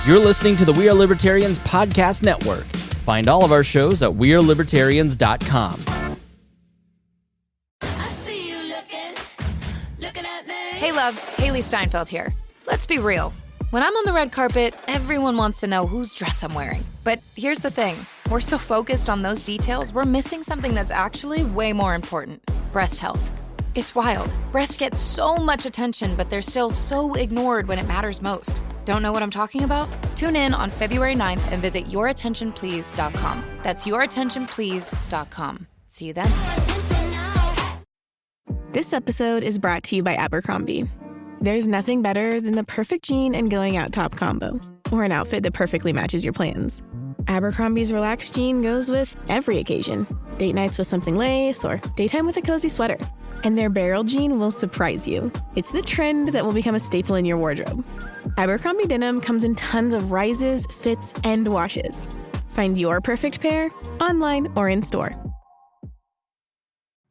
You're listening to the We Are Libertarians podcast network. Find all of our shows at wearelibertarians.com. Hey loves, Haley Steinfeld here. Let's be real. When I'm on the red carpet, everyone wants to know whose dress I'm wearing. But here's the thing. We're so focused on those details, we're missing something that's actually way more important. Breast health. It's wild. Breasts get so much attention, but they're still so ignored when it matters most. Don't know what I'm talking about? Tune in on February 9th and visit yourattentionplease.com. That's yourattentionplease.com. See you then. This episode is brought to you by Abercrombie. There's nothing better than the perfect jean and going out top combo, or an outfit that perfectly matches your plans. Abercrombie's relaxed jean goes with every occasion. Date nights with something lace, or daytime with a cozy sweater. And their barrel jean will surprise you. It's the trend that will become a staple in your wardrobe. Abercrombie denim comes in tons of rises, fits, and washes. Find your perfect pair online or in store.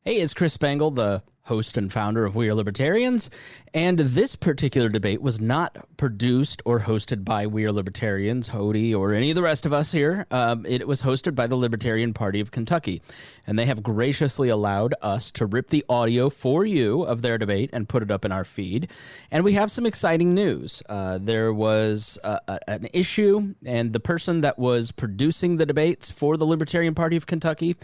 Hey, it's Chris Spangle, the host and founder of We Are Libertarians, and this particular debate was not produced or hosted by We Are Libertarians, Hody, or any of the rest of us here. It was hosted by the Libertarian Party of Kentucky, and they have graciously allowed us to rip the audio for you of their debate and put it up in our feed. And we have some exciting news. There was an issue, and the person that was producing the debates for the Libertarian Party of Kentucky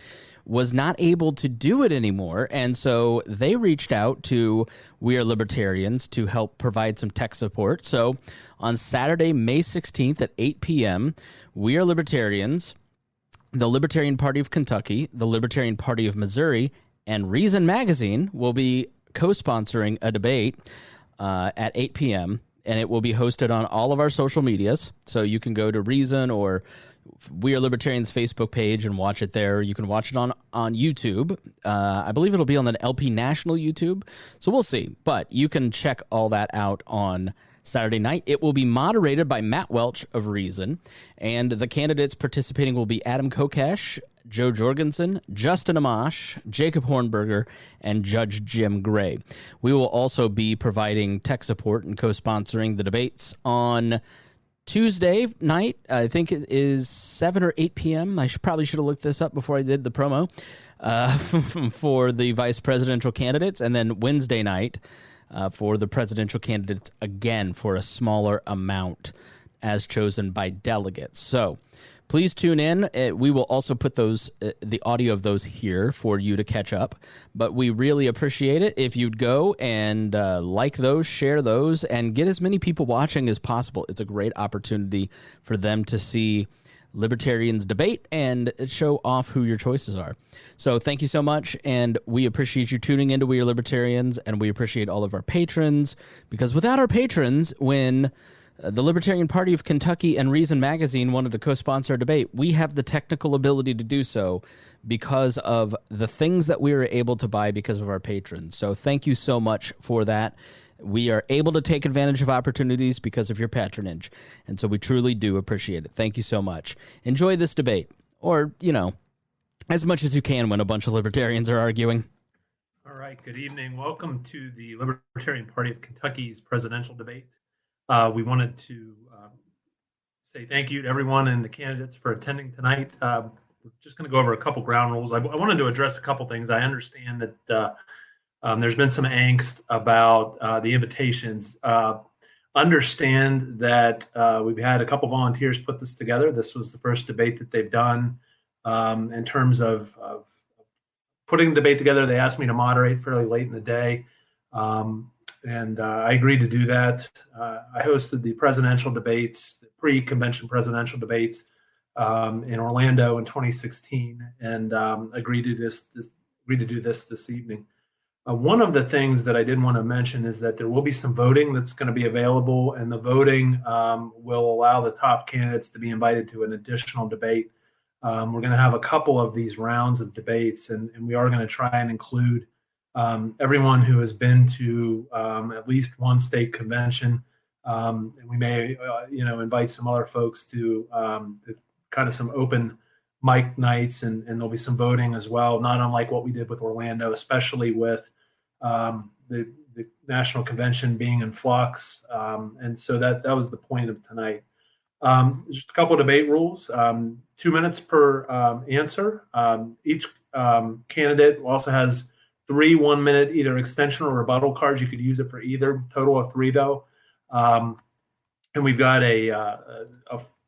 was not able to do it anymore, and so they reached out to We Are Libertarians to help provide some tech support. So on Saturday, May 16th at 8 p.m., We Are Libertarians, the Libertarian Party of Kentucky, the Libertarian Party of Missouri, and Reason Magazine will be co-sponsoring a debate at 8 p.m., and it will be hosted on all of our social medias. So you can go to Reason or We Are Libertarians Facebook page and watch it there. You can watch it on YouTube. I believe it'll be on the LP National YouTube. So we'll see. But you can check all that out on Saturday night. It will be moderated by Matt Welch of Reason. And the candidates participating will be Adam Kokesh, Joe Jorgensen, Justin Amash, Jacob Hornberger, and Judge Jim Gray. We will also be providing tech support and co-sponsoring the debates on Tuesday night. I think it is 7 or 8 p.m. I probably should have looked this up before I did the promo for the vice presidential candidates, and then Wednesday night for the presidential candidates again for a smaller amount as chosen by delegates. So please tune in. We will also put those the audio of those here for you to catch up. But we really appreciate it if you'd go and like those, share those, and get as many people watching as possible. It's a great opportunity for them to see libertarians debate and show off who your choices are. So thank you so much, and we appreciate you tuning into We Are Libertarians, and we appreciate all of our patrons, because without our patrons, when the Libertarian Party of Kentucky and Reason Magazine wanted to co-sponsor a debate, we have the technical ability to do so because of the things that we were able to buy because of our patrons. So thank you so much for that. We are able to take advantage of opportunities because of your patronage, and so we truly do appreciate it. Thank you so much. Enjoy this debate, or, as much as you can when a bunch of libertarians are arguing. All right, good evening. Welcome to the Libertarian Party of Kentucky's presidential debate. We wanted to say thank you to everyone and the candidates for attending tonight. We're just going to go over a couple ground rules. I wanted to address a couple things. I understand that there's been some angst about the invitations. Understand that we've had a couple volunteers put this together. This was the first debate that they've done in terms of putting the debate together. They asked me to moderate fairly late in the day. And I agreed to do that. I hosted the presidential debates, the pre-convention presidential debates in Orlando in 2016, and agreed to do this evening. One of the things that I did want to mention is that there will be some voting that's going to be available, and the voting will allow the top candidates to be invited to an additional debate. We're going to have a couple of these rounds of debates, and we are going to try and include everyone who has been to at least one state convention, and we may, invite some other folks to kind of some open mic nights, and there'll be some voting as well, not unlike what we did with Orlando, especially with the national convention being in flux, and so that was the point of tonight. Just a couple of debate rules. 2 minutes per answer. Each candidate also has 3 1-minute either extension or rebuttal cards. You could use it for either. Total of 3, though. And we've got a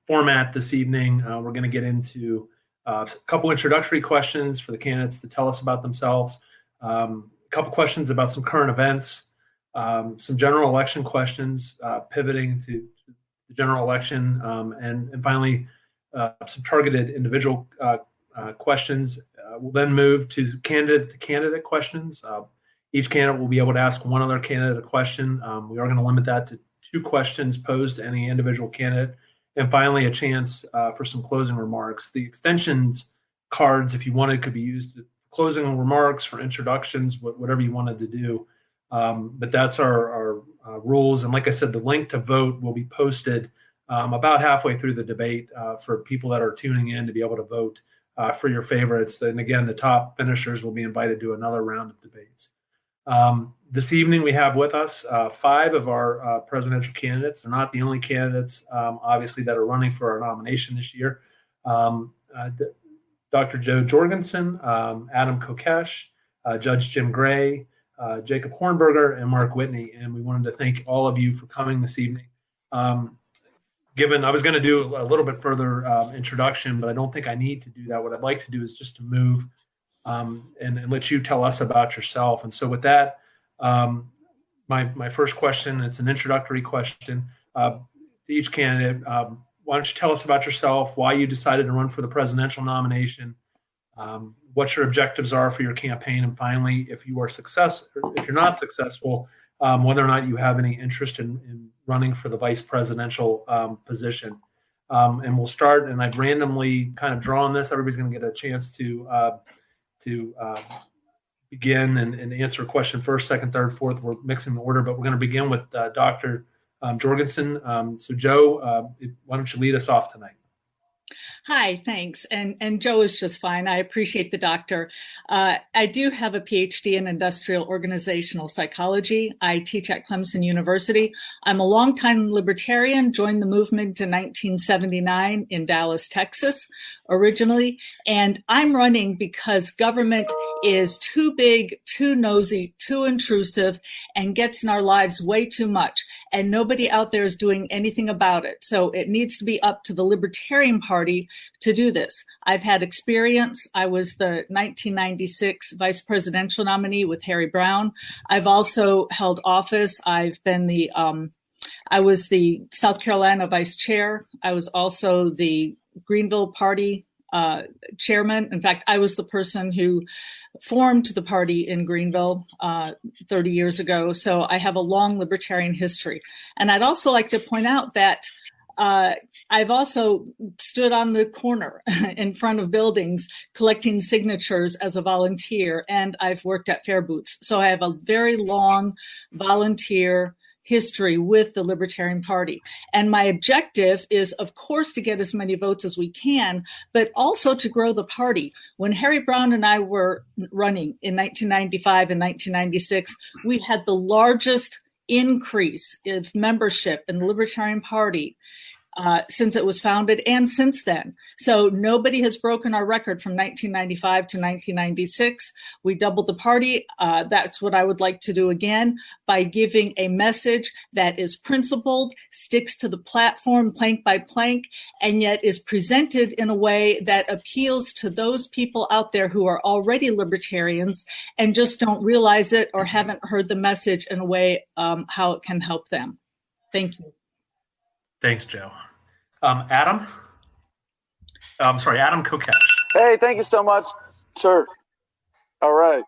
format this evening. We're going to get into a couple introductory questions for the candidates to tell us about themselves. A couple questions about some current events. Some general election questions, pivoting to the general election, and finally some targeted individual questions. We'll then move to candidate questions. Each candidate will be able to ask one other candidate a question. We are going to limit that to 2 questions posed to any individual candidate. And finally, a chance for some closing remarks. The extensions cards, if you wanted, could be used for closing remarks, for introductions, whatever you wanted to do. But that's our rules. And like I said, the link to vote will be posted about halfway through the debate for people that are tuning in to be able to vote for your favorites. And again, the top finishers will be invited to another round of debates. This evening, we have with us 5 of our presidential candidates. They're not the only candidates, obviously, that are running for our nomination this year. Dr. Joe Jorgensen, Adam Kokesh, Judge Jim Gray, Jacob Hornberger, and Mark Whitney. And we wanted to thank all of you for coming this evening. Given I was going to do a little bit further introduction, but I don't think I need to do that. What I'd like to do is just to move and let you tell us about yourself. And so with that, my first question, it's an introductory question to each candidate. Why don't you tell us about yourself, why you decided to run for the presidential nomination, what your objectives are for your campaign, and finally, if you are if you're not successful, whether or not you have any interest in running for the vice presidential position. And we'll start, and I've randomly kind of drawn this. Everybody's going to get a chance to begin and answer a question first, second, third, fourth. We're mixing the order, but we're going to begin with Dr. Jorgensen. So Joe, why don't you lead us off tonight? Hi, thanks. And Joe is just fine. I appreciate the doctor. I do have a PhD in industrial organizational psychology. I teach at Clemson University. I'm a longtime libertarian, joined the movement in 1979 in Dallas, Texas, originally. And I'm running because government is too big, too nosy, too intrusive, and gets in our lives way too much. And nobody out there is doing anything about it. So it needs to be up to the Libertarian Party to do this. I've had experience. I was the 1996 vice presidential nominee with Harry Brown. I've also held office. I've been I was the South Carolina vice chair. I was also the Greenville Party chairman. In fact, I was the person who formed the party in Greenville 30 years ago. So I have a long libertarian history. And I'd also like to point out that I've also stood on the corner in front of buildings collecting signatures as a volunteer, and I've worked at fair booths. So I have a very long volunteer history with the Libertarian Party. And my objective is, of course, to get as many votes as we can, but also to grow the party. When Harry Brown and I were running in 1995 and 1996, we had the largest increase of membership in the Libertarian Party since it was founded and since then. So nobody has broken our record from 1995 to 1996. We doubled the party. That's what I would like to do again by giving a message that is principled, sticks to the platform plank by plank, and yet is presented in a way that appeals to those people out there who are already libertarians and just don't realize it or haven't heard the message in a way how it can help them. Thank you. Thanks, Joe. Adam Kokesh. Hey, thank you so much, sir. All right.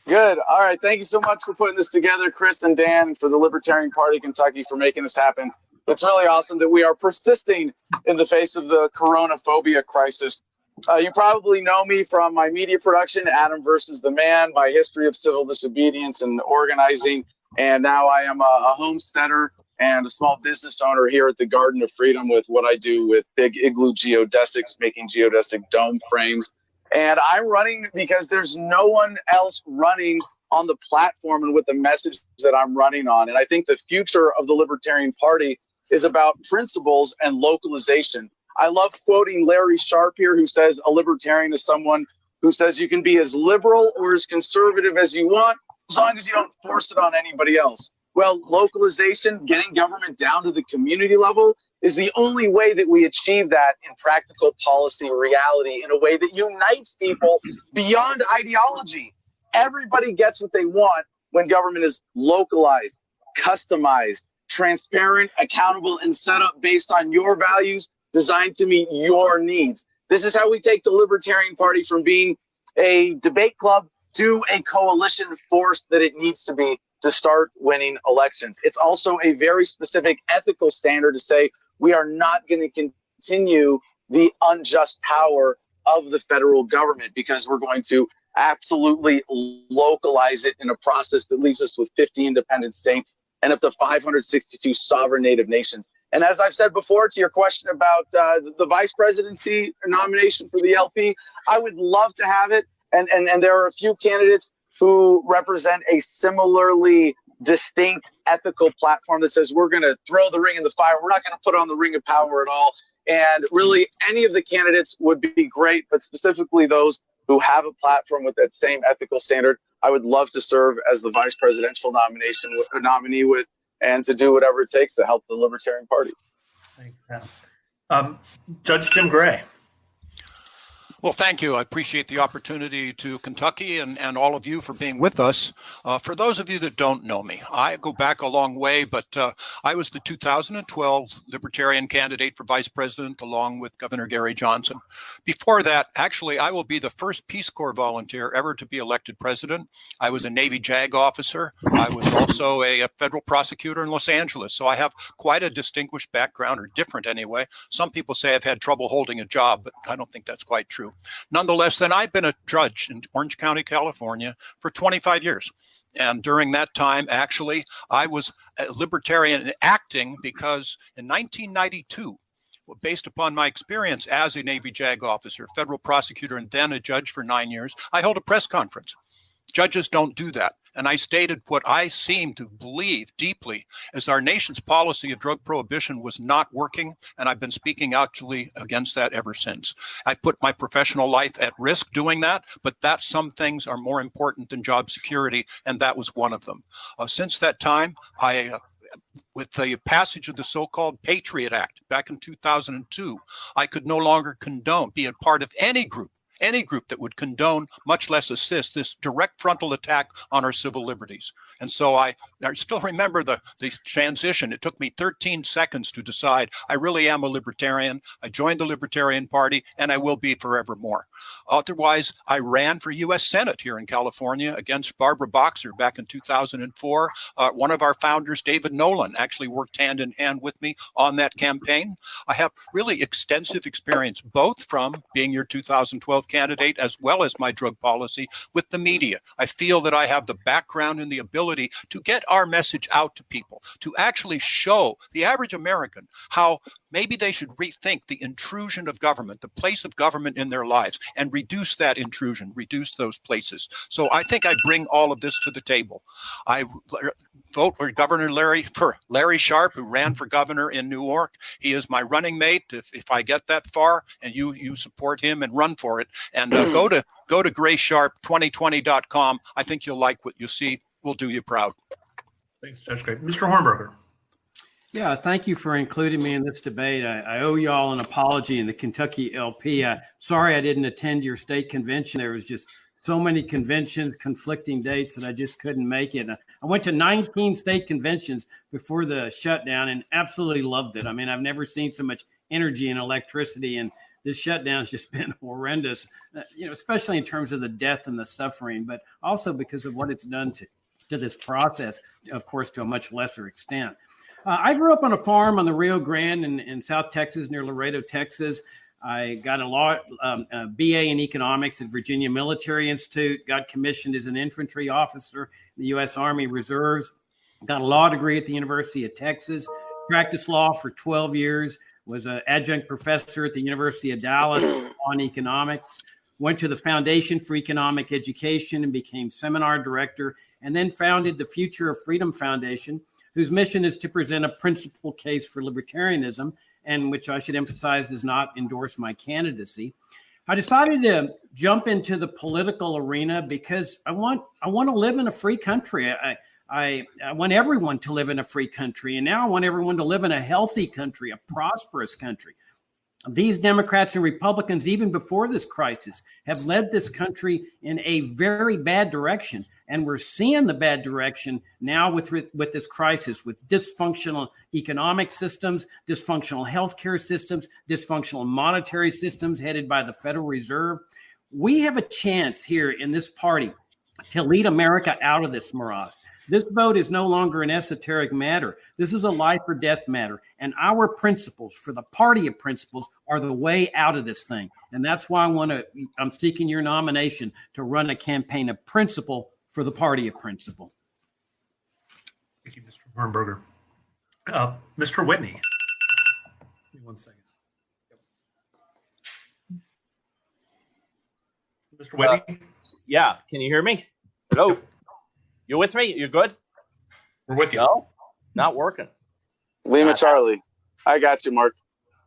Good. All right. Thank you so much for putting this together, Chris and Dan, and for the Libertarian Party of Kentucky for making this happen. It's really awesome that we are persisting in the face of the coronaphobia crisis. You probably know me from my media production, Adam versus the Man, my history of civil disobedience and organizing. And now I am a homesteader and a small business owner here at the Garden of Freedom with what I do with big igloo geodesics, making geodesic dome frames. And I'm running because there's no one else running on the platform and with the message that I'm running on. And I think the future of the Libertarian Party is about principles and localization. I love quoting Larry Sharp here, who says a libertarian is someone who says you can be as liberal or as conservative as you want, as long as you don't force it on anybody else. Well, localization, getting government down to the community level, is the only way that we achieve that in practical policy reality, in a way that unites people beyond ideology. Everybody gets what they want when government is localized, customized, transparent, accountable, and set up based on your values, designed to meet your needs. This is how we take the Libertarian Party from being a debate club to a coalition force that it needs to be to start winning elections. It's also a very specific ethical standard to say we are not going to continue the unjust power of the federal government, because we're going to absolutely localize it in a process that leaves us with 50 independent states and up to 562 sovereign native nations. And as I've said before, to your question about the vice presidency nomination for the LP, I would love to have it. And there are a few candidates who represent a similarly distinct ethical platform that says we're going to throw the ring in the fire. We're not going to put on the ring of power at all. And really, any of the candidates would be great, but specifically those who have a platform with that same ethical standard, I would love to serve as the vice presidential nominee with, and to do whatever it takes to help the Libertarian Party. Thanks, Pat. Judge Jim Gray. Well, thank you. I appreciate the opportunity to Kentucky and all of you for being with us. For those of you that don't know me, I go back a long way, but I was the 2012 Libertarian candidate for vice president along with Governor Gary Johnson. Before that, actually, I will be the first Peace Corps volunteer ever to be elected president. I was a Navy JAG officer. I was also a federal prosecutor in Los Angeles. So I have quite a distinguished background, or different anyway. Some people say I've had trouble holding a job, but I don't think that's quite true. Nonetheless, then I've been a judge in Orange County, California for 25 years. And during that time, actually, I was a libertarian acting because in 1992, based upon my experience as a Navy JAG officer, federal prosecutor, and then a judge for 9 years, I held a press conference. Judges don't do that. And I stated what I seem to believe deeply is our nation's policy of drug prohibition was not working. And I've been speaking actually against that ever since. I put my professional life at risk doing that, but that some things are more important than job security. And that was one of them. Since that time, with the passage of the so-called Patriot Act back in 2002, I could no longer be a part of any group that would condone, much less assist, this direct frontal attack on our civil liberties. And so I still remember the transition. It took me 13 seconds to decide I really am a libertarian. I joined the Libertarian Party, and I will be forevermore. Otherwise, I ran for U.S. Senate here in California against Barbara Boxer back in 2004. One of our founders, David Nolan, actually worked hand in hand with me on that campaign. I have really extensive experience, both from being your 2012 candidate as well as my drug policy with the media. I feel that I have the background and the ability to get our message out to people, to actually show the average American how maybe they should rethink the intrusion of government, the place of government in their lives, and reduce that intrusion, reduce those places. So I think I bring all of this to the table. I vote for Larry Sharp, who ran for governor in New York. He is my running mate. If I get that far, and you support him and run for it, and go to GraySharp2020.com. I think you'll like what you see. We'll do you proud. Thanks, Judge Gray. Mr. Hornberger. Yeah, thank you for including me in this debate. I owe y'all an apology in the Kentucky LP. Sorry I didn't attend your state convention. There was just so many conventions, conflicting dates, that I just couldn't make it. I went to 19 state conventions before the shutdown and absolutely loved it. I mean, I've never seen so much energy and electricity, and this shutdown has just been horrendous, especially in terms of the death and the suffering, but also because of what it's done to this process, of course, to a much lesser extent. I grew up on a farm on the Rio Grande in South Texas, near Laredo, Texas. I got a BA in economics at Virginia Military Institute, got commissioned as an infantry officer in the U.S. Army Reserves, got a law degree at the University of Texas, practiced law for 12 years, was an adjunct professor at the University of Dallas on economics, went to the Foundation for Economic Education and became seminar director, and then founded the Future of Freedom Foundation, whose mission is to present a principled case for libertarianism, and which I should emphasize does not endorse my candidacy. I decided to jump into the political arena because I want to live in a free country. I want everyone to live in a free country, and now I want everyone to live in a healthy country, a prosperous country. These Democrats and Republicans, even before this crisis, have led this country in a very bad direction. And we're seeing the bad direction now with this crisis, with dysfunctional economic systems, dysfunctional healthcare systems, dysfunctional monetary systems headed by the Federal Reserve. We have a chance here in this party to lead America out of this morass. This vote is no longer an esoteric matter. This is a life or death matter. And our principles for the party of principles are the way out of this thing. And that's why I'm seeking your nomination to run a campaign of principle for the party of principle. Thank you, Mr. Hornberger. Mr. Whitney. Give me 1 second. Mr. Whitney? Yeah, can you hear me? Hello? You with me? You good? We're with you. No? Not working. Lima Charlie. I got you, Mark.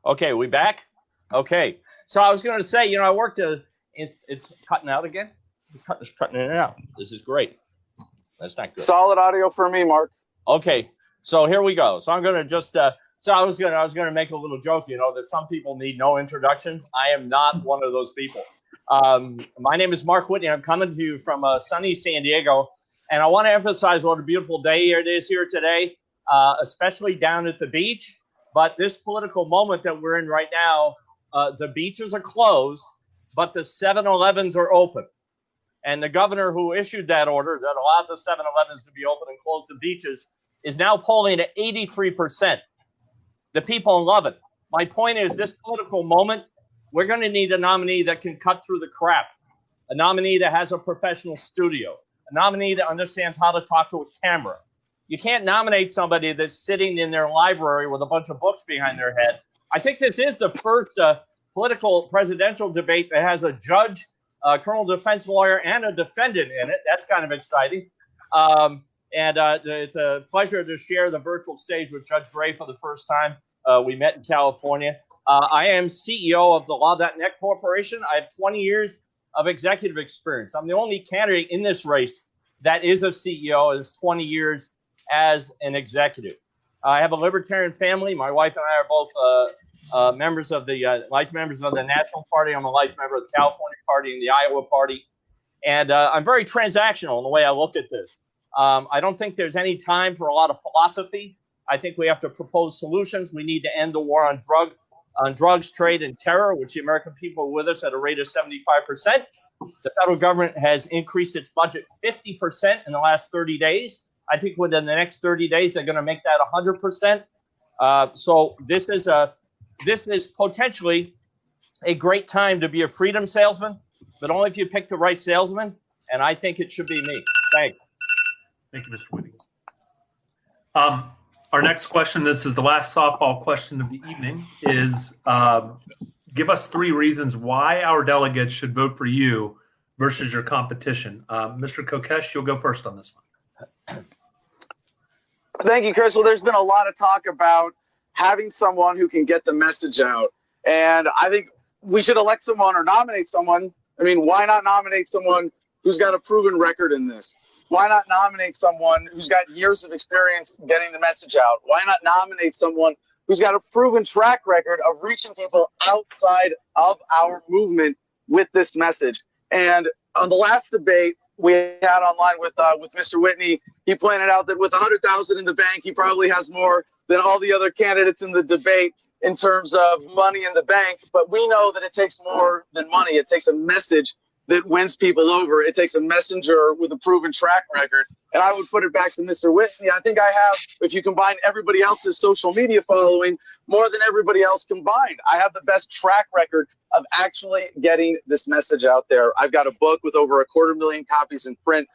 Okay, we back? Okay. So I was going to say, I worked it's cutting out again? It's cutting in and out. This is great. That's not good. Solid audio for me, Mark. Okay. So here we go. So I'm going to just so I was going to make a little joke, that some people need no introduction. I am not one of those people. My name is Mark Whitney. I'm coming to you from sunny San Diego. And I want to emphasize what a beautiful day it is here today, especially down at the beach. But this political moment that we're in right now, the beaches are closed, but the 7-Elevens are open. And the governor who issued that order that allowed the 7-Elevens to be open and close the beaches is now polling at 83%. The people love it. My point is, this political moment, we're going to need a nominee that can cut through the crap, a nominee that has a professional studio, a nominee that understands how to talk to a camera. You can't nominate somebody that's sitting in their library with a bunch of books behind their head. I think this is the first political presidential debate that has a judge, a criminal defense lawyer, and a defendant in it. That's kind of exciting. It's a pleasure to share the virtual stage with Judge Gray for the first time. We met in California. I am CEO of the Law.net Corporation. I have 20 years of executive experience. I'm the only candidate in this race that is a CEO, has 20 years as an executive. I have a libertarian family. My wife and I are both members of the life members of the National Party. I'm a life member of the California Party and the Iowa Party. And I'm very transactional in the way I look at this. I don't think there's any time for a lot of philosophy. I think we have to propose solutions. We need to end the war on drugs, trade, and terror, which the American people are with us at a rate of 75%. The federal government has increased its budget 50% in the last 30 days. I think within the next 30 days, they're going to make that 100%. So this is potentially a great time to be a freedom salesman, but only if you pick the right salesman. And I think it should be me. Thank you. Thank you, Mr. Whitney. Our next question, this is the last softball question of the evening, is give us 3 reasons why our delegates should vote for you versus your competition. Mr. Kokesh, you'll go first on this one. Thank you, Chris. Well, there's been a lot of talk about having someone who can get the message out. And I think we should elect someone or nominate someone. I mean, why not nominate someone who's got a proven record in this? Why not nominate someone who's got years of experience getting the message out? Why not nominate someone who's got a proven track record of reaching people outside of our movement with this message? And on the last debate we had online with Mr. Whitney, he pointed out that with $100,000 in the bank, he probably has more than all the other candidates in the debate in terms of money in the bank. But we know that it takes more than money. It takes a message that wins people over. It takes a messenger with a proven track record. And I would put it back to Mr. Whitney. I think I have, if you combine everybody else's social media following, more than everybody else combined. I have the best track record of actually getting this message out there. I've got a book with over 250,000 copies in print.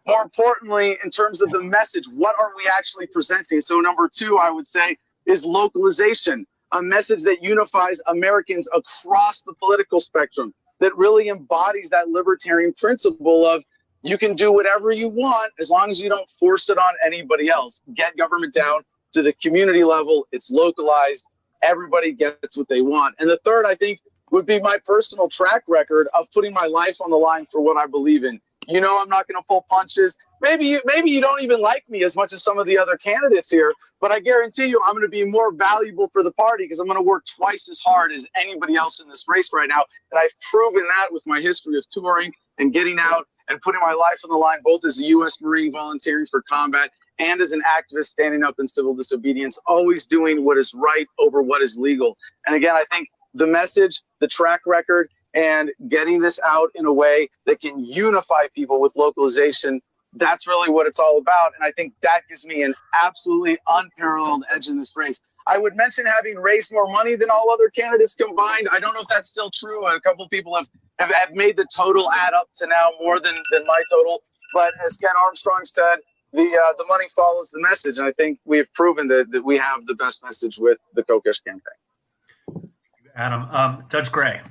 More importantly, in terms of the message, what are we actually presenting? So number 2, I would say, is localization, a message that unifies Americans across the political spectrum, that really embodies that libertarian principle of You can do whatever you want as long as you don't force it on anybody else. Get government down to the community level. It's localized. Everybody gets what they want. And the third, I think, would be my personal track record of putting my life on the line for what I believe in. You know, I'm not going to pull punches. Maybe you don't even like me as much as some of the other candidates here, but I guarantee you I'm going to be more valuable for the party because I'm going to work twice as hard as anybody else in this race right now. And I've proven that with my history of touring and getting out and putting my life on the line, both as a U.S. Marine volunteering for combat and as an activist standing up in civil disobedience, always doing what is right over what is legal. And again, I think the message, the track record, and getting this out in a way that can unify people with localization, that's really what it's all about. And I think that gives me an absolutely unparalleled edge in this race. I would mention having raised more money than all other candidates combined. I don't know if that's still true. A couple of people have made the total add up to now more than my total. But as Ken Armstrong said, the money follows the message. And I think we have proven that we have the best message with the Kokesh campaign. Adam, Judge Gray.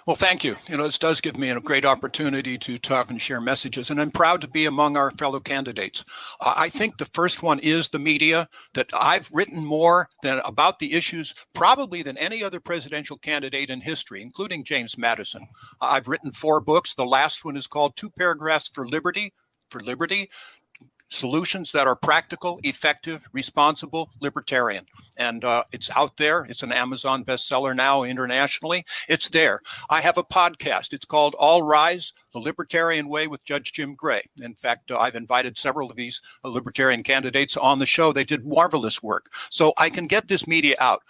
Well, thank you. You know, this does give me a great opportunity to talk and share messages, and I'm proud to be among our fellow candidates. I think the first one is the media, that I've written more about the issues probably than any other presidential candidate in history, including James Madison. I've written 4 books. The last one is called 2 Paragraphs for Liberty, solutions that are practical, effective, responsible, libertarian. And it's out there. It's an Amazon bestseller now internationally. It's there. I have a podcast. It's called All Rise, The Libertarian Way with Judge Jim Gray. In fact, I've invited several of these libertarian candidates on the show. They did marvelous work. So I can get this media out.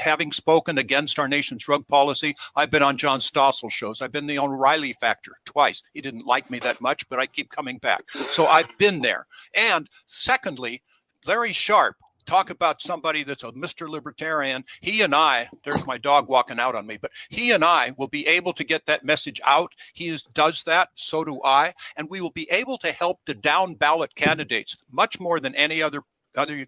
Having spoken against our nation's drug policy, I've been on John Stossel's shows. I've been the O'Reilly Factor twice. He didn't like me that much, but I keep coming back. So I've been there. And secondly, Larry Sharpe, talk about somebody that's a Mr. Libertarian. He and I, there's my dog walking out on me, but he and I will be able to get that message out. He does that. So do I. And we will be able to help the down ballot candidates much more than any other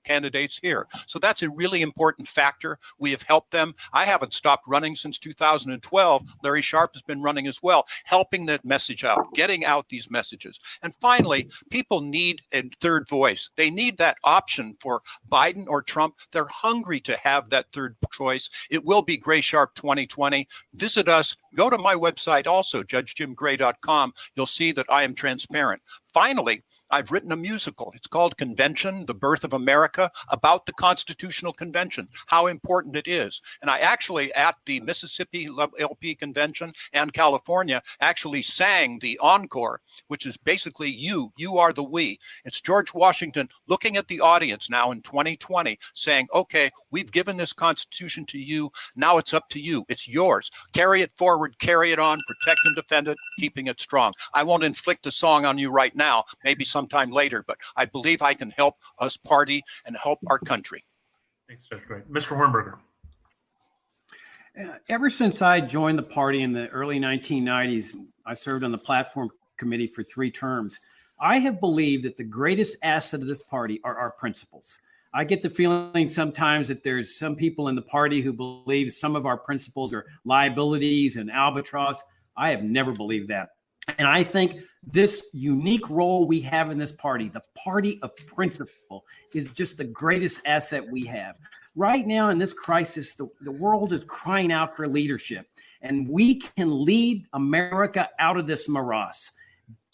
candidates here. So that's a really important factor. We have helped them. I haven't stopped running since 2012. Larry Sharpe has been running as well, helping that message out, getting out these messages. And finally, people need a third voice. They need that option for Biden or Trump. They're hungry to have that third choice. It will be Gray Sharpe 2020. Visit us. Go to my website also, judgejimgray.com. You'll see that I am transparent. Finally, I've written a musical. It's called Convention, The Birth of America, about the Constitutional Convention, how important it is. And I actually, at the Mississippi LP Convention and California, actually sang the encore, which is basically you are the we. It's George Washington looking at the audience now in 2020 saying, okay, we've given this Constitution to you. Now it's up to you. It's yours. Carry it forward, carry it on, protect and defend it, keeping it strong. I won't inflict a song on you right now, maybe sometime later, but I believe I can help us party and help our country. Thanks, Judge Gray. Mr. Hornberger. Ever since I joined the party in the early 1990s, I served on the platform committee for 3 terms. I have believed that the greatest asset of this party are our principles. I get the feeling sometimes that there's some people in the party who believe some of our principles are liabilities and albatross. I have never believed that. And I think this unique role we have in this party, the party of principle, is just the greatest asset we have. Right now in this crisis, the world is crying out for leadership, and we can lead America out of this morass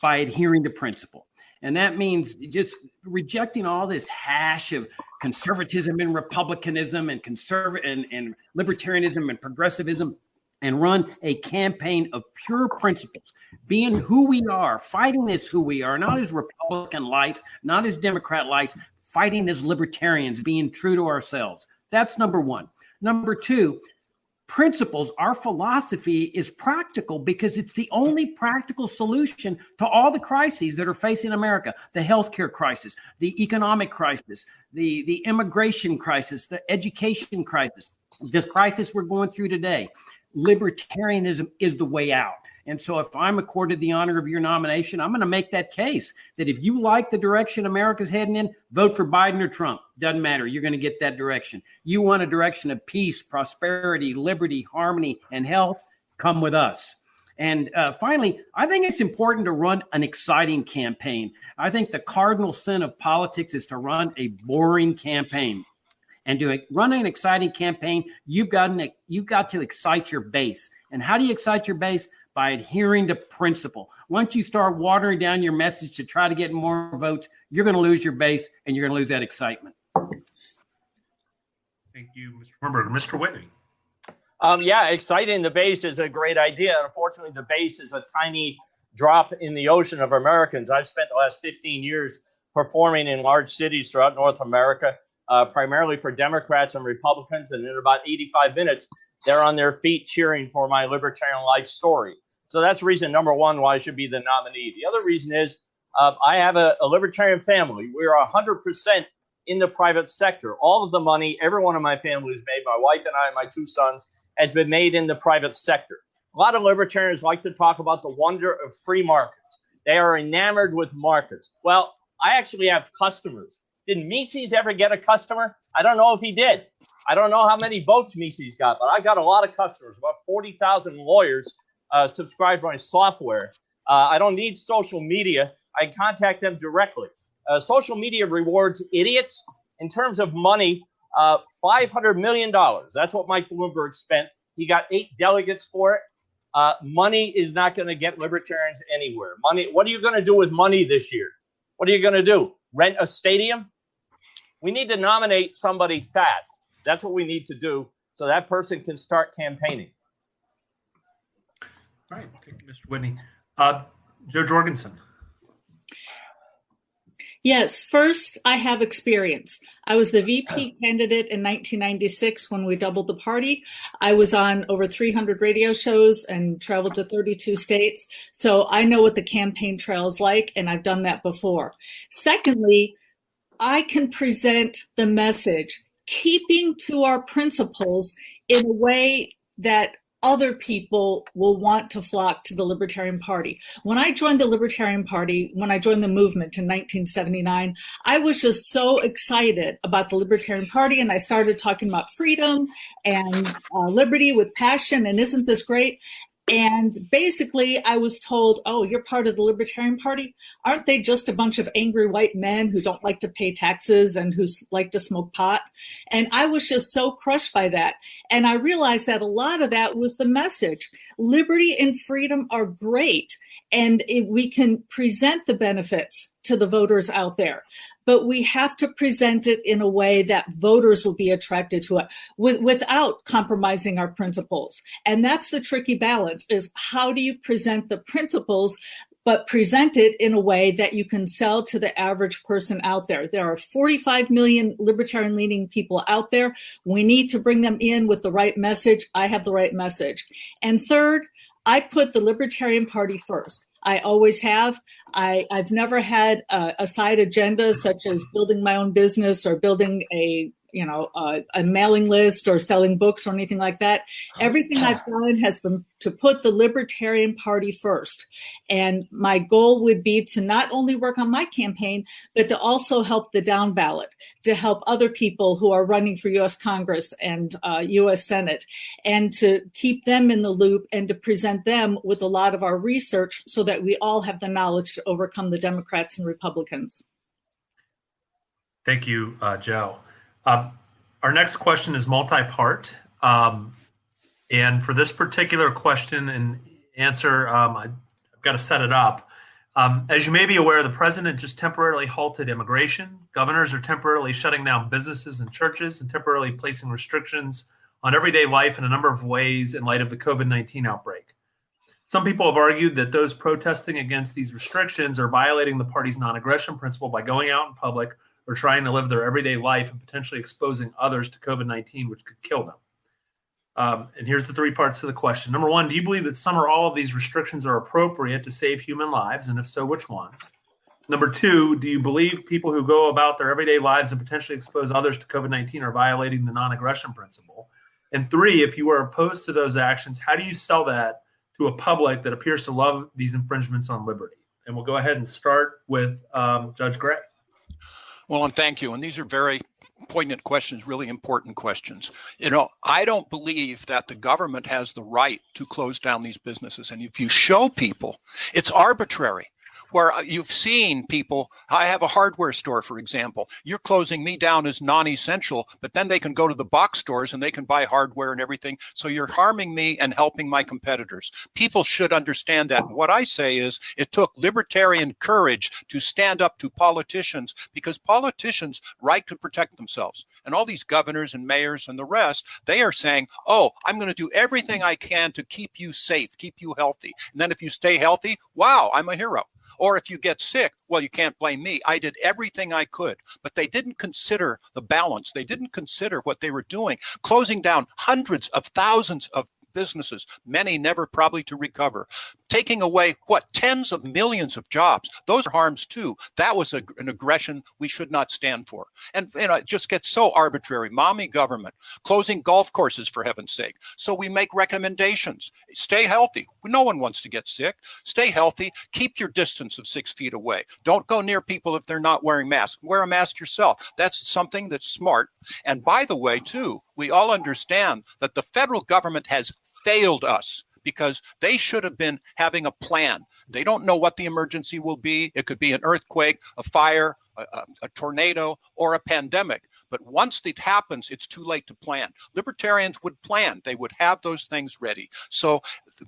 by adhering to principle. And that means just rejecting all this hash of conservatism and republicanism and and libertarianism and progressivism, and run a campaign of pure principles, being who we are, fighting as who we are, not as Republican lights, not as Democrat lights, fighting as libertarians, being true to ourselves. That's number one. Number 2, principles, our philosophy is practical because it's the only practical solution to all the crises that are facing America: the healthcare crisis, the economic crisis, the immigration crisis, the education crisis, this crisis we're going through today. Libertarianism is the way out. And so if I'm accorded the honor of your nomination, I'm going to make that case that if you like the direction America's heading in, vote for Biden or Trump. Doesn't matter. You're going to get that direction. You want a direction of peace, prosperity, liberty, harmony, and health? Come with us. And finally, I think it's important to run an exciting campaign. I think the cardinal sin of politics is to run a boring campaign. And to run an exciting campaign, you've got to excite your base. And how do you excite your base? By adhering to principle. Once you start watering down your message to try to get more votes, you're going to lose your base and you're going to lose that excitement. Thank you, Mr. Hornberger. Mr. Whitney. Yeah, exciting the base is a great idea. Unfortunately, the base is a tiny drop in the ocean of Americans. I've spent the last 15 years performing in large cities throughout North America, primarily for Democrats and Republicans. And in about 85 minutes, they're on their feet cheering for my libertarian life story. So that's reason number one why I should be the nominee. The other reason is I have a libertarian family. We're 100% in the private sector. All of the money every one of my family has made, my wife and I and my two sons, has been made in the private sector. A lot of libertarians like to talk about the wonder of free markets. They are enamored with markets. Well, I actually have customers. Did Mises ever get a customer? I don't know if he did. I don't know how many votes Mises got, but I got a lot of customers, about 40,000 lawyers subscribe to my software. I don't need social media. I contact them directly. Social media rewards idiots. In terms of money, $500 million. That's what Mike Bloomberg spent. He got 8 delegates for it. Money is not going to get libertarians anywhere. Money. What are you going to do with money this year? What are you going to do? Rent a stadium? We need to nominate somebody fast. That's what we need to do so that person can start campaigning. All right. Thank you, Mr. Whitney. Joe Jorgensen. Yes, first, I have experience. I was the VP candidate in 1996 when we doubled the party. I was on over 300 radio shows and traveled to 32 states. So I know what the campaign trail is like, and I've done that before. Secondly, I can present the message, keeping to our principles in a way that other people will want to flock to the Libertarian Party. When I joined the Libertarian Party, when I joined the movement in 1979, I was just so excited about the Libertarian Party, and I started talking about freedom and liberty with passion, and isn't this great? And basically, I was told, oh, you're part of the Libertarian Party? Aren't they just a bunch of angry white men who don't like to pay taxes and who like to smoke pot? And I was just so crushed by that. And I realized that a lot of that was the message. Liberty and freedom are great, and we can present the benefits to the voters out there. But we have to present it in a way that voters will be attracted to it without compromising our principles. And that's the tricky balance, is how do you present the principles, but present it in a way that you can sell to the average person out there. There are 45 million libertarian-leaning people out there. We need to bring them in with the right message. I have the right message. And third, I put the Libertarian Party first. I always have. I've never had a side agenda such as building my own business or building a mailing list or selling books or anything like that. Everything I've done has been to put the Libertarian Party first. And my goal would be to not only work on my campaign, but to also help the down ballot, to help other people who are running for U.S. Congress and U.S. Senate, and to keep them in the loop and to present them with a lot of our research so that we all have the knowledge to overcome the Democrats and Republicans. Thank you, Joe. Our next question is multi-part. And for this particular question and answer, I've got to set it up. As you may be aware, the president just temporarily halted immigration. Governors are temporarily shutting down businesses and churches and temporarily placing restrictions on everyday life in a number of ways in light of the COVID-19 outbreak. Some people have argued that those protesting against these restrictions are violating the party's non-aggression principle by going out in public or trying to live their everyday life and potentially exposing others to COVID-19, which could kill them. And here's the 3 parts to the question. Number 1, do you believe that some or all of these restrictions are appropriate to save human lives? And if so, which ones? Number 2, do you believe people who go about their everyday lives and potentially expose others to COVID-19 are violating the non-aggression principle? And 3, if you are opposed to those actions, how do you sell that to a public that appears to love these infringements on liberty? And we'll go ahead and start with Judge Gray. Well, and thank you. And these are very poignant questions, really important questions. I don't believe that the government has the right to close down these businesses. And if you show people, it's arbitrary. Where you've seen people, I have a hardware store, for example. You're closing me down as non-essential, but then they can go to the box stores and they can buy hardware and everything. So you're harming me and helping my competitors. People should understand that. And what I say is it took libertarian courage to stand up to politicians, because politicians right to protect themselves. And all these governors and mayors and the rest, they are saying, oh, I'm going to do everything I can to keep you safe, keep you healthy. And then if you stay healthy, wow, I'm a hero. Or if you get sick, well, you can't blame me. I did everything I could. But they didn't consider the balance. They didn't consider what they were doing, closing down hundreds of thousands of businesses, many never probably to recover, taking away, tens of millions of jobs. Those are harms too. That was an aggression we should not stand for. And it just gets so arbitrary. Mommy government, closing golf courses, for heaven's sake. So we make recommendations. Stay healthy. No one wants to get sick. Stay healthy. Keep your distance of 6 feet away. Don't go near people if they're not wearing masks. Wear a mask yourself. That's something that's smart. And by the way, too, we all understand that the federal government has failed us, because they should have been having a plan. They don't know what the emergency will be. It could be an earthquake, a fire, a tornado, or a pandemic. But once it happens, it's too late to plan. Libertarians would plan. They would have those things ready. So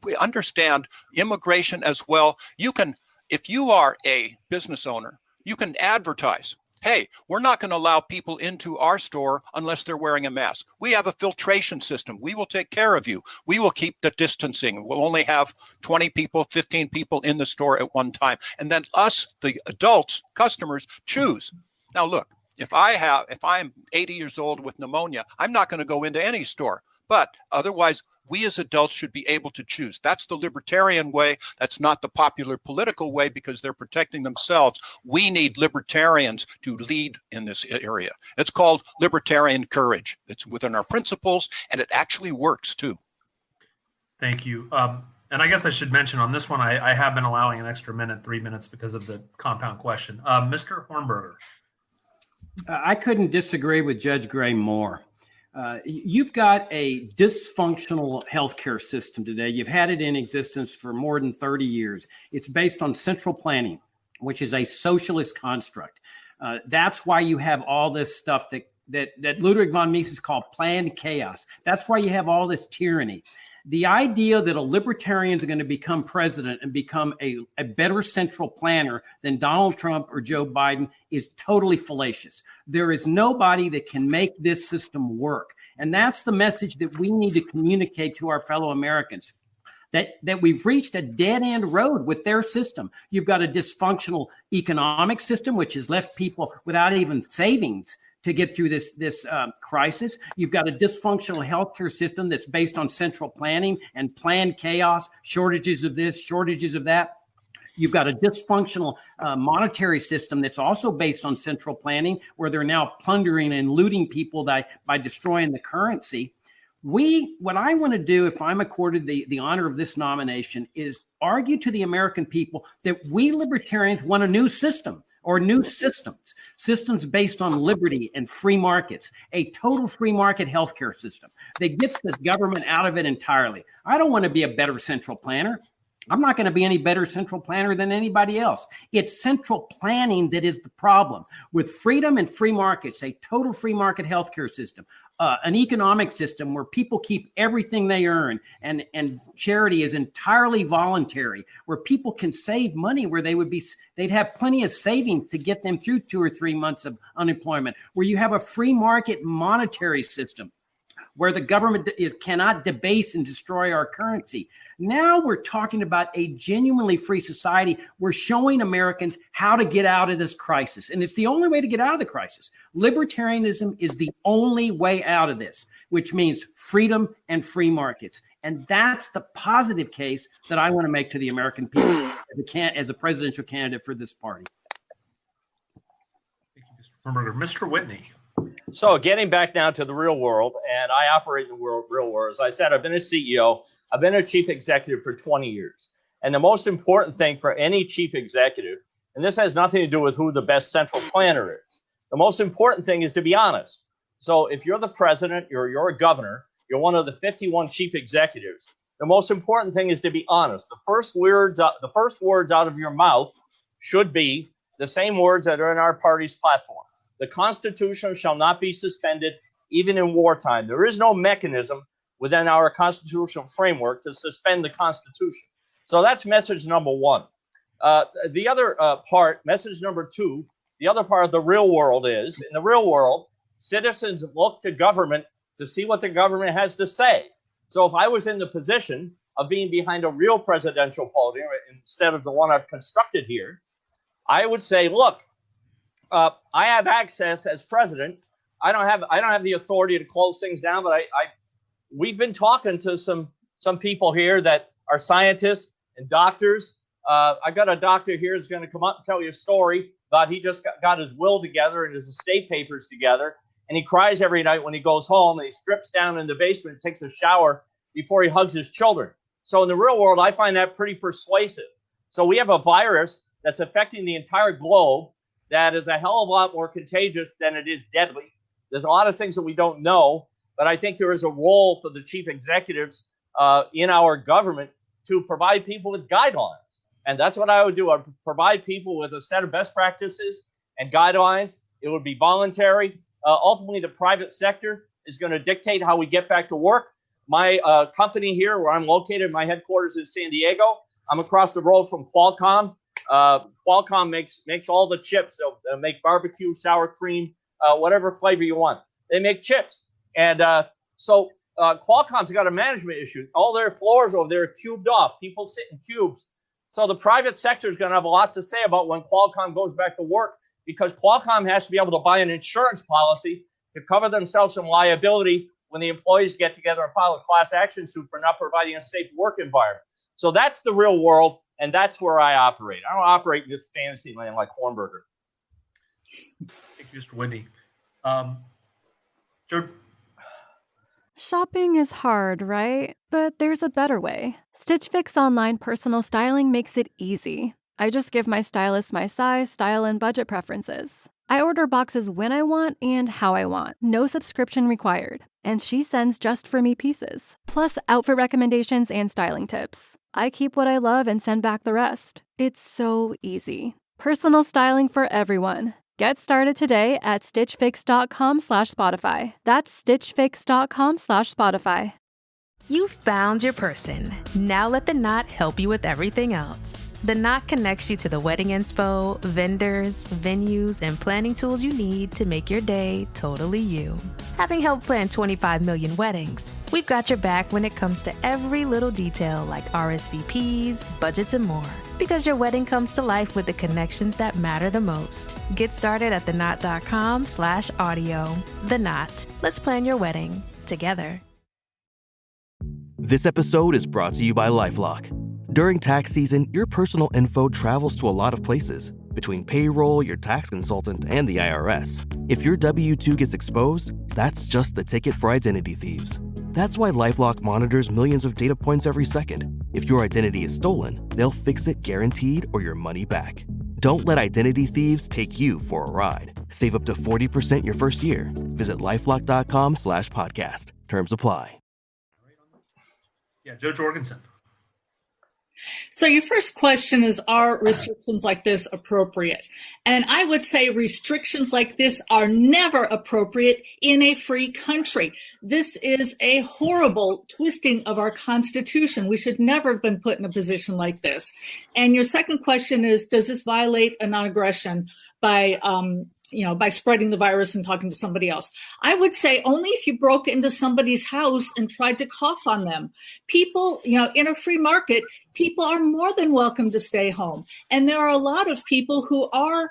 we understand immigration as well. You can, if you are a business owner, you can advertise. Hey, we're not going to allow people into our store unless they're wearing a mask. We have a filtration system. We will take care of you. We will keep the distancing. We'll only have 20 people, 15 people in the store at one time. And then us, the adults, customers, choose. Now, look, if I'm 80 years old with pneumonia, I'm not going to go into any store. But otherwise, we as adults should be able to choose. That's the libertarian way. That's not the popular political way, because they're protecting themselves. We need libertarians to lead in this area. It's called libertarian courage. It's within our principles, and it actually works too. Thank you. And I guess I should mention on this one, I have been allowing an extra minute, 3 minutes, because of the compound question. Mr. Hornberger. I couldn't disagree with Judge Gray more. You've got a dysfunctional healthcare system today. You've had it in existence for more than 30 years. It's based on central planning, which is a socialist construct. That's why you have all this stuff that Ludwig von Mises called planned chaos. That's why you have all this tyranny. The idea that a libertarian is going to become president and become a better central planner than Donald Trump or Joe Biden is totally fallacious. There is nobody that can make this system work. And that's the message that we need to communicate to our fellow Americans, that we've reached a dead-end road with their system. You've got a dysfunctional economic system, which has left people without even savings to get through this crisis. You've got a dysfunctional healthcare system that's based on central planning and planned chaos, shortages of this, shortages of that. You've got a dysfunctional monetary system that's also based on central planning, where they're now plundering and looting people by destroying the currency. What I want to do, if I'm accorded the honor of this nomination, is argue to the American people that we libertarians want a new system, or new systems based on liberty and free markets, a total free market healthcare system that gets this government out of it entirely. I don't want to be a better central planner. I'm not going to be any better central planner than anybody else. It's central planning that is the problem. With freedom and free markets, a total free market healthcare system, an economic system where people keep everything they earn, and charity is entirely voluntary, where people can save money, where they'd have plenty of savings to get them through 2 or 3 months of unemployment, where you have a free market monetary system, where the government cannot debase and destroy our currency. Now we're talking about a genuinely free society. We're showing Americans how to get out of this crisis. And it's the only way to get out of the crisis. Libertarianism is the only way out of this, which means freedom and free markets. And that's the positive case that I want to make to the American people as a presidential candidate for this party. Thank you, Mr. Hornberger. Mr. Whitney. So getting back now to the real world, and I operate in the real world. As I said, I've been a CEO. I've been a chief executive for 20 years. And the most important thing for any chief executive, and this has nothing to do with who the best central planner is, the The most important thing is to be honest. So if you're the president, you're a governor, you're one of the 51 chief executives, the most important thing is to be honest. The first words out of your mouth should be the same words that are in our party's platform. The Constitution shall not be suspended, even in wartime. There is no mechanism within our constitutional framework to suspend the Constitution. So that's message number one. The other part, message number two, the other part of the real world is, in the real world, citizens look to government to see what the government has to say. So if I was in the position of being behind a real presidential podium instead of the one I've constructed here, I would say, look, I have access as president. I don't have the authority to close things down, but we've been talking to some people here that are scientists and doctors. I got a doctor here who's going to come up and tell you a story about he just got his will together and his estate papers together. And he cries every night when he goes home, and he strips down in the basement, takes a shower before he hugs his children. So in the real world, I find that pretty persuasive. So we have a virus that's affecting the entire globe that is a hell of a lot more contagious than it is deadly. There's a lot of things that we don't know, but I think there is a role for the chief executives in our government to provide people with guidelines. And that's what I would do. I would provide people with a set of best practices and guidelines. It would be voluntary. Ultimately, the private sector is going to dictate how we get back to work. My company here, where I'm located, my headquarters is San Diego. I'm across the road from Qualcomm. Qualcomm makes all the chips. They'll make barbecue, sour cream, whatever flavor you want. They make chips. And so Qualcomm's got a management issue. All their floors over there are cubed off. People sit in cubes. So the private sector is going to have a lot to say about when Qualcomm goes back to work, because Qualcomm has to be able to buy an insurance policy to cover themselves from liability when the employees get together and file a class action suit for not providing a safe work environment. So that's the real world, and that's where I operate. I don't operate in this fantasy land like Hornberger. Thank you, Mr. Whitney. Sure. Shopping is hard, right? But there's a better way. Stitch Fix Online Personal Styling makes it easy. I just give my stylist my size, style, and budget preferences. I order boxes when I want and how I want. No subscription required. And she sends just for me pieces, plus outfit recommendations and styling tips. I keep what I love and send back the rest. It's so easy. Personal styling for everyone. Get started today at stitchfix.com/Spotify. That's stitchfix.com/Spotify. You found your person. Now let the Knot help you with everything else. The Knot connects you to the wedding inspo, vendors, venues, and planning tools you need to make your day totally you. Having helped plan 25 million weddings, we've got your back when it comes to every little detail like RSVPs, budgets, and more. Because your wedding comes to life with the connections that matter the most. Get started at theknot.com/audio. The Knot. Let's plan your wedding together. This episode is brought to you by LifeLock. During tax season, your personal info travels to a lot of places. Between payroll, your tax consultant, and the IRS. If your W-2 gets exposed, that's just the ticket for identity thieves. That's why LifeLock monitors millions of data points every second. If your identity is stolen, they'll fix it guaranteed or your money back. Don't let identity thieves take you for a ride. Save up to 40% your first year. Visit LifeLock.com/podcast. Terms apply. Yeah, Joe Jorgensen. So your first question is, are restrictions like this appropriate? And I would say restrictions like this are never appropriate in a free country. This is a horrible twisting of our Constitution. We should never have been put in a position like this. And your second question is, does this violate a non-aggression by spreading the virus and talking to somebody else? I would say only if you broke into somebody's house and tried to cough on them. People, in a free market, people are more than welcome to stay home. And there are a lot of people who are,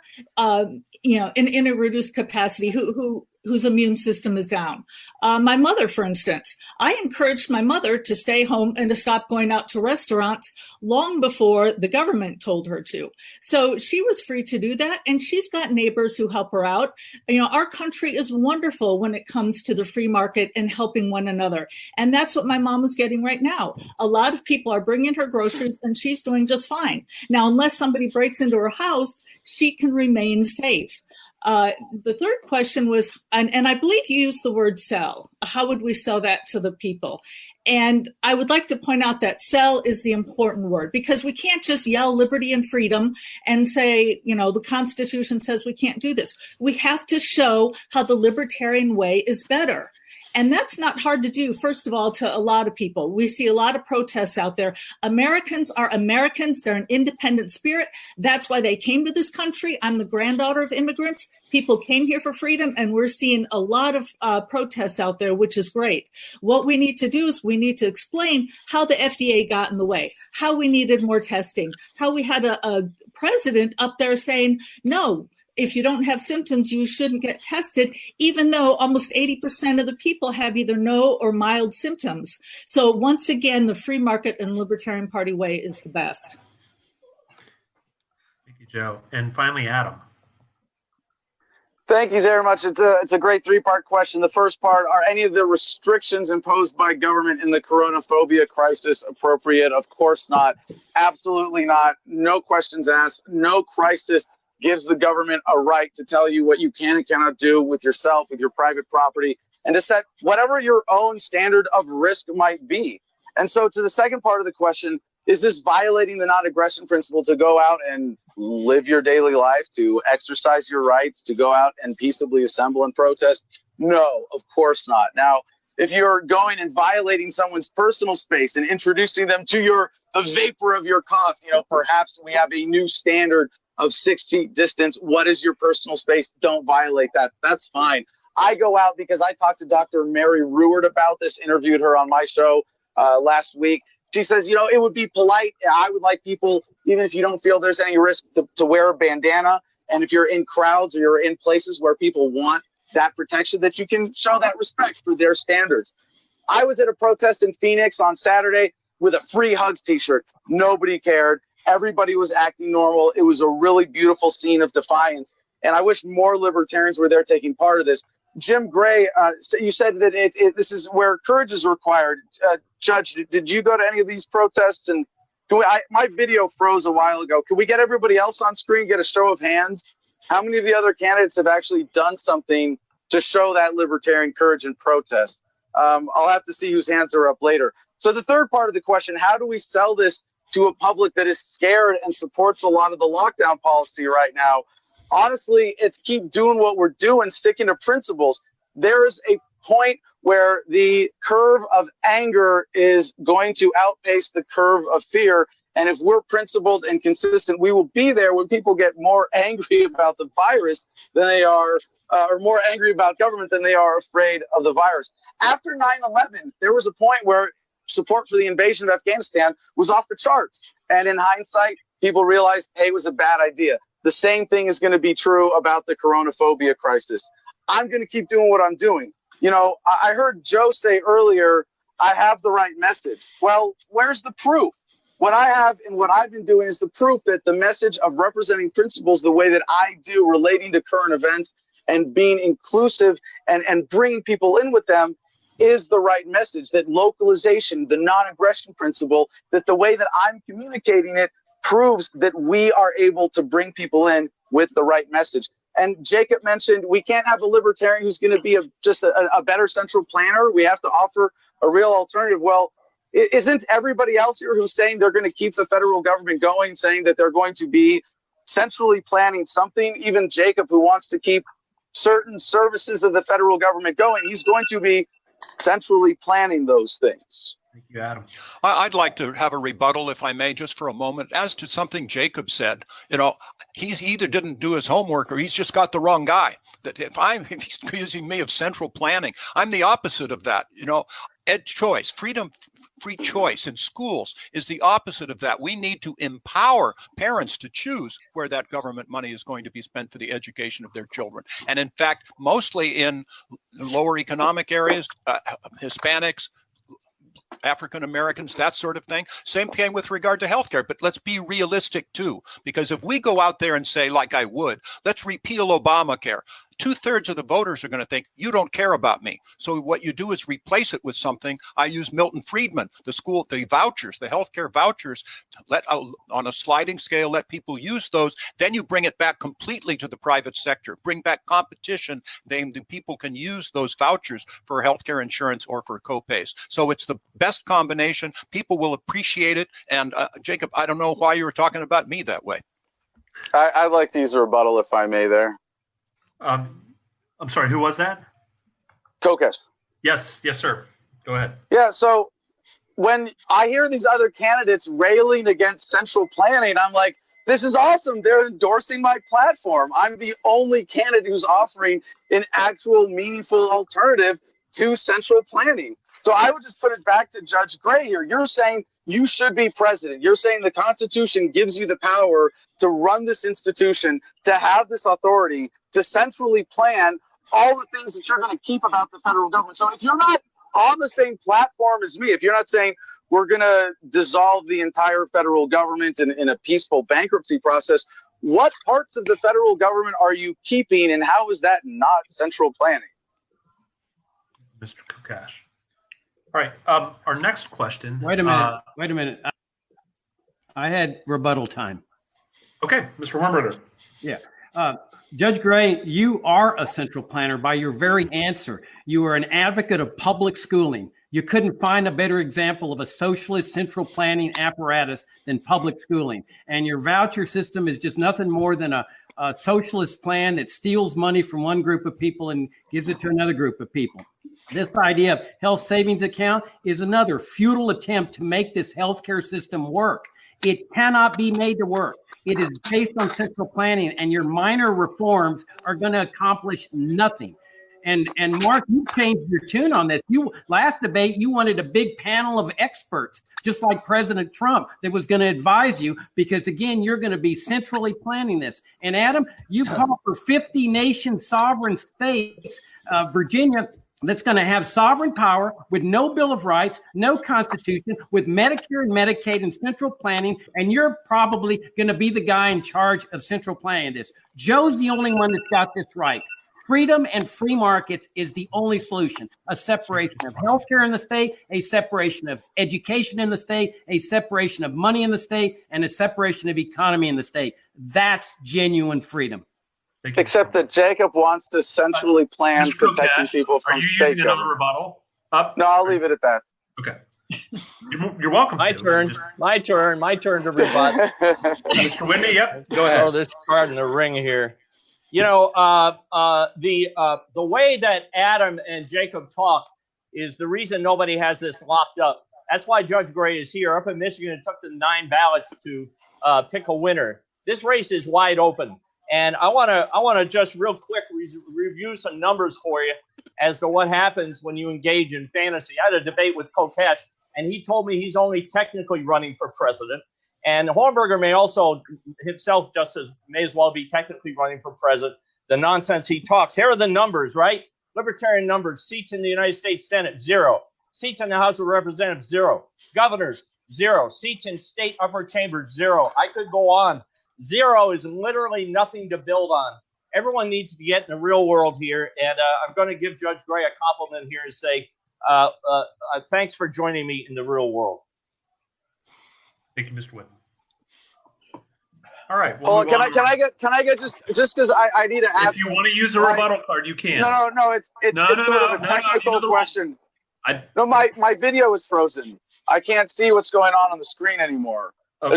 in a reduced capacity whose immune system is down. My mother, for instance, I encouraged my mother to stay home and to stop going out to restaurants long before the government told her to. So she was free to do that, and she's got neighbors who help her out. Our country is wonderful when it comes to the free market and helping one another. And that's what my mom is getting right now. A lot of people are bringing her groceries, and she's doing just fine. Now, unless somebody breaks into her house, she can remain safe. The third question was, and I believe you used the word sell. How would we sell that to the people? And I would like to point out that sell is the important word, because we can't just yell liberty and freedom and say, the Constitution says we can't do this. We have to show how the libertarian way is better. And that's not hard to do, first of all, to a lot of people. We see a lot of protests out there. Americans are Americans. They're an independent spirit. That's why they came to this country. I'm the granddaughter of immigrants. People came here for freedom, and we're seeing a lot of protests out there, which is great. What we need to do is we need to explain how the FDA got in the way, how we needed more testing, how we had a president up there saying, no, if you don't have symptoms, you shouldn't get tested, even though almost 80% of the people have either no or mild symptoms. So once again, the free market and Libertarian Party way is the best. Thank you, Joe. And finally, Adam. Thank you very much. It's a great three-part question. The first part, are any of the restrictions imposed by government in the coronaphobia crisis appropriate? Of course not. Absolutely not. No questions asked. No crisis gives the government a right to tell you what you can and cannot do with yourself, with your private property, and to set whatever your own standard of risk might be. And so to the second part of the question, is this violating the non-aggression principle to go out and live your daily life, to exercise your rights, to go out and peaceably assemble and protest? No, of course not. Now, if you're going and violating someone's personal space and introducing them to the vapor of your cough, perhaps we have a new standard of 6 feet distance. What is your personal space? Don't violate that. That's fine. I go out because I talked to Dr. Mary Ruward about this, interviewed her on my show last week. She says, it would be polite. I would like people, even if you don't feel there's any risk, to wear a bandana. And if you're in crowds or you're in places where people want that protection, that you can show that respect for their standards. I was at a protest in Phoenix on Saturday with a free hugs t-shirt. Nobody cared. Everybody was acting normal. It was a really beautiful scene of defiance. And I wish more libertarians were there taking part of this. Jim Gray, you said that this is where courage is required. Judge, did you go to any of these protests? And my video froze a while ago. Can we get everybody else on screen, get a show of hands? How many of the other candidates have actually done something to show that libertarian courage and protest? I'll have to see whose hands are up later. So the third part of the question, how do we sell this to a public that is scared and supports a lot of the lockdown policy right now? Honestly, it's keep doing what we're doing, sticking to principles. There is a point where the curve of anger is going to outpace the curve of fear. And if we're principled and consistent, we will be there when people get more angry about the virus than they are, or more angry about government than they are afraid of the virus. After 9/11, there was a point where support for the invasion of Afghanistan was off the charts. And in hindsight, people realized, hey, it was a bad idea. The same thing is going to be true about the coronaphobia crisis. I'm going to keep doing what I'm doing. I heard Joe say earlier, I have the right message. Well, where's the proof? What I have and what I've been doing is the proof that the message of representing principles the way that I do, relating to current events and being inclusive and bringing people in with them, is the right message. That localization, the non-aggression principle, that the way that I'm communicating it proves that we are able to bring people in with the right message. And Jacob mentioned we can't have a libertarian who's going to be just a better central planner. We have to offer a real alternative. Well, isn't everybody else here who's saying they're going to keep the federal government going, saying that they're going to be centrally planning something? Even Jacob, who wants to keep certain services of the federal government going, he's going to be centrally planning those things. Thank you, Adam. I'd like to have a rebuttal, if I may, just for a moment, as to something Jacob said. He either didn't do his homework or he's just got the wrong guy. That if he's accusing me of central planning, I'm the opposite of that. Choice, freedom, free choice in schools is the opposite of that. We need to empower parents to choose where that government money is going to be spent for the education of their children. And in fact, mostly in lower economic areas, Hispanics, African Americans, that sort of thing. Same thing with regard to healthcare. But let's be realistic, too, because if we go out there and say, like I would, let's repeal Obamacare. 2/3 of the voters are going to think you don't care about me. So what you do is replace it with something. I use Milton Friedman, the vouchers, the healthcare vouchers, on a sliding scale, let people use those. Then you bring it back completely to the private sector, bring back competition. Then the people can use those vouchers for healthcare insurance or for copays. So it's the best combination. People will appreciate it. And Jacob, I don't know why you were talking about me that way. I'd like to use a rebuttal if I may there. I'm sorry, who was that? Kokesh. Yes, sir. Go ahead. Yeah, so when I hear these other candidates railing against central planning, I'm like, this is awesome. They're endorsing my platform. I'm the only candidate who's offering an actual meaningful alternative to central planning. So I would just put it back to Judge Gray here. You're saying you should be president. You're saying the Constitution gives you the power to run this institution, to have this authority, to centrally plan all the things that you're going to keep about the federal government. So if you're not on the same platform as me, if you're not saying we're going to dissolve the entire federal government in a peaceful bankruptcy process, what parts of the federal government are you keeping, and how is that not central planning? Mr. Kokesh. All right. Our next question. Wait a minute. I had rebuttal time. Okay, Mr. Hornberger. Yeah. Judge Gray, you are a central planner by your very answer. You are an advocate of public schooling. You couldn't find a better example of a socialist central planning apparatus than public schooling. And your voucher system is just nothing more than a socialist plan that steals money from one group of people and gives it to another group of people. This idea of health savings account is another futile attempt to make this healthcare system work. It cannot be made to work. It is based on central planning, and your minor reforms are going to accomplish nothing. And Mark, you changed your tune on this. Last debate, you wanted a big panel of experts, just like President Trump, that was going to advise you, because again, you're going to be centrally planning this. And Adam, you call for 50 nation sovereign states, Virginia, that's going to have sovereign power with no Bill of Rights, no Constitution, with Medicare and Medicaid and central planning, and you're probably going to be the guy in charge of central planning this. Joe's the only one that's got this right. Freedom and free markets is the only solution. A separation of healthcare in the state, a separation of education in the state, a separation of money in the state, and a separation of economy in the state. That's genuine freedom. Except that Jacob wants to centrally plan Mr. protecting Kokesh, people from state Are you using another governments. rebuttal? No, I'll leave it at that. Okay. You're welcome. My turn to rebut. Mr. Whitney, yep. Go ahead. Oh, this card in the ring here. You know, the way that Adam and Jacob talk is the reason nobody has this locked up. That's why Judge Gray is here. Up in Michigan, it took them 9 ballots to pick a winner. This race is wide open. And I want to just real quick review some numbers for you as to what happens when you engage in fantasy. I had a debate with Kokesh, and he told me he's only technically running for president. And Hornberger may also himself may as well be technically running for president. The nonsense he talks. Here are the numbers, right? Libertarian numbers: seats in the United States Senate, 0. Seats in the House of Representatives, 0. Governors, 0. Seats in state upper chambers, 0. I could go on. 0 is literally nothing to build on. Everyone needs to get in the real world here. And I'm going to give Judge Gray a compliment here and say, thanks for joining me in the real world. Thank you, Mr. Whitman. All right. Well, can I get just because I need to ask. If you want to use a rebuttal card, you can. No. It's sort of a technical question. No, my video is frozen. I can't see what's going on the screen anymore. Okay.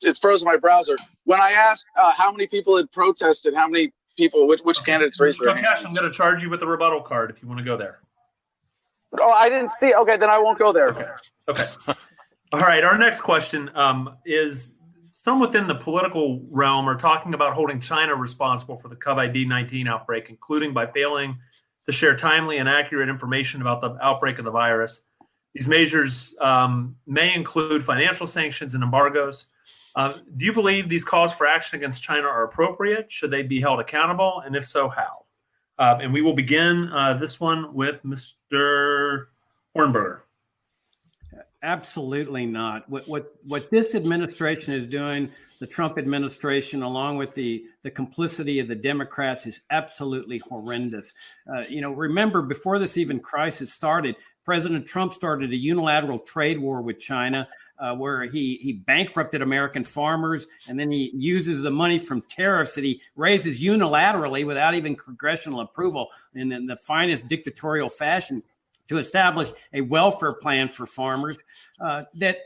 It's frozen my browser. When I asked how many people had protested, how many people, which candidates raised their hands? I'm going to charge you with a rebuttal card if you want to go there. Oh, I didn't see. Okay, then I won't go there. Okay. All right. Our next question is some within the political realm are talking about holding China responsible for the COVID-19 outbreak, including by failing to share timely and accurate information about the outbreak of the virus. These measures may include financial sanctions and embargoes. Do you believe these calls for action against China are appropriate? Should they be held accountable? And if so, how? And we will begin this one with Mr. Hornberger. Absolutely not. What this administration is doing, the Trump administration, along with the complicity of the Democrats, is absolutely horrendous. Remember, before this even crisis started, President Trump started a unilateral trade war with China, where he bankrupted American farmers, and then he uses the money from tariffs that he raises unilaterally without even congressional approval in the finest dictatorial fashion to establish a welfare plan for farmers. That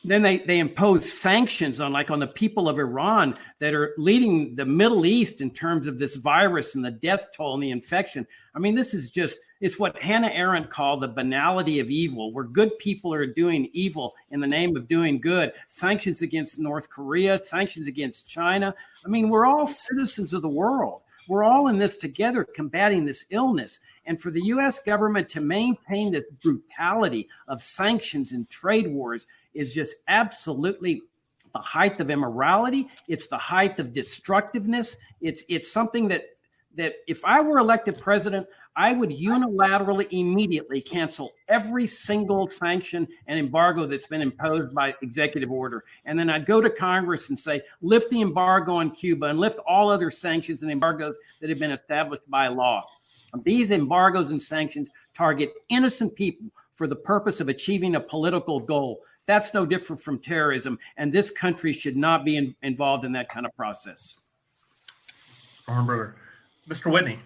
then they impose sanctions on the people of Iran that are leading the Middle East in terms of this virus and the death toll and the infection. I mean, this is it's what Hannah Arendt called the banality of evil, where good people are doing evil in the name of doing good. Sanctions against North Korea, sanctions against China. I mean, we're all citizens of the world. We're all in this together, combating this illness. And for the U.S. government to maintain this brutality of sanctions and trade wars is just absolutely the height of immorality. It's the height of destructiveness. It's something that if I were elected president, I would unilaterally immediately cancel every single sanction and embargo that's been imposed by executive order. And then I'd go to Congress and say, lift the embargo on Cuba and lift all other sanctions and embargoes that have been established by law. These embargoes and sanctions target innocent people for the purpose of achieving a political goal. That's no different from terrorism, and this country should not be involved in that kind of process. Hornberger. Mr. Whitney.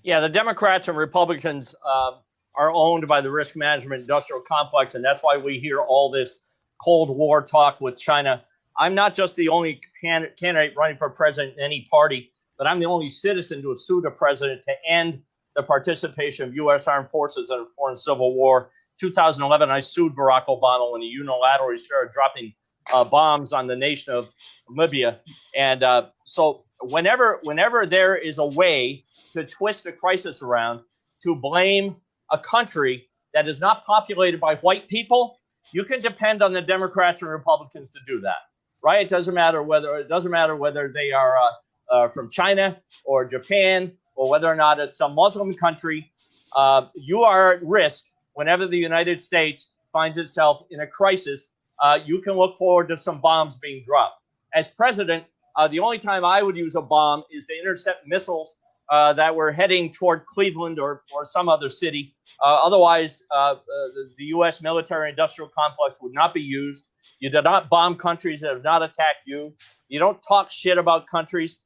Yeah, the Democrats and Republicans are owned by the risk management industrial complex, and that's why we hear all this Cold War talk with China. I'm not just the only candidate running for president in any party, but I'm the only citizen to have sued a president to end the participation of U.S. armed forces in a foreign civil war. 2011, I sued Barack Obama when he unilaterally started dropping bombs on the nation of Libya. And so whenever there is a way to twist a crisis around to blame a country that is not populated by white people, you can depend on the Democrats and Republicans to do that, right? It doesn't matter whether they are from China or Japan, or whether or not it's some Muslim country. You are at risk whenever the United States finds itself in a crisis. You can look forward to some bombs being dropped. As president, the only time I would use a bomb is to intercept missiles that were heading toward Cleveland or some other city. Otherwise, the U.S. military-industrial complex would not be used. You do not bomb countries that have not attacked you. You don't talk shit about countries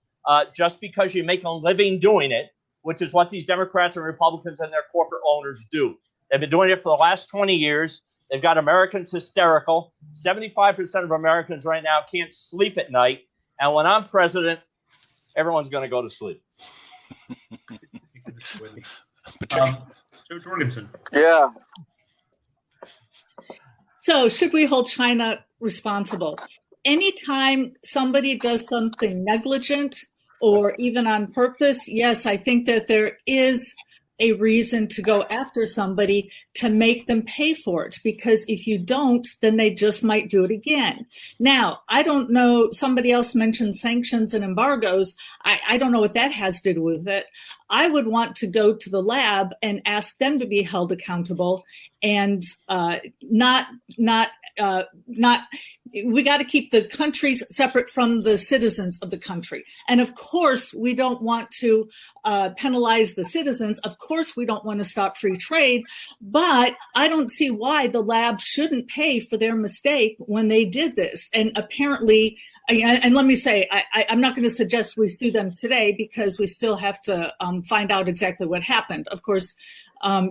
just because you make a living doing it, which is what these Democrats and Republicans and their corporate owners do. They've been doing it for the last 20 years. They've got Americans hysterical. 75% of Americans right now can't sleep at night. And when I'm president, everyone's going to go to sleep. Joe Jorgensen. Yeah. So should we hold China responsible? Anytime somebody does something negligent or even on purpose, yes, I think that there is a reason to go after somebody to make them pay for it, because if you don't, then they just might do it again. Now, I don't know, somebody else mentioned sanctions and embargoes. I don't know what that has to do with it. I would want to go to the lab and ask them to be held accountable and not we got to keep the countries separate from the citizens of the country. And of course, we don't want to penalize the citizens. Of course, we don't want to stop free trade, but I don't see why the lab shouldn't pay for their mistake when they did this. And apparently, and let me say, I'm not going to suggest we sue them today because we still have to find out exactly what happened. Of course,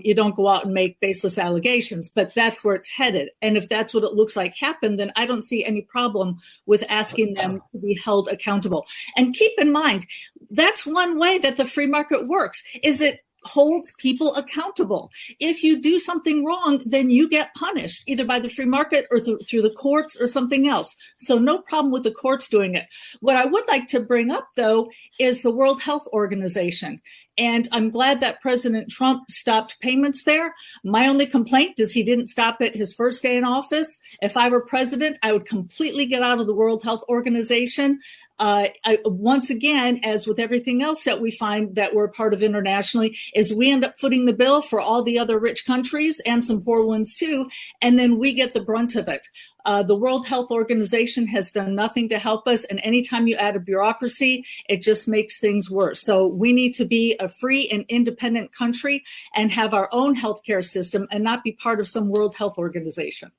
you don't go out and make baseless allegations, but that's where it's headed. And if that's what it looks like happened, then I don't see any problem with asking them to be held accountable. And keep in mind, that's one way that the free market works, is it holds people accountable. If you do something wrong, then you get punished either by the free market or through the courts or something else. So no problem with the courts doing it. What I would like to bring up, though, is the World Health Organization. And I'm glad that President Trump stopped payments there. My only complaint is he didn't stop it his first day in office. If I were president, I would completely get out of the World Health Organization. Once again, as with everything else that we find that we're part of internationally, is we end up footing the bill for all the other rich countries and some poor ones too, and then we get the brunt of it. The World Health Organization has done nothing to help us, and anytime you add a bureaucracy, it just makes things worse. So we need to be a free and independent country and have our own healthcare system and not be part of some World Health Organization.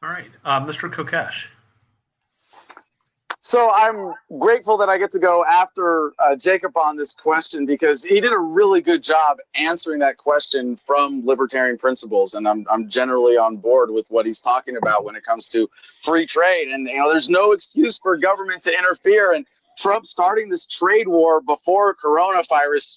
All right, Mr. Kokesh. So I'm grateful that I get to go after Jacob on this question, because he did a really good job answering that question from libertarian principles, and I'm generally on board with what he's talking about when it comes to free trade. And there's no excuse for government to interfere. And Trump starting this trade war before coronavirus,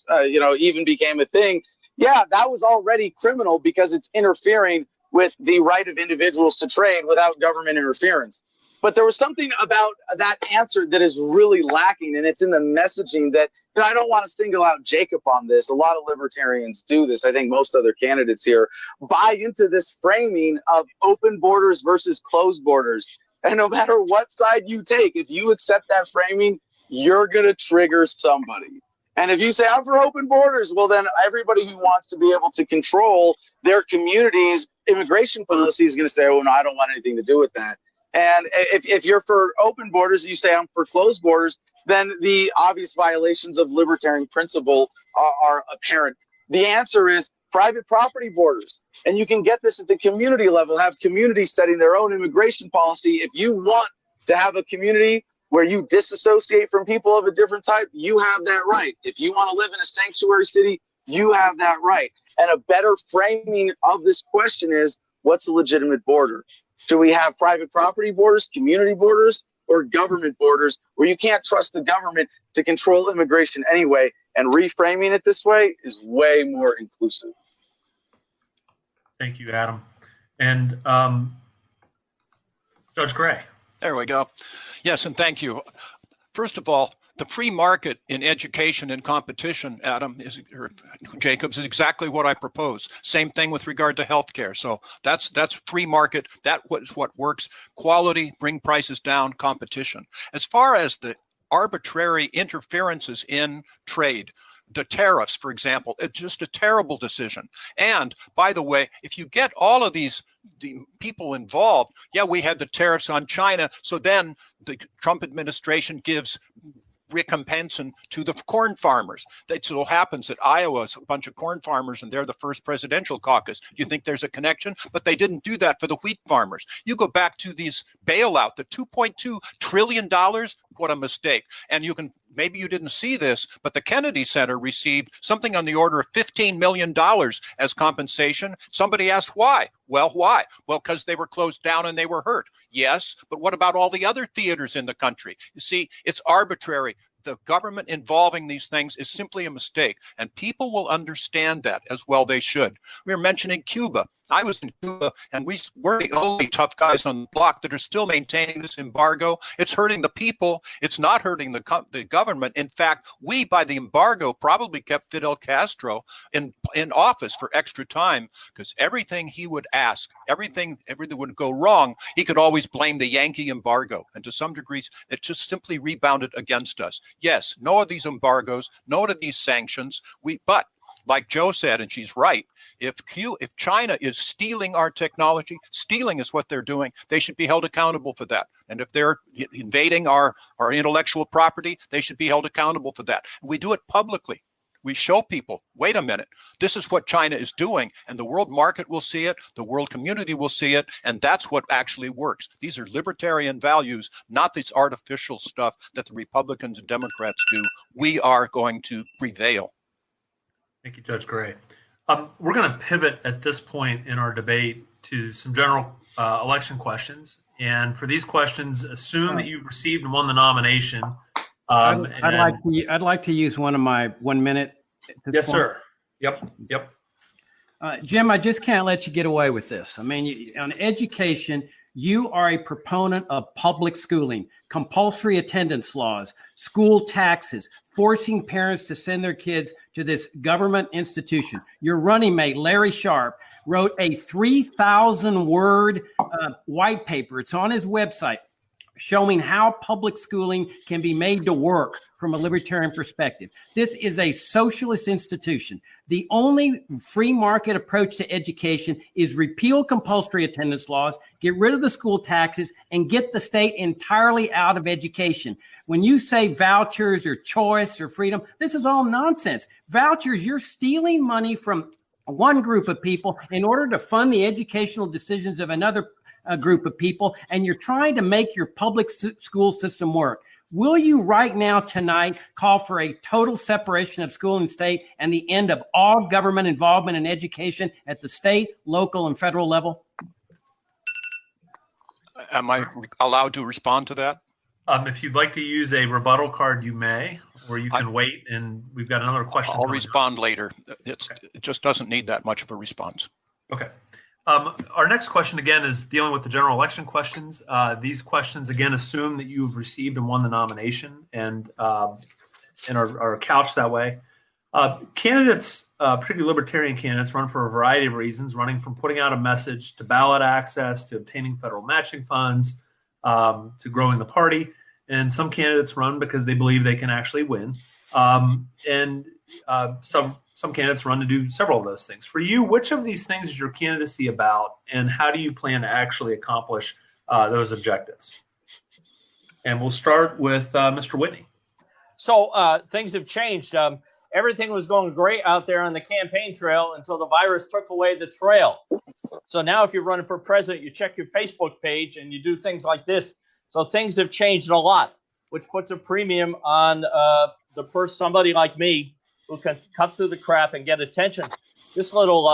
even became a thing. Yeah, that was already criminal because it's interfering with the right of individuals to trade without government interference. But there was something about that answer that is really lacking, and it's in the messaging that, I don't want to single out Jacob on this. A lot of libertarians do this. I think most other candidates here buy into this framing of open borders versus closed borders. And no matter what side you take, if you accept that framing, you're going to trigger somebody. And if you say, I'm for open borders, well, then everybody who wants to be able to control their community's immigration policy is going to say, oh, no, I don't want anything to do with that. And if you're for open borders and you say I'm for closed borders, then the obvious violations of libertarian principle are apparent. The answer is private property borders. And you can get this at the community level, have communities setting their own immigration policy. If you want to have a community where you disassociate from people of a different type, you have that right. If you want to live in a sanctuary city, you have that right. And a better framing of this question is, what's a legitimate border? Should we have private property borders, community borders, or government borders where you can't trust the government to control immigration anyway? And reframing it this way is way more inclusive. Thank you, Adam. And Judge Gray. There we go. Yes, and thank you. First of all, the free market in education and competition, Adam, Jacobs, is exactly what I propose. Same thing with regard to healthcare. So that's free market. That is what works. Quality, bring prices down, competition. As far as the arbitrary interferences in trade, the tariffs, for example, it's just a terrible decision. And by the way, if you get all of the people involved, we had the tariffs on China. So then the Trump administration gives recompense to the corn farmers. It so happens that Iowa is a bunch of corn farmers and they're the first presidential caucus. Do you think there's a connection? But they didn't do that for the wheat farmers. You go back to these bailout, the $2.2 trillion, what a mistake. And maybe you didn't see this, but the Kennedy Center received something on the order of $15 million as compensation. Somebody asked why. Well, why? Well, because they were closed down and they were hurt. Yes, but what about all the other theaters in the country? You see, it's arbitrary. The government involving these things is simply a mistake, and people will understand that as well they should. We were mentioning Cuba. I was in Cuba, and we're the only tough guys on the block that are still maintaining this embargo. It's hurting the people. It's not hurting the government. In fact, we, by the embargo, probably kept Fidel Castro in office for extra time, because everything he would ask, everything would go wrong, he could always blame the Yankee embargo. And to some degrees, it just simply rebounded against us. Yes, no of these embargoes, no of these sanctions. But like Joe said, and she's right, if China is stealing our technology, stealing is what they're doing, they should be held accountable for that. And if they're invading our intellectual property, they should be held accountable for that. We do it publicly. We show people, wait a minute, this is what China is doing, and the world market will see it, the world community will see it, and that's what actually works. These are libertarian values, not this artificial stuff that the Republicans and Democrats do. We are going to prevail. Thank you, Judge Gray. We're going to pivot at this point in our debate to some general election questions. And for these questions, assume that you've received and won the nomination. I'd like to use one of my 1 minute. Yes, sir. Yep. Jim, I just can't let you get away with this. I mean, on education, you are a proponent of public schooling, compulsory attendance laws, school taxes, forcing parents to send their kids to this government institution. Your running mate, Larry Sharp, wrote a 3,000 word white paper. It's on his website, showing how public schooling can be made to work from a libertarian perspective. This is a socialist institution. The only free market approach to education is repeal compulsory attendance laws, get rid of the school taxes, and get the state entirely out of education. When you say vouchers or choice or freedom, this is all nonsense. Vouchers, you're stealing money from one group of people in order to fund the educational decisions of another group of people, and you're trying to make your public school system work. Will you right now tonight call for a total separation of school and state and the end of all government involvement in education at the state, local, and federal level? Am I allowed to respond to that? If you'd like to use a rebuttal card, you may, or you can wait, and we've got another question. I'll respond later. It just doesn't need that much of a response. Okay. Our next question, again, is dealing with the general election questions. These questions, again, assume that you've received and won the nomination and are couched that way. Candidates, particularly libertarian candidates, run for a variety of reasons, running from putting out a message to ballot access to obtaining federal matching funds to growing the party. And some candidates run because they believe they can actually win. Some candidates run to do several of those things. For you, which of these things is your candidacy about, and how do you plan to actually accomplish those objectives? And we'll start with Mr. Whitney. So things have changed. Everything was going great out there on the campaign trail until the virus took away the trail. So now if you're running for president, you check your Facebook page and you do things like this. So things have changed a lot, which puts a premium on somebody like me, who can cut through the crap and get attention. This little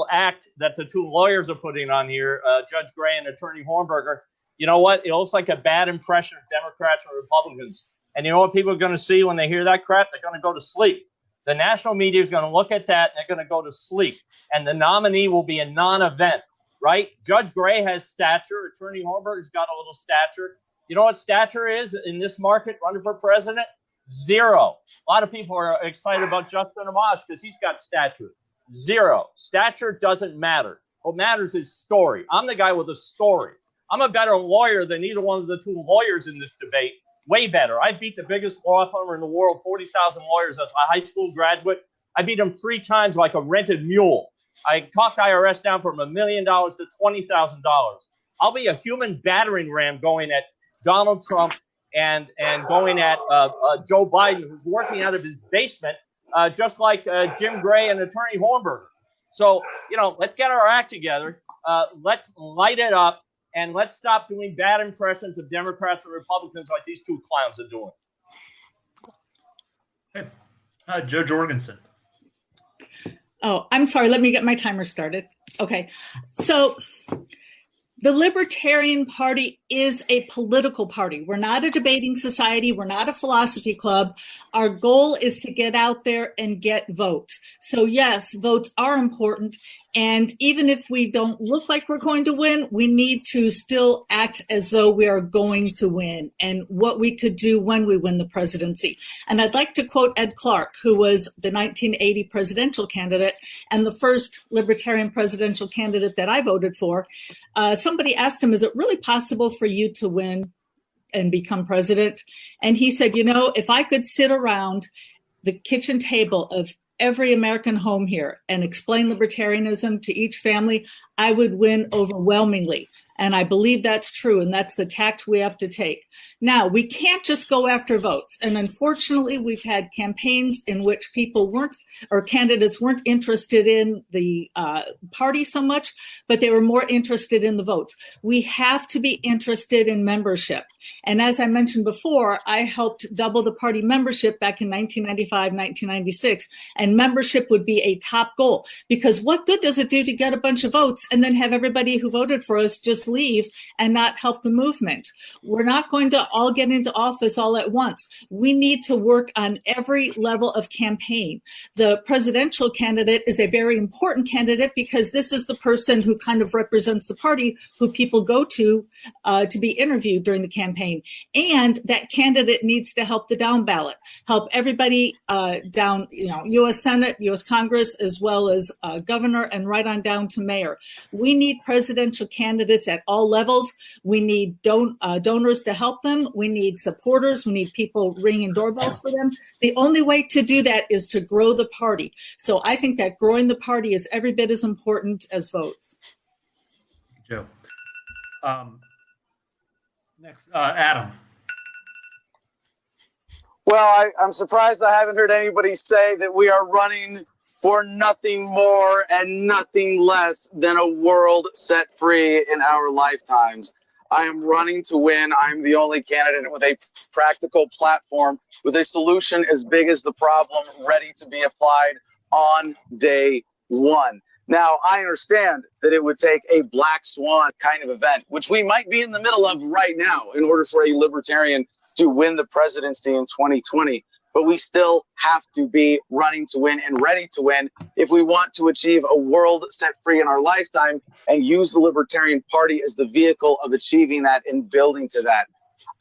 act that the two lawyers are putting on here, Judge Gray and Attorney Hornberger, you know what? It looks like a bad impression of Democrats or Republicans. And you know what people are going to see when they hear that crap? They're going to go to sleep. The national media is going to look at that and they're going to go to sleep. And the nominee will be a non-event, right? Judge Gray has stature. Attorney Hornberger's got a little stature. You know what stature is in this market running for president? Zero. A lot of people are excited about Justin Amash because he's got stature. Zero. Stature doesn't matter. What matters is story. I'm the guy with a story. I'm a better lawyer than either one of the two lawyers in this debate. Way better. I beat the biggest law firm in the world, 40,000 lawyers as a high school graduate. I beat them 3 times like a rented mule. I talked IRS down from $1 million to $20,000. I'll be a human battering ram going at Donald Trump and going at Joe Biden, who's working out of his basement, just like Jim Gray and Attorney Hornberger. So, let's get our act together. Let's light it up, and let's stop doing bad impressions of Democrats and Republicans like these two clowns are doing. Okay. Joe Jorgensen. Oh, I'm sorry. Let me get my timer started. Okay. So the Libertarian Party is a political party. We're not a debating society. We're not a philosophy club. Our goal is to get out there and get votes. So yes, votes are important. And even if we don't look like we're going to win, we need to still act as though we are going to win and what we could do when we win the presidency. And I'd like to quote Ed Clark, who was the 1980 presidential candidate and the first Libertarian presidential candidate that I voted for. Somebody asked him, is it really possible for you to win and become president? And he said, if I could sit around the kitchen table of every American home here and explain libertarianism to each family, I would win overwhelmingly. And I believe that's true. And that's the tact we have to take. Now, we can't just go after votes. And unfortunately, we've had campaigns in which candidates weren't interested in the party so much, but they were more interested in the votes. We have to be interested in membership. And as I mentioned before, I helped double the party membership back in 1995, 1996. And membership would be a top goal, because what good does it do to get a bunch of votes and then have everybody who voted for us just leave and not help the movement? We're not going to all get into office all at once. We need to work on every level of campaign. The presidential candidate is a very important candidate because this is the person who kind of represents the party who people go to be interviewed during the campaign. And that candidate needs to help the down ballot, help everybody down, U.S. Senate, U.S. Congress, as well as governor and right on down to mayor. We need presidential candidates at at all levels. We need donors to help them. We need supporters. We need people ringing doorbells for them. The only way to do that is to grow the party. So I think that growing the party is every bit as important as votes. Joe. Next, Adam. Well, I'm surprised I haven't heard anybody say that we are running for nothing more and nothing less than a world set free in our lifetimes. I am running to win. I'm the only candidate with a practical platform, with a solution as big as the problem, ready to be applied on day one. Now, I understand that it would take a black swan kind of event, which we might be in the middle of right now, in order for a libertarian to win the presidency in 2020. But we still have to be running to win and ready to win if we want to achieve a world set free in our lifetime and use the Libertarian Party as the vehicle of achieving that and building to that.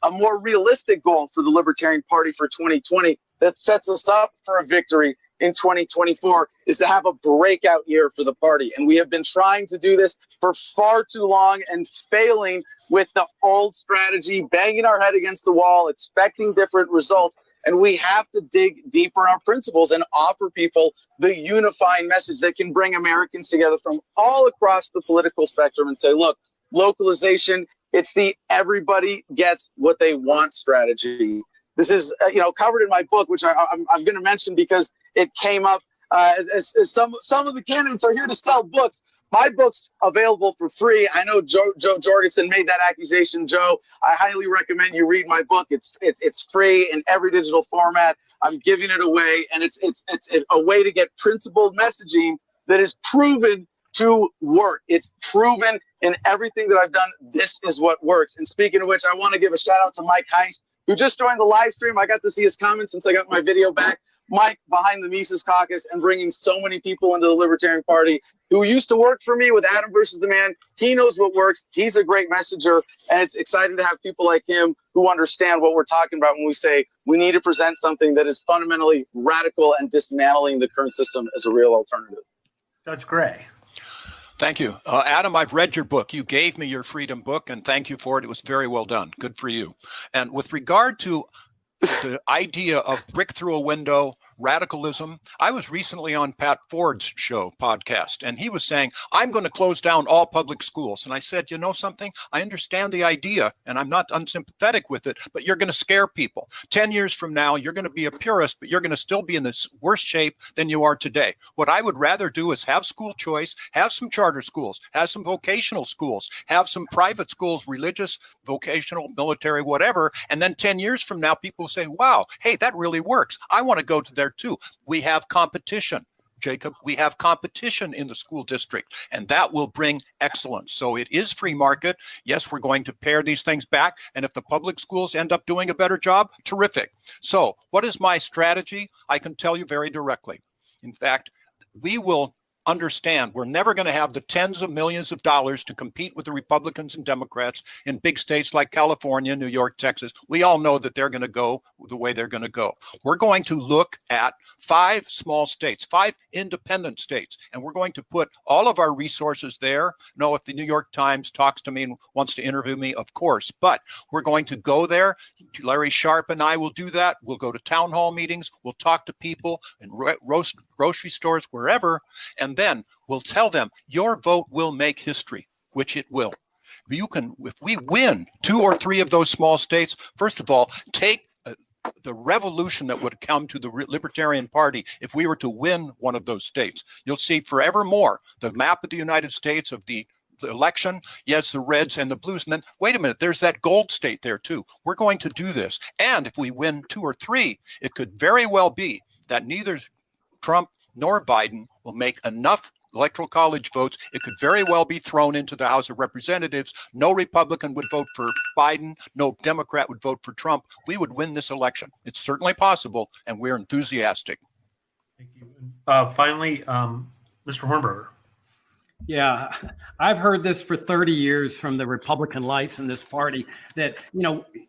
A more realistic goal for the Libertarian Party for 2020 that sets us up for a victory in 2024 is to have a breakout year for the party. And we have been trying to do this for far too long and failing with the old strategy, banging our head against the wall, expecting different results. And we have to dig deeper in our principles and offer people the unifying message that can bring Americans together from all across the political spectrum and say, look, localization, it's the everybody gets what they want strategy. This is, covered in my book, which I'm going to mention because it came up as some of the candidates are here to sell books. My book's available for free. I know Joe Jorgensen made that accusation. Joe, I highly recommend you read my book. It's free in every digital format. I'm giving it away, and it's a way to get principled messaging that is proven to work. It's proven in everything that I've done. This is what works. And speaking of which, I want to give a shout out to Mike Heiss, who just joined the live stream. I got to see his comments since I got my video back. Mike behind the Mises Caucus and bringing so many people into the Libertarian Party who used to work for me with Adam versus the Man. He knows what works. He's a great messenger, and it's exciting to have people like him who understand what we're talking about when we say we need to present something that is fundamentally radical and dismantling the current system as a real alternative. Judge Gray. Thank you. Adam, I've read your book. You gave me your freedom book, and thank you for it. It was very well done. Good for you. And with regard to the idea of brick through a window, radicalism. I was recently on Pat Ford's show podcast, and he was saying, I'm going to close down all public schools. And I said, you know something? I understand the idea, and I'm not unsympathetic with it, but you're going to scare people. 10 years from now, you're going to be a purist, but you're going to still be in this worse shape than you are today. What I would rather do is have school choice, have some charter schools, have some vocational schools, have some private schools, religious, vocational, military, whatever. And then 10 years from now, people say, wow, hey, that really works. I want to go to there too. We have competition, Jacob. We have competition in the school district, and that will bring excellence. So it is free market. Yes, we're going to pare these things back, and if the public schools end up doing a better job, terrific. So what is my strategy? I can tell you very directly. In fact, we will understand we're never going to have the tens of millions of dollars to compete with the Republicans and Democrats in big states like California, New York, Texas. We all know that they're going to go the way they're going to go. We're going to look at 5 small states, 5 independent states, and we're going to put all of our resources there. No, if the New York Times talks to me and wants to interview me, of course, but we're going to go there. Larry Sharp and I will do that. We'll go to town hall meetings. We'll talk to people in grocery stores, wherever, and then we'll tell them your vote will make history, which it will. If we win 2 or 3 of those small states, first of all, take the revolution that would come to the Libertarian Party if we were to win one of those states. You'll see forevermore the map of the United States of the election, yes, the reds and the blues, and then wait a minute, there's that gold state there too. We're going to do this, and if we win 2 or 3, it could very well be that neither Trump nor Biden will make enough electoral college votes. It could very well be thrown into the House of Representatives. No Republican would vote for Biden. No Democrat would vote for Trump. We would win this election. It's certainly possible, and we're enthusiastic. Thank you. Finally, Mr. Hornberger. Yeah, I've heard this for 30 years from the Republican lights in this party that,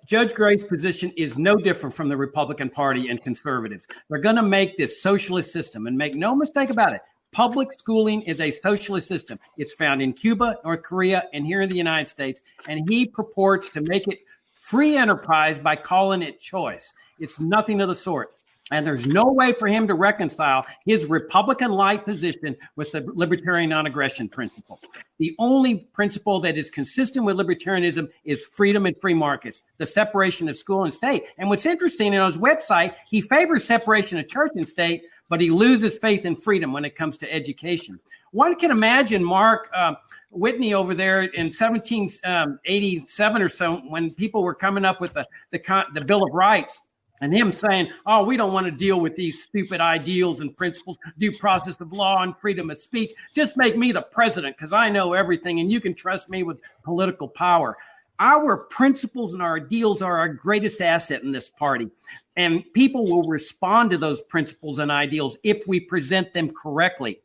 Judge Gray's position is no different from the Republican Party and conservatives. They're going to make this socialist system, and make no mistake about it. Public schooling is a socialist system. It's found in Cuba, North Korea, and here in the United States. And he purports to make it free enterprise by calling it choice. It's nothing of the sort. And there's no way for him to reconcile his Republican-like position with the libertarian non-aggression principle. The only principle that is consistent with libertarianism is freedom and free markets, the separation of school and state. And what's interesting, on his website, he favors separation of church and state, but he loses faith in freedom when it comes to education. One can imagine Mark Whitney over there in 1787 or so, when people were coming up with the Bill of Rights, and him saying, oh, we don't want to deal with these stupid ideals and principles, due process of law and freedom of speech. Just make me the president because I know everything and you can trust me with political power. Our principles and our ideals are our greatest asset in this party. And people will respond to those principles and ideals if we present them correctly.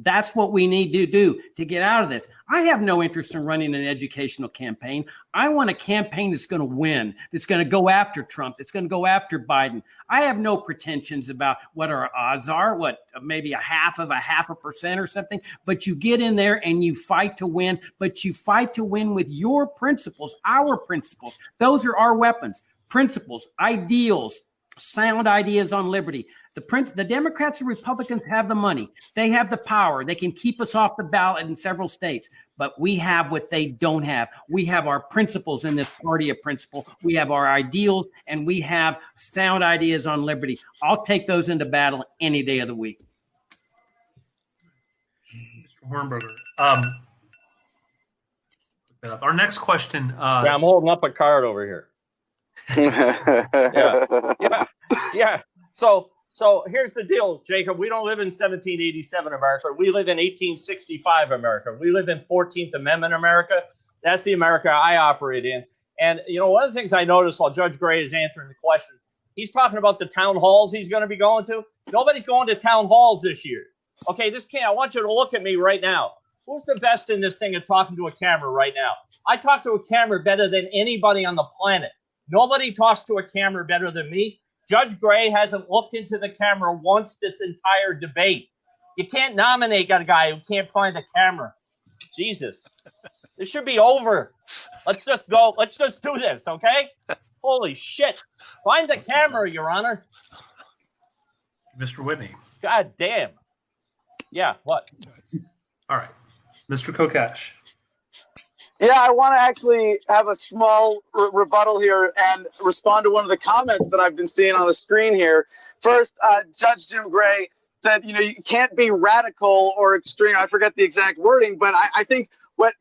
That's what we need to do to get out of this. I have no interest in running an educational campaign. I want a campaign that's going to win, that's going to go after Trump, that's going to go after Biden. I have no pretensions about what our odds are, maybe 0.5% or something. But you get in there and you fight to win, but you fight to win with your principles, our principles. Those are our weapons, principles, ideals, sound ideas on liberty. The Democrats and Republicans have the money. They have the power. They can keep us off the ballot in several states. But we have what they don't have. We have our principles in this party of principle. We have our ideals, and we have sound ideas on liberty. I'll take those into battle any day of the week. Mr. Hornberger. Our next question. I'm holding up a card over here. Yeah. So here's the deal, Jacob. We don't live in 1787 America. We live in 1865 America. We live in 14th Amendment America. That's the America I operate in. And, one of the things I noticed while Judge Gray is answering the question, he's talking about the town halls he's going to be going to. Nobody's going to town halls this year. Okay, I want you to look at me right now. Who's the best in this thing at talking to a camera right now? I talk to a camera better than anybody on the planet. Nobody talks to a camera better than me. Judge Gray hasn't looked into the camera once this entire debate. You can't nominate a guy who can't find a camera. Jesus. This should be over. Let's just go. Let's just do this, okay? Holy shit. Find the camera, Your Honor. Mr. Whitney. God damn. Yeah, what? All right. Mr. Kokesh. Yeah, I want to actually have a small rebuttal here and respond to one of the comments that I've been seeing on the screen here. First, Judge Jim Gray said, you can't be radical or extreme. I forget the exact wording, but I think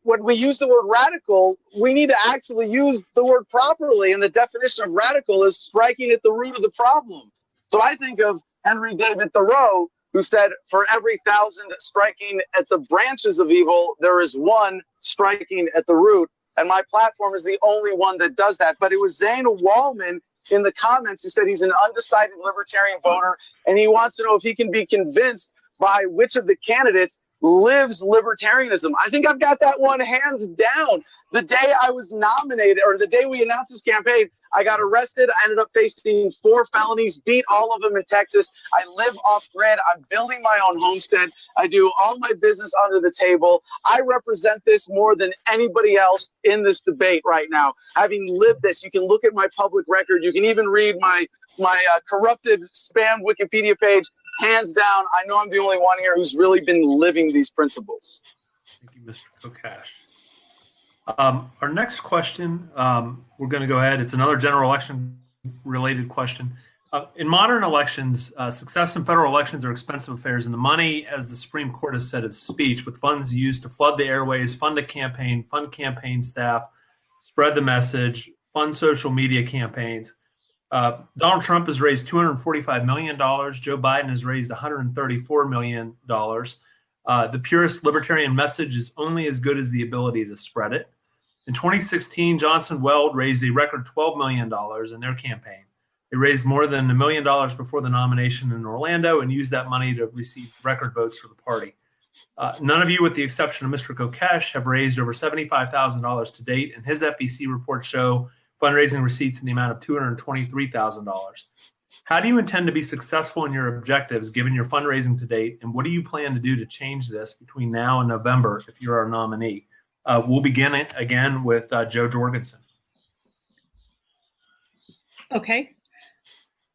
when we use the word radical, we need to actually use the word properly. And the definition of radical is striking at the root of the problem. So I think of Henry David Thoreau, who said, for every 1,000 striking at the branches of evil, there is one striking at the root. And my platform is the only one that does that. But it was Zane Wallman in the comments who said he's an undecided libertarian voter, and he wants to know if he can be convinced by which of the candidates lives libertarianism. I think I've got that one hands down. The day I was nominated, or the day we announced this campaign, I got arrested. I ended up facing 4 felonies, beat all of them in Texas. I live off grid. I'm building my own homestead. I do all my business under the table. I represent this more than anybody else in this debate right now. Having lived this, you can look at my public record. You can even read my corrupted spam Wikipedia page. Hands down, I know I'm the only one here who's really been living these principles. Thank you, Mr. Kokesh. Our next question, we're going to go ahead. It's another general election related question. In modern elections, success in federal elections are expensive affairs, and the money, as the Supreme Court has said in its speech, with funds used to flood the airways, fund a campaign, fund campaign staff, spread the message, fund social media campaigns. Donald Trump has raised $245 million. Joe Biden has raised $134 million. The purest libertarian message is only as good as the ability to spread it. In 2016, Johnson Weld raised a record $12 million in their campaign. They raised more than $1 million before the nomination in Orlando and used that money to receive record votes for the party. None of you, with the exception of Mr. Kokesh, have raised over $75,000 to date, and his FEC reports show fundraising receipts in the amount of $223,000. How do you intend to be successful in your objectives given your fundraising to date? And what do you plan to do to change this between now and November if you're our nominee? We'll begin it again with Joe Jorgensen. Okay.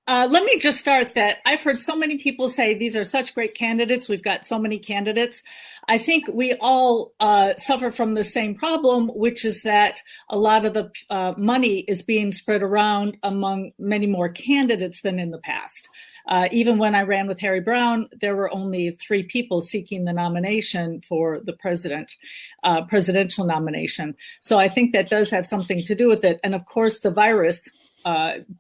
Let me just start that I've heard so many people say these are such great candidates. We've got so many candidates. I think we all suffer from the same problem, which is that a lot of the money is being spread around among many more candidates than in the past. Even when I ran with Harry Brown, there were only 3 people seeking the nomination for the presidential nomination. So I think that does have something to do with it. And of course, the virus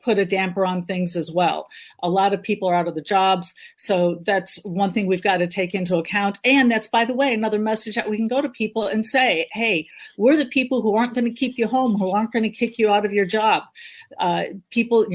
put a damper on things as well. A lot of people are out of the jobs. So that's one thing we've got to take into account. And that's, by the way, another message that we can go to people and say, hey, we're the people who aren't going to keep you home, who aren't going to kick you out of your job. People,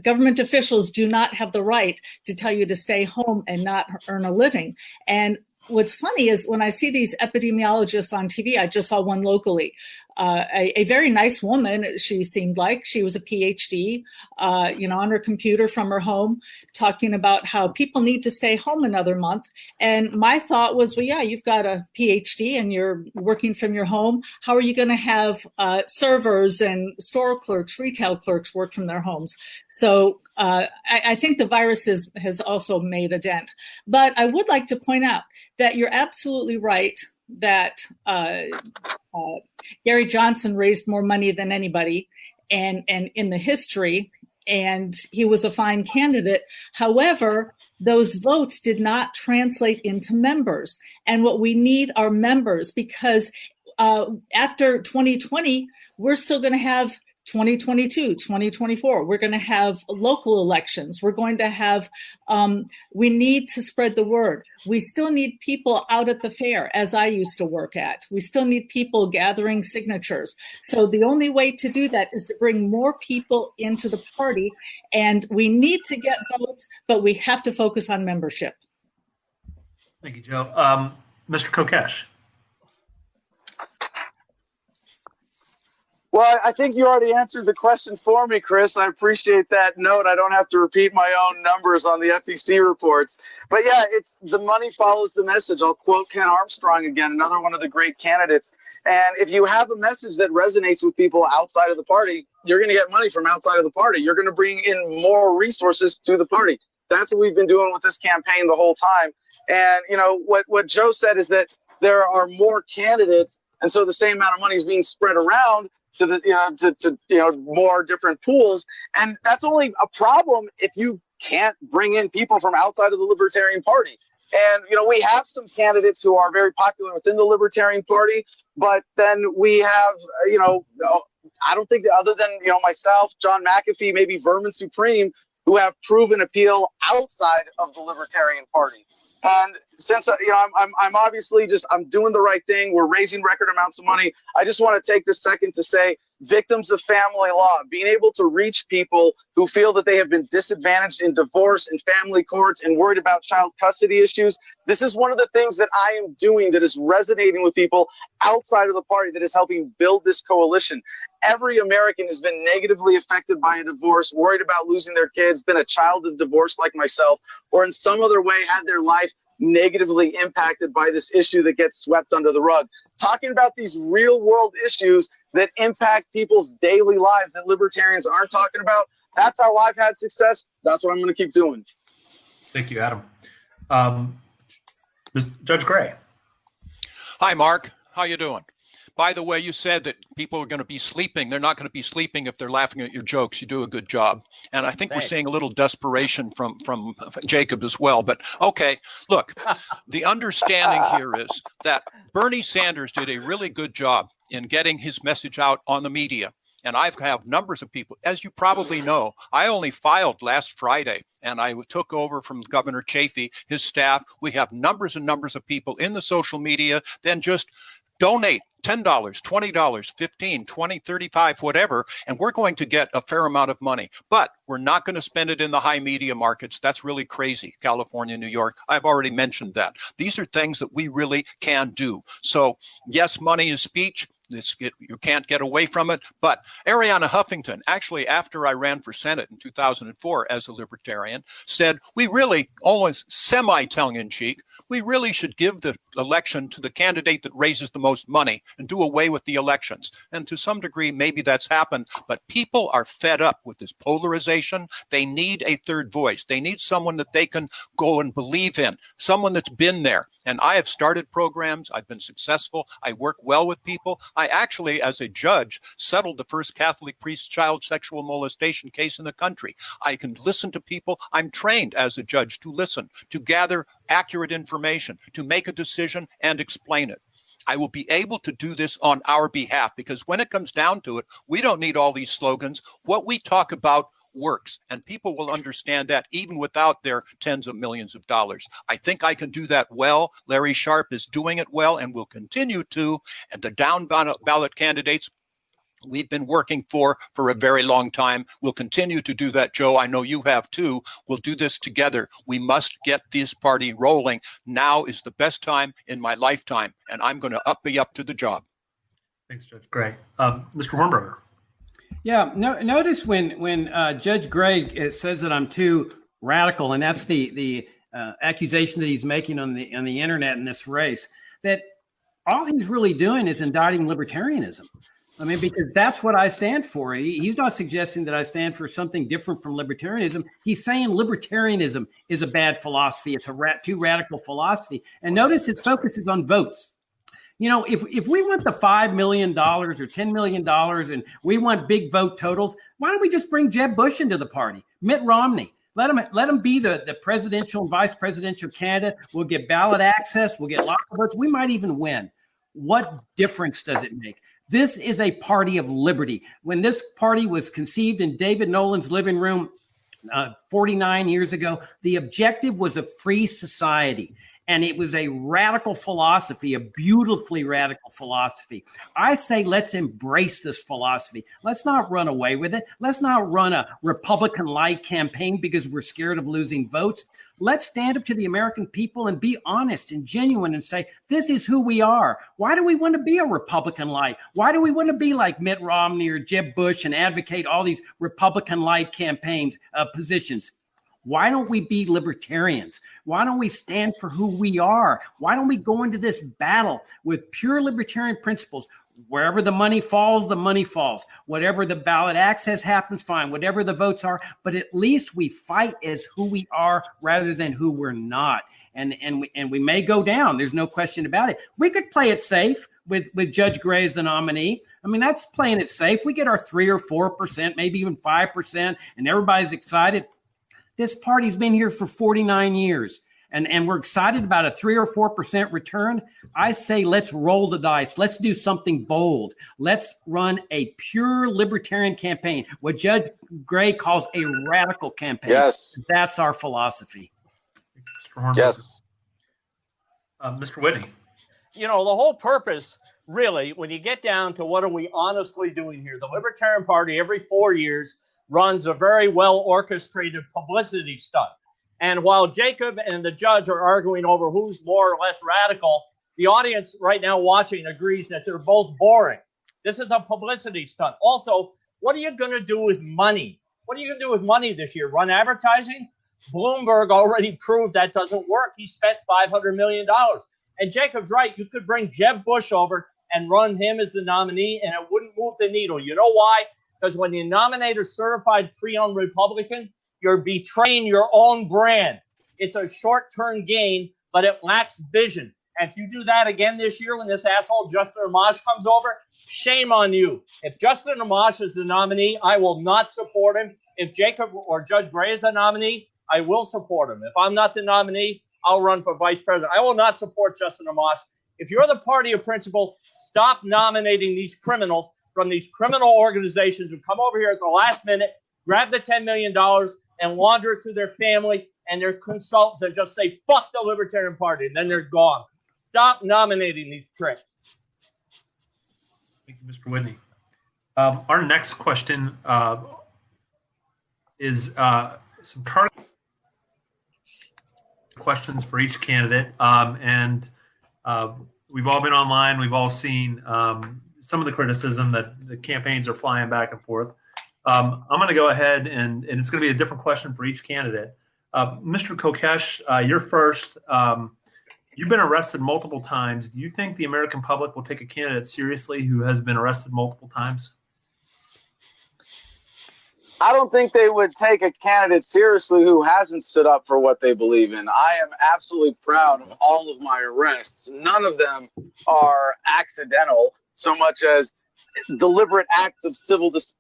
government officials do not have the right to tell you to stay home and not earn a living. And what's funny is when I see these epidemiologists on TV, I just saw one locally, a very nice woman. She seemed like she was a PhD, on her computer from her home, talking about how people need to stay home another month. And my thought was, well, yeah, you've got a PhD and you're working from your home. How are you going to have servers and store clerks, retail clerks work from their homes? So I think the virus has also made a dent. But I would like to point out that you're absolutely right that Gary Johnson raised more money than anybody and in the history, and he was a fine candidate. However, those votes did not translate into members. And what we need are members, because after 2020, we're still going to have 2022, 2024. We're going to have local elections. We're going to have, we need to spread the word. We still need people out at the fair, as I used to work at. We still need people gathering signatures. So the only way to do that is to bring more people into the party. And we need to get votes, but we have to focus on membership. Thank you, Joe. Mr. Kokesh. Well, I think you already answered the question for me, Chris. I appreciate that note. I don't have to repeat my own numbers on the FEC reports. But yeah, it's the money follows the message. I'll quote Ken Armstrong again, another one of the great candidates. And if you have a message that resonates with people outside of the party, you're going to get money from outside of the party. You're going to bring in more resources to the party. That's what we've been doing with this campaign the whole time. And, what Joe said is that there are more candidates, and so the same amount of money is being spread around to the more different pools, and that's only a problem if you can't bring in people from outside of the Libertarian Party. And we have some candidates who are very popular within the Libertarian Party, but then we have I don't think that other than myself, John McAfee, maybe Vermin Supreme, who have proven appeal outside of the Libertarian Party. And since I'm obviously I'm doing the right thing, we're raising record amounts of money. I just want to take this second to say, victims of family law, being able to reach people who feel that they have been disadvantaged in divorce and family courts and worried about child custody issues. This is one of the things that I am doing that is resonating with people outside of the party, that is helping build this coalition. Every American has been negatively affected by a divorce, worried about losing their kids, been a child of divorce like myself, or in some other way had their life negatively impacted by this issue that gets swept under the rug. Talking about these real world issues that impact people's daily lives that libertarians aren't talking about, that's how I've had success. That's what I'm going to keep doing. Thank you, Adam. Judge Gray. Hi, Mark. How you doing? By the way, you said that people are going to be sleeping. They're not going to be sleeping if they're laughing at your jokes. You do a good job. And I think We're seeing a little desperation from Jacob as well. But okay, look, the understanding here is that Bernie Sanders did a really good job in getting his message out on the media. And I have numbers of people. As you probably know, I only filed last Friday, and I took over from Governor Chafee, his staff. We have numbers and numbers of people in the social media. Then just donate $10, $20, $15, $20, $35, whatever, and we're going to get a fair amount of money. But we're not going to spend it in the high media markets. That's really crazy. California, New York, I've already mentioned that. These are things that we really can do. So yes, money is speech. You can't get away from it. But Arianna Huffington, actually, after I ran for Senate in 2004 as a Libertarian, said we really, almost semi-tongue-in-cheek, we really should give the election to the candidate that raises the most money and do away with the elections. And to some degree, maybe that's happened. But people are fed up with this polarization. They need a third voice. They need someone that they can go and believe in, someone that's been there. And I have started programs. I've been successful. I work well with people. I actually, as a judge, settled the first Catholic priest child sexual molestation case in the country. I can listen to people. I'm trained as a judge to listen, to gather accurate information, to make a decision and explain it. I will be able to do this on our behalf because when it comes down to it, we don't need all these slogans. What we talk about works, and people will understand that even without their tens of millions of dollars. I think I can do that well. Larry Sharp is doing it well and will continue to. And the down ballot candidates we've been working for a very long time. We'll continue to do that, Joe. I know you have too. We'll do this together. We must get this party rolling. Now is the best time in my lifetime, and I'm going to be up to the job. Thanks, Judge Gray. Mr. Hornberger. Yeah, notice when Judge Gray says that I'm too radical, and that's the accusation that he's making on the internet in this race, that all he's really doing is indicting libertarianism. I mean, because that's what I stand for. He's not suggesting that I stand for something different from libertarianism. He's saying libertarianism is a bad philosophy. It's too radical philosophy. And notice his focus is on votes. You know, if we want the $5 million or $10 million and we want big vote totals, why don't we just bring Jeb Bush into the party? Mitt Romney. Let him be the presidential and vice presidential candidate. We'll get ballot access. We'll get lots of votes. We might even win. What difference does it make? This is a party of liberty. When this party was conceived in David Nolan's living room 49 years ago, the objective was a free society. And it was a radical philosophy, a beautifully radical philosophy. I say let's embrace this philosophy. Let's not run away with it. Let's not run a Republican-like campaign because we're scared of losing votes. Let's stand up to the American people and be honest and genuine and say, this is who we are. Why do we want to be a Republican-like? Why do we want to be like Mitt Romney or Jeb Bush and advocate all these Republican-like campaigns, positions? Why don't we be libertarians? Why don't we stand for who we are? Why don't we go into this battle with pure libertarian principles? Wherever the money falls, the money falls. Whatever the ballot access happens, fine. Whatever the votes are, but at least we fight as who we are rather than who we're not. And we may go down. There's no question about it. We could play it safe with Judge Gray as the nominee. I mean, that's playing it safe. We get our 3 or 4%, maybe even 5%, and everybody's excited. This party's been here for 49 years, and we're excited about a 3 or 4% return. I say let's roll the dice. Let's do something bold. Let's run a pure libertarian campaign, what Judge Gray calls a radical campaign. Yes. That's our philosophy. Yes. Mr. Whitney. You know, the whole purpose, really, when you get down to what are we honestly doing here, the Libertarian Party every 4 years runs a very well-orchestrated publicity stunt. And while Jacob and the judge are arguing over who's more or less radical, the audience right now watching agrees that they're both boring. This is a publicity stunt. Also, what are you going to do with money? What are you going to do with money this year? Run advertising? Bloomberg already proved that doesn't work. He spent $500 million. And Jacob's right. You could bring Jeb Bush over and run him as the nominee, and it wouldn't move the needle. You know why? Because when you nominate a certified pre-owned Republican, you're betraying your own brand. It's a short-term gain, but it lacks vision. And if you do that again this year when this asshole Justin Amash comes over, shame on you. If Justin Amash is the nominee, I will not support him. If Jacob or Judge Gray is the nominee, I will support him. If I'm not the nominee, I'll run for vice president. I will not support Justin Amash. If you're the party of principle, stop nominating these criminals from these criminal organizations who come over here at the last minute, grab the $10 million, and launder it to their family and their consultants and just say, fuck the Libertarian Party, and then they're gone. Stop nominating these pricks. Thank you, Mr. Whitney. Our next question is some target questions for each candidate. And we've all been online. We've all seen some of the criticism that the campaigns are flying back and forth. I'm going to go ahead and it's going to be a different question for each candidate. Mr. Kokesh, you're first. You've been arrested multiple times. Do you think the American public will take a candidate seriously who has been arrested multiple times? I don't think they would take a candidate seriously who hasn't stood up for what they believe in. I am absolutely proud of all of my arrests. None of them are accidental so much as deliberate acts of civil dis.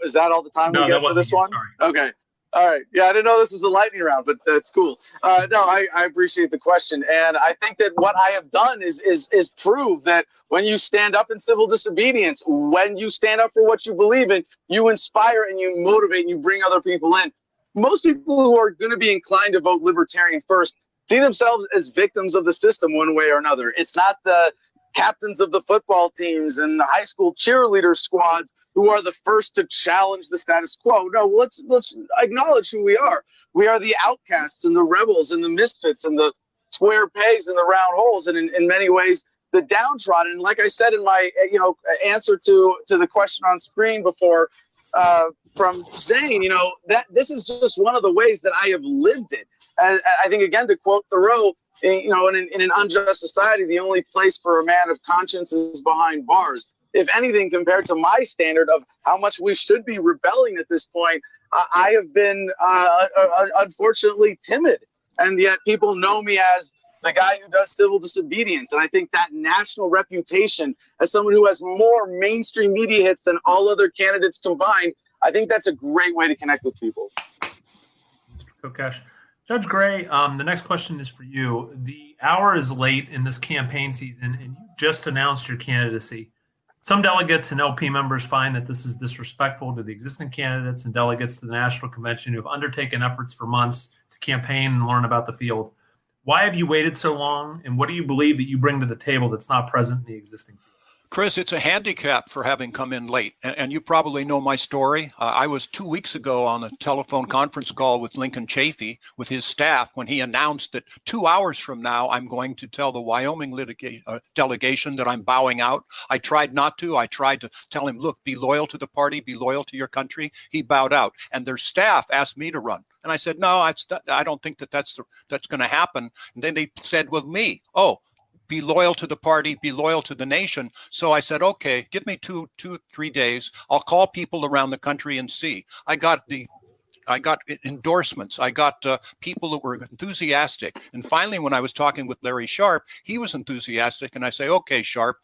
Is that all the time we get for this one? Sorry. Okay. All right. Yeah, I didn't know this was a lightning round, but that's cool. No, I appreciate the question. And I think that what I have done is prove that when you stand up in civil disobedience, when you stand up for what you believe in, you inspire and you motivate and you bring other people in. Most people who are going to be inclined to vote Libertarian first see themselves as victims of the system one way or another. It's not the captains of the football teams and the high school cheerleader squads who are the first to challenge the status quo. No, let's acknowledge who we are. We are the outcasts and the rebels and the misfits and the square pegs and the round holes, and in many ways the downtrodden. And like I said in my answer to the question on screen before from Zane, that this is just one of the ways that I have lived it. I think, again, to quote Thoreau, in an unjust society, the only place for a man of conscience is behind bars. If anything, compared to my standard of how much we should be rebelling at this point, I have been unfortunately timid. And yet people know me as the guy who does civil disobedience. And I think that national reputation as someone who has more mainstream media hits than all other candidates combined, I think that's a great way to connect with people. Mr. Kokesh. Judge Gray, the next question is for you. The hour is late in this campaign season, and you just announced your candidacy. Some delegates and LP members find that this is disrespectful to the existing candidates and delegates to the National Convention who have undertaken efforts for months to campaign and learn about the field. Why have you waited so long, and what do you believe that you bring to the table that's not present in the existing field? Chris, it's a handicap for having come in late, and you probably know my story. I was 2 weeks ago on a telephone conference call with Lincoln Chafee with his staff when he announced that 2 hours from now I'm going to tell the Wyoming delegation that I'm bowing out. I tried not to. I tried to tell him, look, be loyal to the party, be loyal to your country. He bowed out, and their staff asked me to run. And I said, no, I don't think that's going to happen. And then they said with me, be loyal to the party, be loyal to the nation. So I said, okay, give me two, 3 days. I'll call people around the country and see. I got endorsements. I got people that were enthusiastic. And finally, when I was talking with Larry Sharp, he was enthusiastic. And I say, okay, Sharp,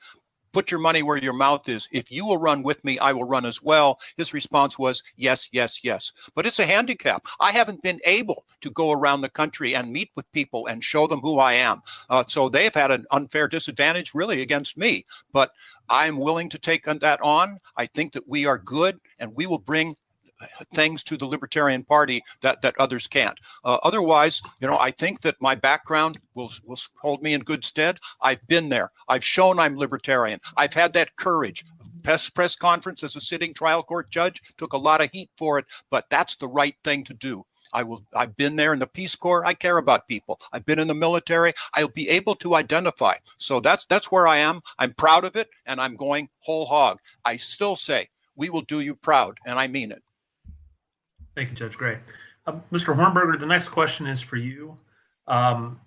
put your money where your mouth is. If you will run with me, I will run as well. His response was yes, yes, yes. But it's a handicap. I haven't been able to go around the country and meet with people and show them who I am. So they've had an unfair disadvantage really against me. But I'm willing to take that on. I think that we are good, and we will bring things to the Libertarian Party that others can't. Otherwise, I think that my background will hold me in good stead. I've been there. I've shown I'm Libertarian. I've had that courage. Press conference as a sitting trial court judge, took a lot of heat for it, but that's the right thing to do. I've been there in the Peace Corps. I care about people. I've been in the military. I'll be able to identify. So that's where I am. I'm proud of it, and I'm going whole hog. I still say we will do you proud, and I mean it. Thank you, Judge Gray. Mr. Hornberger, the next question is for you. One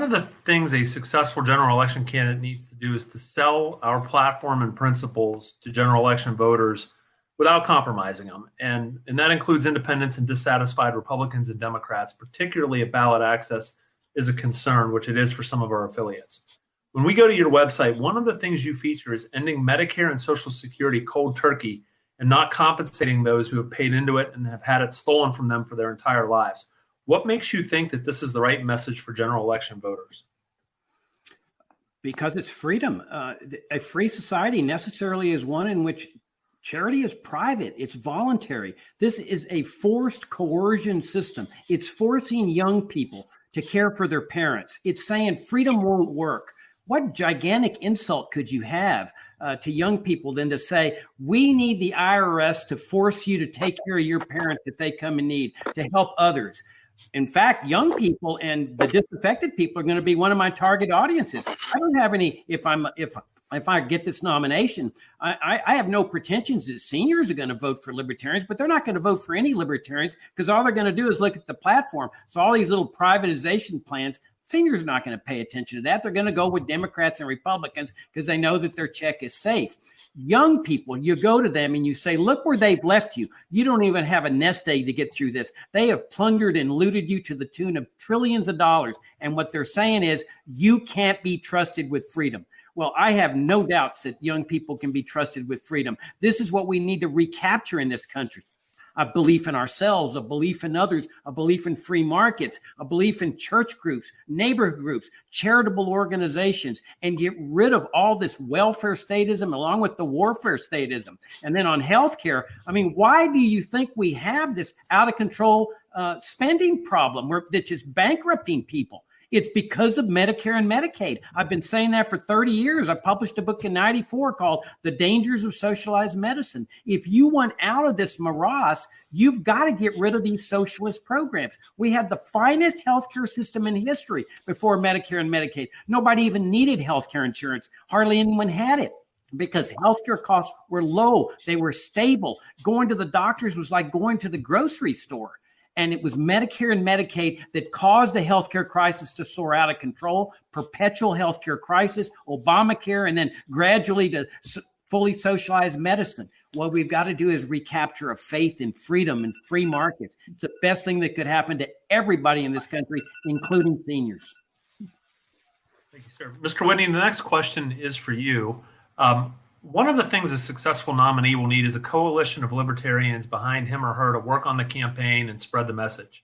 of the things a successful general election candidate needs to do is to sell our platform and principles to general election voters without compromising them. And that includes independents and dissatisfied Republicans and Democrats, particularly if ballot access is a concern, which it is for some of our affiliates. When we go to your website, one of the things you feature is ending Medicare and Social Security cold turkey and not compensating those who have paid into it and have had it stolen from them for their entire lives. What makes you think that this is the right message for general election voters? Because it's freedom. A free society necessarily is one in which charity is private. It's voluntary. This is a forced coercion system. It's forcing young people to care for their parents. It's saying freedom won't work. What gigantic insult could you have to young people than to say, we need the IRS to force you to take care of your parents if they come in need, to help others? In fact, young people and the disaffected people are going to be one of my target audiences. I don't have any, if I get this nomination, I have no pretensions that seniors are going to vote for libertarians, but they're not going to vote for any libertarians because all they're going to do is look at the platform. So all these little privatization plans, seniors are not going to pay attention to that. They're going to go with Democrats and Republicans because they know that their check is safe. Young people, you go to them and you say, look where they've left you. You don't even have a nest egg to get through this. They have plundered and looted you to the tune of trillions of dollars. And what they're saying is you can't be trusted with freedom. Well, I have no doubts that young people can be trusted with freedom. This is what we need to recapture in this country. A belief in ourselves, a belief in others, a belief in free markets, a belief in church groups, neighborhood groups, charitable organizations, and get rid of all this welfare statism along with the warfare statism. And then on healthcare, I mean, why do you think we have this out of control spending problem that's just bankrupting people? It's because of Medicare and Medicaid. I've been saying that for 30 years. I published a book in 94 called The Dangers of Socialized Medicine. If you want out of this morass, you've got to get rid of these socialist programs. We had the finest healthcare system in history before Medicare and Medicaid. Nobody even needed healthcare insurance. Hardly anyone had it, because healthcare costs were low. They were stable. Going to the doctors was like going to the grocery store. And it was Medicare and Medicaid that caused the healthcare crisis to soar out of control, perpetual healthcare crisis, Obamacare, and then gradually to fully socialized medicine. What we've got to do is recapture a faith in freedom and free markets. It's the best thing that could happen to everybody in this country, including seniors. Thank you, sir. Mr. Whitney, the next question is for you. One of the things a successful nominee will need is a coalition of libertarians behind him or her to work on the campaign and spread the message.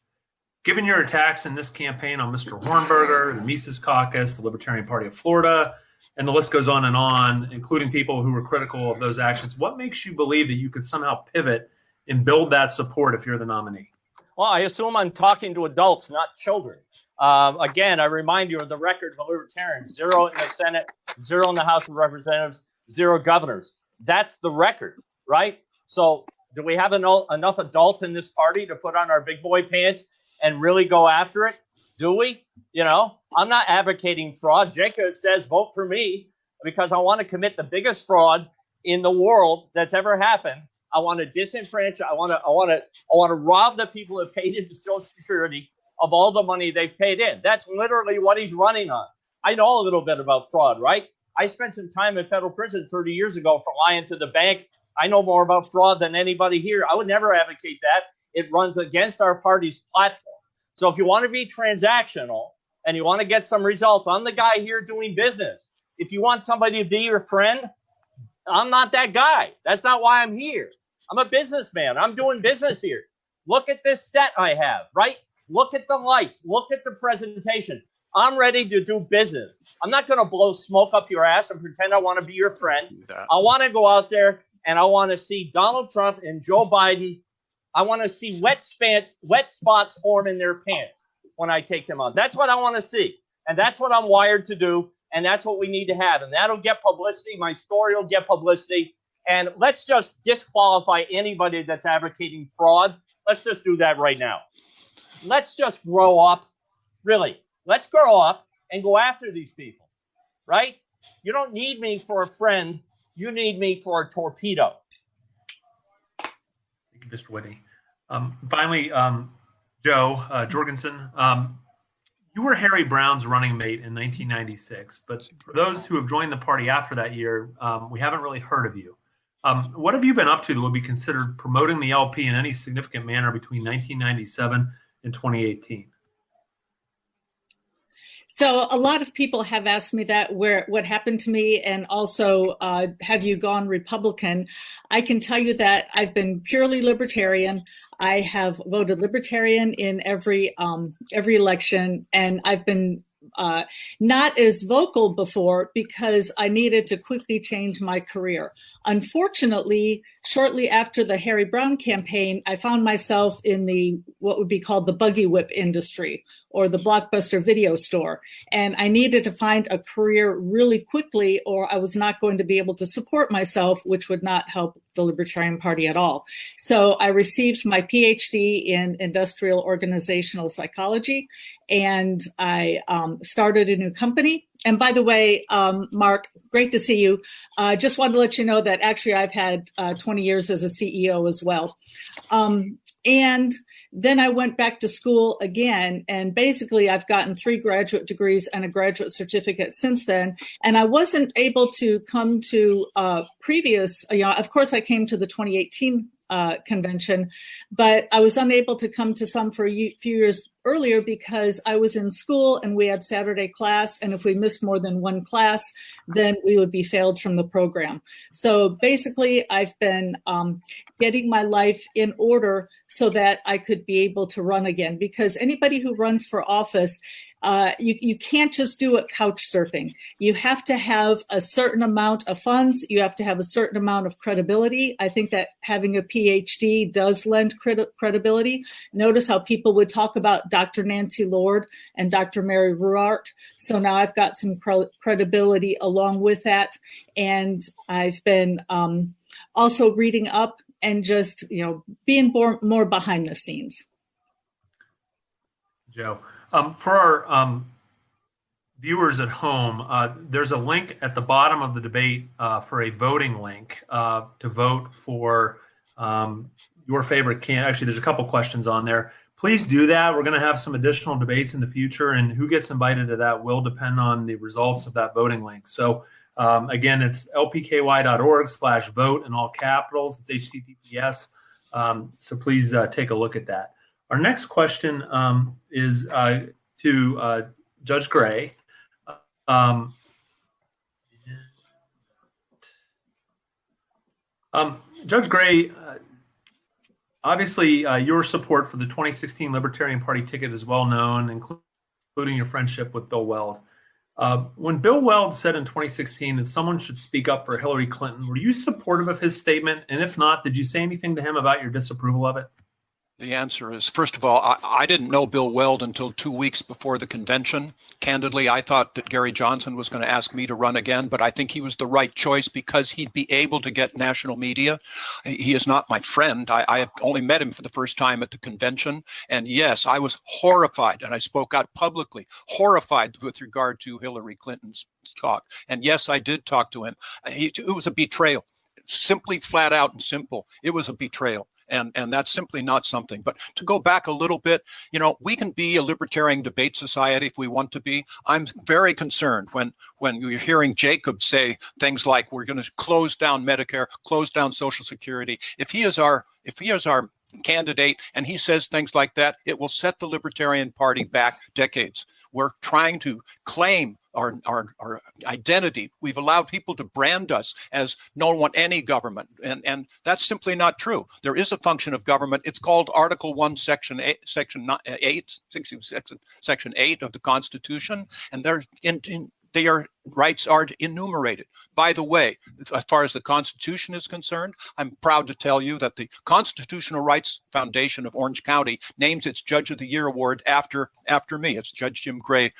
Given your attacks in this campaign on Mr. Hornberger, the Mises Caucus, the Libertarian Party of Florida, and the list goes on, including people who were critical of those actions, what makes you believe that you could somehow pivot and build that support if you're the nominee? Well, I assume I'm talking to adults, not children. Again, I remind you of the record of the Libertarians: 0 in the Senate, 0 in the House of Representatives, 0 governors. That's the record, right? So do we have enough adults in this party to put on our big boy pants and really go after it? Do we? You know, I'm not advocating fraud. Jacob says vote for me because I want to commit the biggest fraud in the world that's ever happened. I want to disenfranchise. I want to rob the people who paid into Social Security of all the money they've paid in. That's literally what he's running on. I know a little bit about fraud, right? I spent some time in federal prison 30 years ago for lying to the bank. I know more about fraud than anybody here. I would never advocate that. It runs against our party's platform. So if you want to be transactional and you want to get some results, I'm the guy here doing business. If you want somebody to be your friend, I'm not that guy. That's not why I'm here. I'm a businessman. I'm doing business here. Look at this set I have, right? Look at the lights. Look at the presentation. I'm ready to do business. I'm not going to blow smoke up your ass and pretend I want to be your friend. I want to go out there and I want to see Donald Trump and Joe Biden. I want to see wet spots form in their pants when I take them on. That's what I want to see. And that's what I'm wired to do. And that's what we need to have. And that'll get publicity. My story will get publicity. And let's just disqualify anybody that's advocating fraud. Let's just do that right now. Let's just grow up. Really. Let's grow up and go after these people, right? You don't need me for a friend. You need me for a torpedo. Thank you, Mr. Whitney. Finally, Joe Jorgensen, you were Harry Brown's running mate in 1996, but for those who have joined the party after that year, we haven't really heard of you. What have you been up to that would be considered promoting the LP in any significant manner between 1997 and 2018? So a lot of people have asked me that, what happened to me, and also have you gone Republican? I can tell you that I've been purely libertarian. I have voted libertarian in every election, and I've been not as vocal before because I needed to quickly change my career. Unfortunately, shortly after the Harry Brown campaign, I found myself in the what would be called the buggy whip industry or the Blockbuster video store. And I needed to find a career really quickly or I was not going to be able to support myself, which would not help the Libertarian Party at all. So I received my PhD in industrial organizational psychology, and I started a new company. And by the way, Mark, great to see you. Just wanted to let you know that actually I've had 20 years as a CEO as well. And then I went back to school again, and basically I've gotten 3 graduate degrees and a graduate certificate since then. And I wasn't able to come to previous, of course I came to the 2018 convention, but I was unable to come to some for a few years earlier because I was in school and we had Saturday class. And if we missed more than one class, then we would be failed from the program. So basically, I've been getting my life in order so that I could be able to run again, because anybody who runs for office, you can't just do it couch surfing. You have to have a certain amount of funds. You have to have a certain amount of credibility. I think that having a PhD does lend credibility. Notice how people would talk about Dr. Nancy Lord and Dr. Mary Ruart. So now I've got some credibility along with that. And I've been also reading up and just, being more behind the scenes. Joe. For our viewers at home, there's a link at the bottom of the debate for a voting link to vote for your favorite candidate. Actually, there's a couple questions on there. Please do that. We're going to have some additional debates in the future, and who gets invited to that will depend on the results of that voting link. So again, it's lpky.org/vote in all capitals. It's HTTPS. So please take a look at that. Our next question is to Judge Gray. Judge Gray, obviously your support for the 2016 Libertarian Party ticket is well known, including your friendship with Bill Weld. When Bill Weld said in 2016 that someone should speak up for Hillary Clinton, were you supportive of his statement? And if not, did you say anything to him about your disapproval of it? The answer is, first of all, I didn't know Bill Weld until 2 weeks before the convention. Candidly, I thought that Gary Johnson was going to ask me to run again, but I think he was the right choice because he'd be able to get national media. He is not my friend. I only met him for the first time at the convention. And yes, I was horrified, and I spoke out publicly, horrified with regard to Hillary Clinton's talk. And yes, I did talk to him. It was a betrayal. Simply, flat out and simple. It was a betrayal. And that's simply not something. But to go back a little bit, we can be a libertarian debate society if we want to be. I'm very concerned when you're hearing Jacob say things like we're going to close down Medicare, close down Social Security. If he is our candidate and he says things like that, it will set the Libertarian Party back decades. We're trying to claim our identity. We've allowed people to brand us as don't want any government. And that's simply not true. There is a function of government. It's called Article 1, Section 8 of the Constitution. And their rights are enumerated. By the way, as far as the Constitution is concerned, I'm proud to tell you that the Constitutional Rights Foundation of Orange County names its Judge of the Year award after me. It's Judge Jim Gray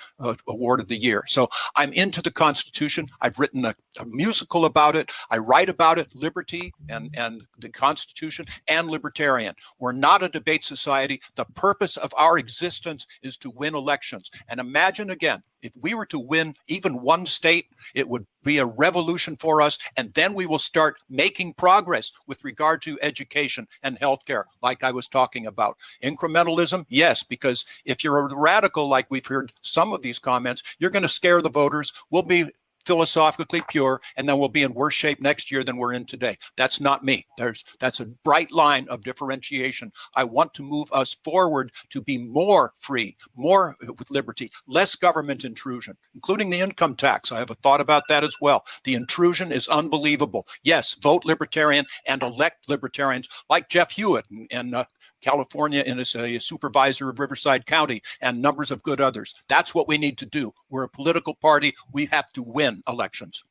Award of the Year. So I'm into the Constitution. I've written a musical about it. I write about it, liberty and the Constitution and libertarian. We're not a debate society. The purpose of our existence is to win elections. And imagine again, if we were to win even one state, it would be a revolution for us. And then we will start making progress with regard to education and healthcare, like I was talking about. Incrementalism, yes, because if you're a radical, like we've heard some of these comments, you're going to scare the voters. We'll be philosophically pure, and then we'll be in worse shape next year than we're in today. That's not me. That's a bright line of differentiation. I want to move us forward to be more free, more with liberty, less government intrusion, including the income tax. I have a thought about that as well. The intrusion is unbelievable. Yes, vote libertarian and elect libertarians like Jeff Hewitt and California and as a supervisor of Riverside County and numbers of good others. That's what we need to do. We're a political party. We have to win elections.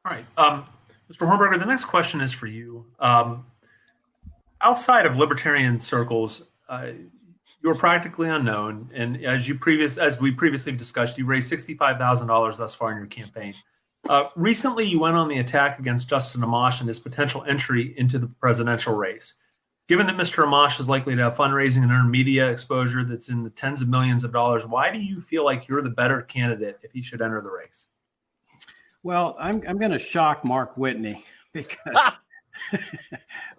All right. Mr. Hornberger, the next question is for you. Outside of libertarian circles, you're practically unknown, and as we previously discussed, you raised $65,000 thus far in your campaign. Recently, you went on the attack against Justin Amash and his potential entry into the presidential race. Given that Mr. Amash is likely to have fundraising and earn media exposure that's in the tens of millions of dollars, why do you feel like you're the better candidate if he should enter the race? Well, I'm going to shock Mark Whitney because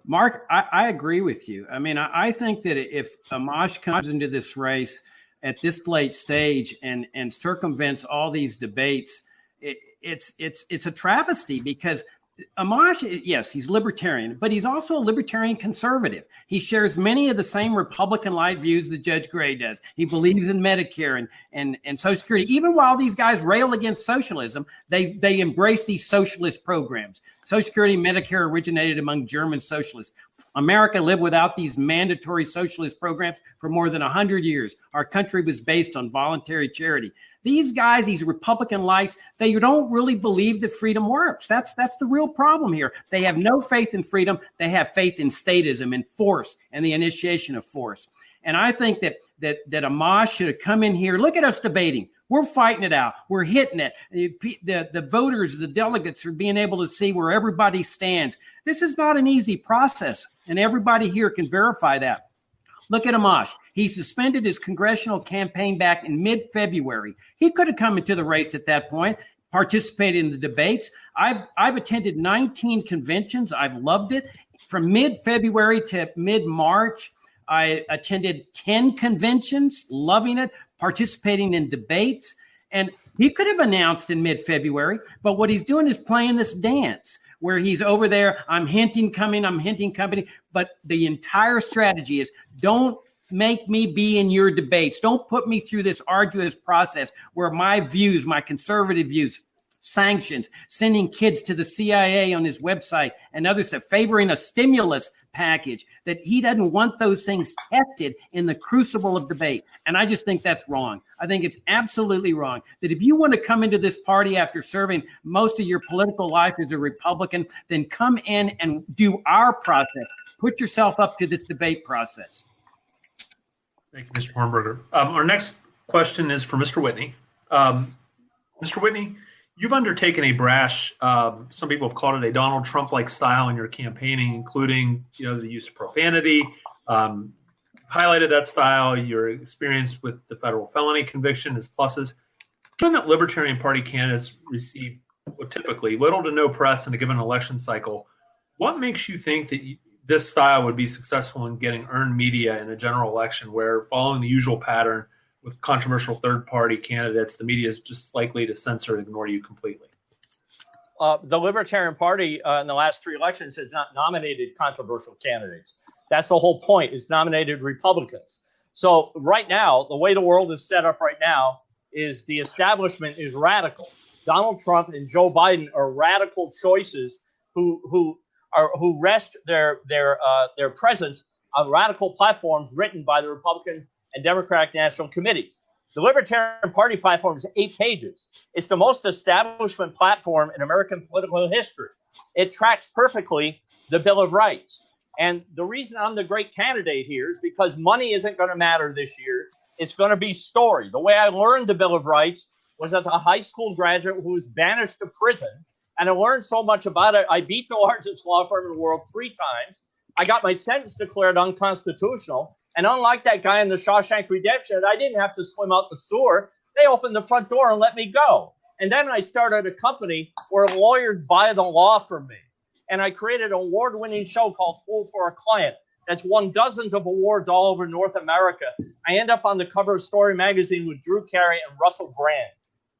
Mark, I agree with you. I mean, I think that if Amash comes into this race at this late stage and circumvents all these debates, it's a travesty because Amash, yes, he's libertarian, but he's also a libertarian conservative. He shares many of the same Republican-like views that Judge Gray does. He believes in Medicare and Social Security. Even while these guys rail against socialism, they embrace these socialist programs. Social Security and Medicare originated among German socialists. America lived without these mandatory socialist programs for more than 100 years. Our country was based on voluntary charity. These guys, these Republican likes, they don't really believe that freedom works. That's the real problem here. They have no faith in freedom. They have faith in statism and force and the initiation of force. And I think that Amash should have come in here. Look at us debating. We're fighting it out. We're hitting it. The voters, the delegates are being able to see where everybody stands. This is not an easy process, and everybody here can verify that. Look at Amash. He suspended his congressional campaign back in mid-February. He could have come into the race at that point, participated in the debates. I've attended 19 conventions. I've loved it. From mid-February to mid-March, I attended 10 conventions, loving it, participating in debates. And he could have announced in mid-February, but what he's doing is playing this dance where he's over there, I'm hinting coming. But the entire strategy is don't make me be in your debates. Don't put me through this arduous process where my views, my conservative views, sanctions, sending kids to the CIA on his website and other stuff, favoring a stimulus package, that he doesn't want those things tested in the crucible of debate. And I just think that's wrong. I think it's absolutely wrong that if you want to come into this party after serving most of your political life as a Republican, then come in and do our process. Put yourself up to this debate process. Thank you, Mr. Hornberger. Our next question is for Mr. Whitney. Mr. Whitney, you've undertaken a brash, some people have called it a Donald Trump-like style in your campaigning, including, the use of profanity. Highlighted that style, your experience with the federal felony conviction as pluses. Given that Libertarian Party candidates receive typically little to no press in a given election cycle, what makes you think that this style would be successful in getting earned media in a general election where, following the usual pattern with controversial third-party candidates, the media is just likely to censor and ignore you completely? The Libertarian Party in the last 3 elections has not nominated controversial candidates. That's the whole point, is nominated Republicans. So right now, the way the world is set up right now is the establishment is radical. Donald Trump and Joe Biden are radical choices who rest their presence on radical platforms written by the Republican and Democratic National Committees. The Libertarian Party platform is 8 pages. It's the most establishment platform in American political history. It tracks perfectly the Bill of Rights. And the reason I'm the great candidate here is because money isn't going to matter this year. It's going to be story. The way I learned the Bill of Rights was as a high school graduate who was banished to prison. And I learned so much about it. I beat the largest law firm in the world 3 times. I got my sentence declared unconstitutional. And unlike that guy in the Shawshank Redemption, I didn't have to swim out the sewer. They opened the front door and let me go. And then I started a company where lawyers buy the law from me. And I created an award-winning show called Fool for a Client that's won dozens of awards all over North America. I end up on the cover of Story Magazine with Drew Carey and Russell Brand.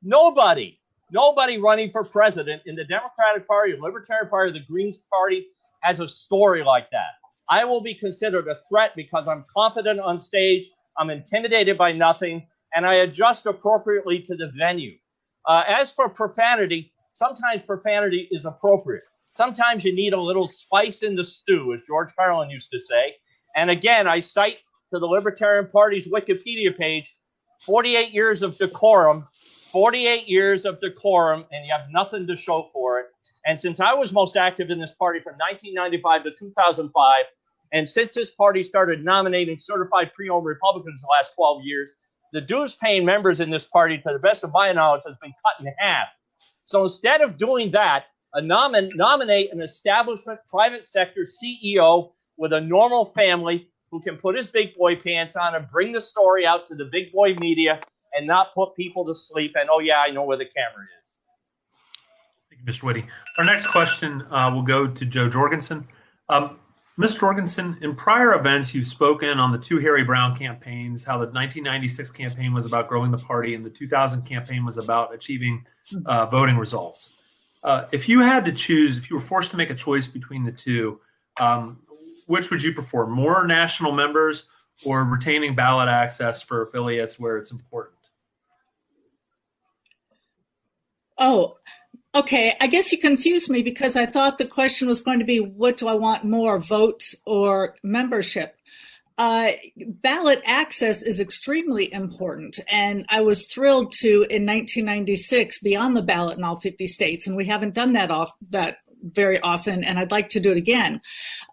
Nobody running for president in the Democratic Party, the Libertarian Party, the Greens Party has a story like that. I will be considered a threat because I'm confident on stage, I'm intimidated by nothing, and I adjust appropriately to the venue. As for profanity, sometimes profanity is appropriate. Sometimes you need a little spice in the stew, as George Carlin used to say. And again, I cite to the Libertarian Party's Wikipedia page, 48 years of decorum, and you have nothing to show for it. And since I was most active in this party from 1995 to 2005, and since this party started nominating certified pre-owned Republicans the last 12 years, the dues-paying members in this party, to the best of my knowledge, has been cut in half. So instead of doing that, nominate an establishment private sector CEO with a normal family who can put his big boy pants on and bring the story out to the big boy media and not put people to sleep. And, oh, yeah, I know where the camera is. Thank you, Mr. Whitty. Our next question will go to Joe Jorgensen. Ms. Jorgensen, in prior events, you've spoken on the two Harry Brown campaigns, how the 1996 campaign was about growing the party and the 2000 campaign was about achieving voting results. If you had to choose, if you were forced to make a choice between the two, which would you prefer, more national members or retaining ballot access for affiliates where it's important? Oh, okay. I guess you confused me because I thought the question was going to be, what do I want more, votes or membership? Ballot access is extremely important. And I was thrilled to, in 1996, be on the ballot in all 50 states. And we haven't done that very often, and I'd like to do it again.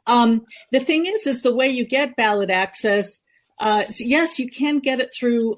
The thing is the way you get ballot access, yes, you can get it through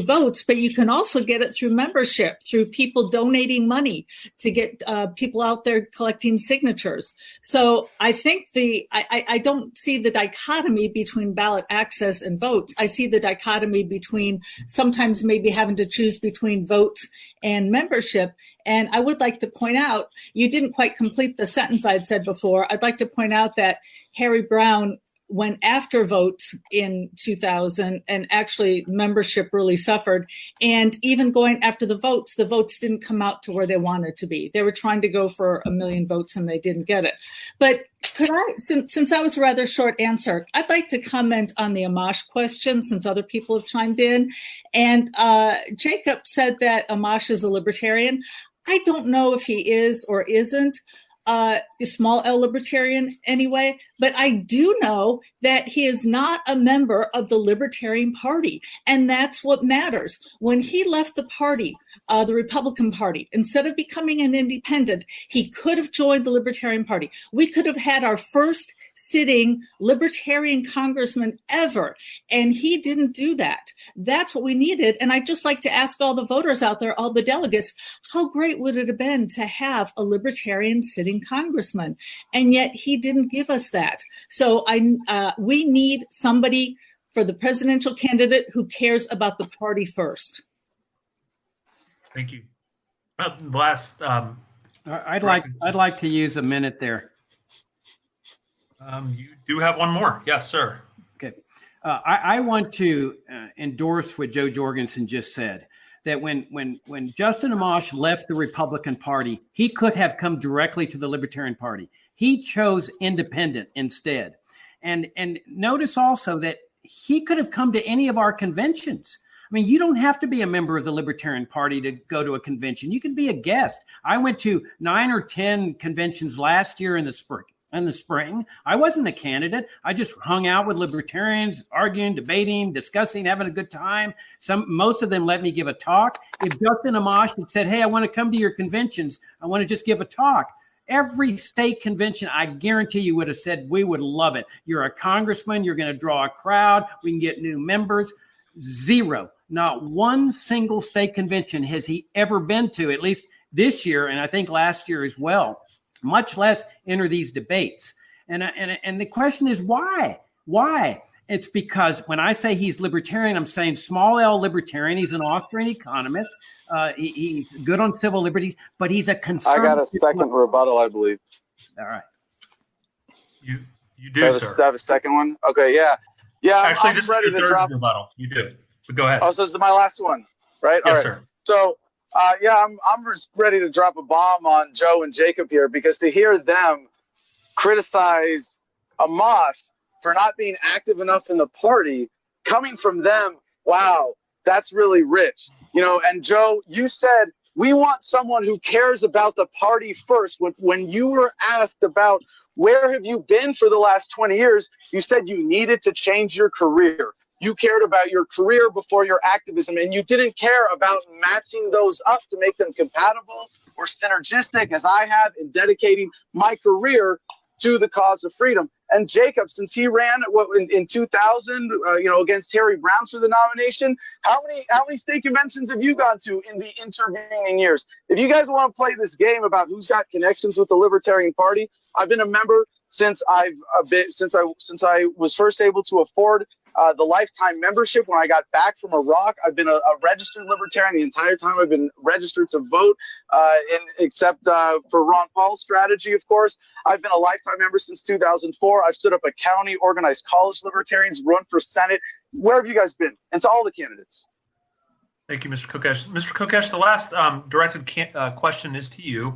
votes, but you can also get it through membership, through people donating money to get people out there collecting signatures. So I think I don't see the dichotomy between ballot access and votes. I see the dichotomy between sometimes maybe having to choose between votes and membership. And I would like to point out, you didn't quite complete the sentence I'd said before. I'd like to point out that Harry Brown went after votes in 2000, and actually membership really suffered. And even going after the votes didn't come out to where they wanted to be. They were trying to go for 1 million votes and they didn't get it. But could I, since that was a rather short answer, I'd like to comment on the Amash question since other people have chimed in. And Jacob said that Amash is a libertarian. I don't know if he is or isn't. A small L libertarian anyway, but I do know that he is not a member of the Libertarian Party, and that's what matters. When he left the party, the Republican Party, instead of becoming an independent, he could have joined the Libertarian Party. We could have had our first sitting Libertarian congressman ever, and he didn't do that. That's what we needed. And I'd just like to ask all the voters out there, all the delegates, how great would it have been to have a Libertarian sitting congressman? And yet he didn't give us that. So we need somebody for the presidential candidate who cares about the party first. Thank you. Last, I'd like to use a minute there. You do have one more. Yes, sir. Okay. I want to endorse what Joe Jorgensen just said, that when Justin Amash left the Republican Party, he could have come directly to the Libertarian Party. He chose independent instead. And notice also that he could have come to any of our conventions. I mean, you don't have to be a member of the Libertarian Party to go to a convention. You can be a guest. I went to 9 or 10 conventions last year in the spring. I wasn't a candidate. I just hung out with libertarians, arguing, debating, discussing, having a good time. Most of them let me give a talk. If Justin Amash had said, hey, I want to come to your conventions, I want to just give a talk, every state convention, I guarantee you would have said, we would love it. You're a congressman. You're going to draw a crowd. We can get new members. Zero. Not one single state convention has he ever been to, at least this year, and I think last year as well, much less enter these debates. And the question is why? Why? It's because when I say he's libertarian, I'm saying small L libertarian. He's an Austrian economist. He's good on civil liberties, but he's a conservative. I got a second rebuttal, I believe. All right. You do, sir. I have a second one? Okay, yeah. Yeah, actually, I'm just ready to drop. Rebuttal. You do. But go ahead. Oh, so this is my last one, right? Yes, all right. Sir. So, I'm just ready to drop a bomb on Joe and Jacob here, because to hear them criticize Amash for not being active enough in the party, coming from them, wow, that's really rich. And Joe, you said we want someone who cares about the party first. When you were asked about where have you been for the last 20 years, you said you needed to change your career. You cared about your career before your activism, and you didn't care about matching those up to make them compatible or synergistic as I have in dedicating my career to the cause of freedom. And Jacob, since he ran in 2000, against Harry Brown for the nomination, how many state conventions have you gone to in the intervening years? If you guys want to play this game about who's got connections with the Libertarian Party, I've been a member since I was first able to afford the lifetime membership when I got back from Iraq. I've been a registered Libertarian the entire time I've been registered to vote, except for Ron Paul's strategy, of course. I've been a lifetime member since 2004. I've stood up a county, organized college Libertarians, run for Senate. Where have you guys been? And to all the candidates. Thank you, Mr. Kokesh. Mr. Kokesh, the last directed question is to you.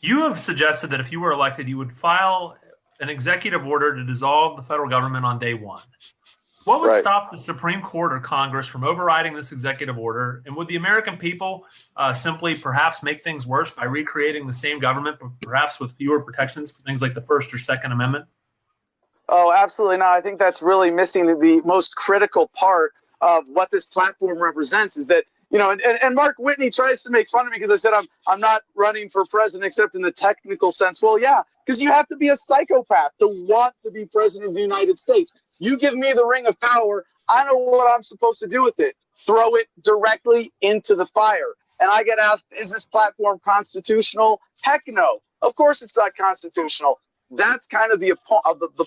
You have suggested that if you were elected, you would file an executive order to dissolve the federal government on day one. What would stop the Supreme Court or Congress from overriding this executive order? And would the American people simply perhaps make things worse by recreating the same government, but perhaps with fewer protections for things like the First or Second Amendment? Oh, absolutely not. I think that's really missing the most critical part of what this platform represents is that, and Mark Whitney tries to make fun of me because I said I'm not running for president except in the technical sense. Well, yeah, because you have to be a psychopath to want to be president of the United States. You give me the ring of power, I know what I'm supposed to do with it. Throw it directly into the fire. And I get asked, is this platform constitutional? Heck no. Of course it's not constitutional. That's kind of the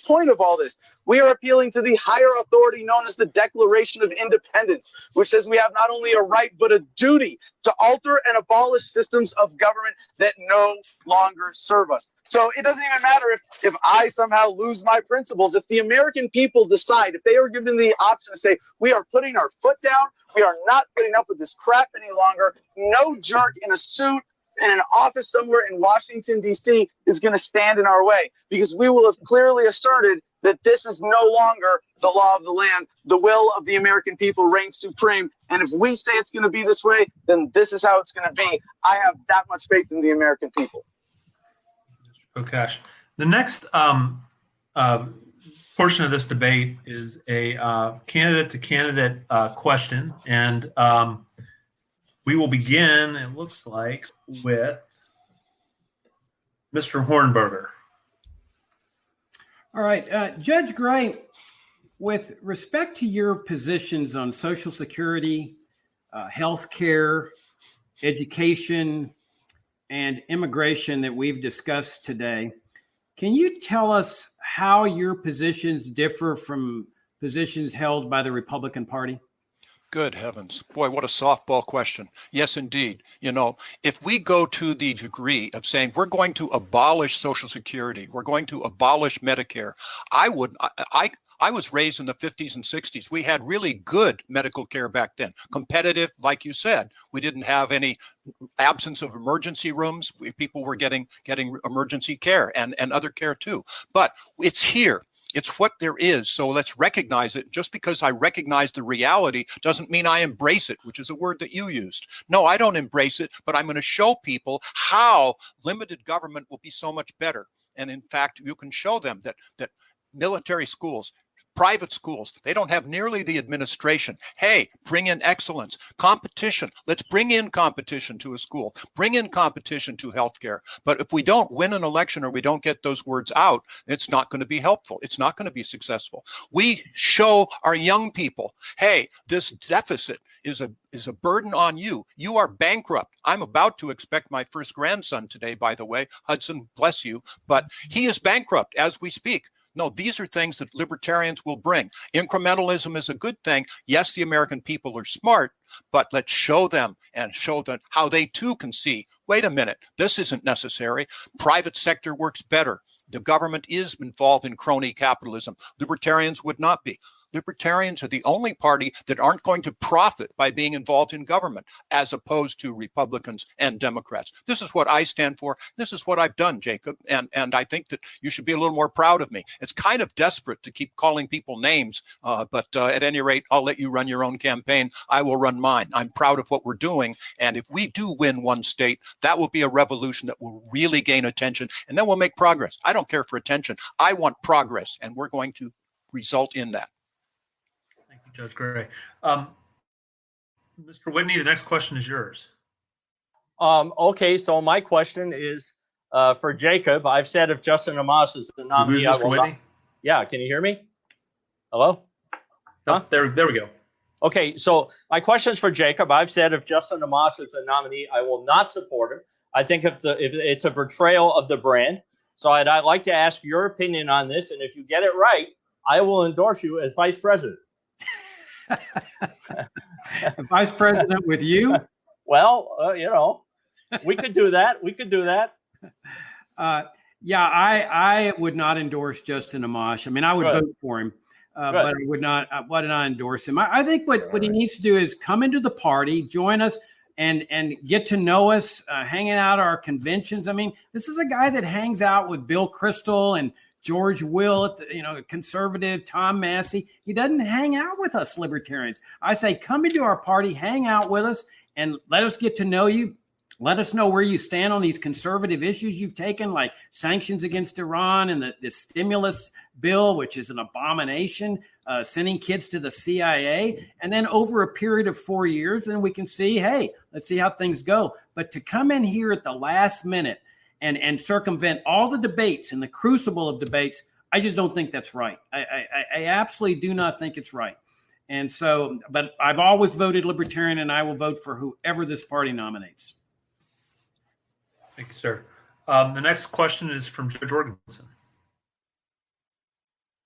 point of all this. We are appealing to the higher authority known as the Declaration of Independence, which says we have not only a right but a duty to alter and abolish systems of government that no longer serve us. So it doesn't even matter if I somehow lose my principles. If the American people decide, if they are given the option to say, we are putting our foot down, we are not putting up with this crap any longer, no jerk in a suit in an office somewhere in Washington, D.C. is going to stand in our way because we will have clearly asserted that this is no longer the law of the land. The will of the American people reigns supreme. And if we say it's going to be this way, then this is how it's going to be. I have that much faith in the American people. Kokesh. The next portion of this debate is a candidate-to-candidate question. And we will begin, it looks like, with Mr. Hornberger. All right. Judge Gray, with respect to your positions on Social Security, health care, education, and immigration that we've discussed today, can you tell us how your positions differ from positions held by the Republican Party? Good heavens. Boy, what a softball question. Yes, indeed. If we go to the degree of saying we're going to abolish Social Security, we're going to abolish Medicare, I was raised in the 50s and 60s. We had really good medical care back then. Competitive, like you said. We didn't have any absence of emergency rooms. People were getting emergency care and other care too. But it's here. It's what there is. So let's recognize it. Just because I recognize the reality doesn't mean I embrace it, which is a word that you used. No, I don't embrace it, but I'm going to show people how limited government will be so much better. And in fact, you can show them that military schools, private schools, they don't have nearly the administration. Hey, bring in excellence, competition. Let's bring in competition to a school, bring in competition to healthcare. But if we don't win an election or we don't get those words out, it's not going to be helpful. It's not going to be successful. We show our young people, hey, this deficit is a burden on you. You are bankrupt. I'm about to expect my first grandson today, by the way. Hudson, bless you. But he is bankrupt as we speak. No, these are things that libertarians will bring. Incrementalism is a good thing. Yes, the American people are smart, but let's show them and show them how they too can see, wait a minute, this isn't necessary. Private sector works better. The government is involved in crony capitalism. Libertarians would not be. Libertarians are the only party that aren't going to profit by being involved in government, as opposed to Republicans and Democrats. This is what I stand for. This is what I've done, Jacob. And I think that you should be a little more proud of me. It's kind of desperate to keep calling people names, but at any rate, I'll let you run your own campaign. I will run mine. I'm proud of what we're doing. And if we do win one state, that will be a revolution that will really gain attention. And then we'll make progress. I don't care for attention. I want progress. And we're going to result in that. Judge Gray. Mr. Whitney, the next question is yours. Okay, so my question is for Jacob. I've said if Justin Amash is the nominee, I will not. Yeah, can you hear me? Hello? Huh? There we go. Okay, so my question is for Jacob. I've said if Justin Amash is the nominee, I will not support him. I think if it's a betrayal of the brand. So I'd like to ask your opinion on this, and if you get it right, I will endorse you as vice president. Vice president with you? Well, we could do that. We could do that. Yeah, I would not endorse Justin Amash. I mean, I would vote for him. But I would not endorse him. I think what he needs to do is come into the party, join us, and get to know us, hanging out at our conventions. I mean, this is a guy that hangs out with Bill Kristol and George Will, conservative, Tom Massey. He doesn't hang out with us libertarians. I say, come into our party, hang out with us, and let us get to know you. Let us know where you stand on these conservative issues you've taken, like sanctions against Iran and the stimulus bill, which is an abomination, sending kids to the CIA. And then over a period of 4 years, then we can see, hey, let's see how things go. But to come in here at the last minute and circumvent all the debates and the crucible of debates, I just don't think that's right. I absolutely do not think it's right. And so, but I've always voted Libertarian, and I will vote for whoever this party nominates. Thank you, sir. The next question is from Judge Jorgensen.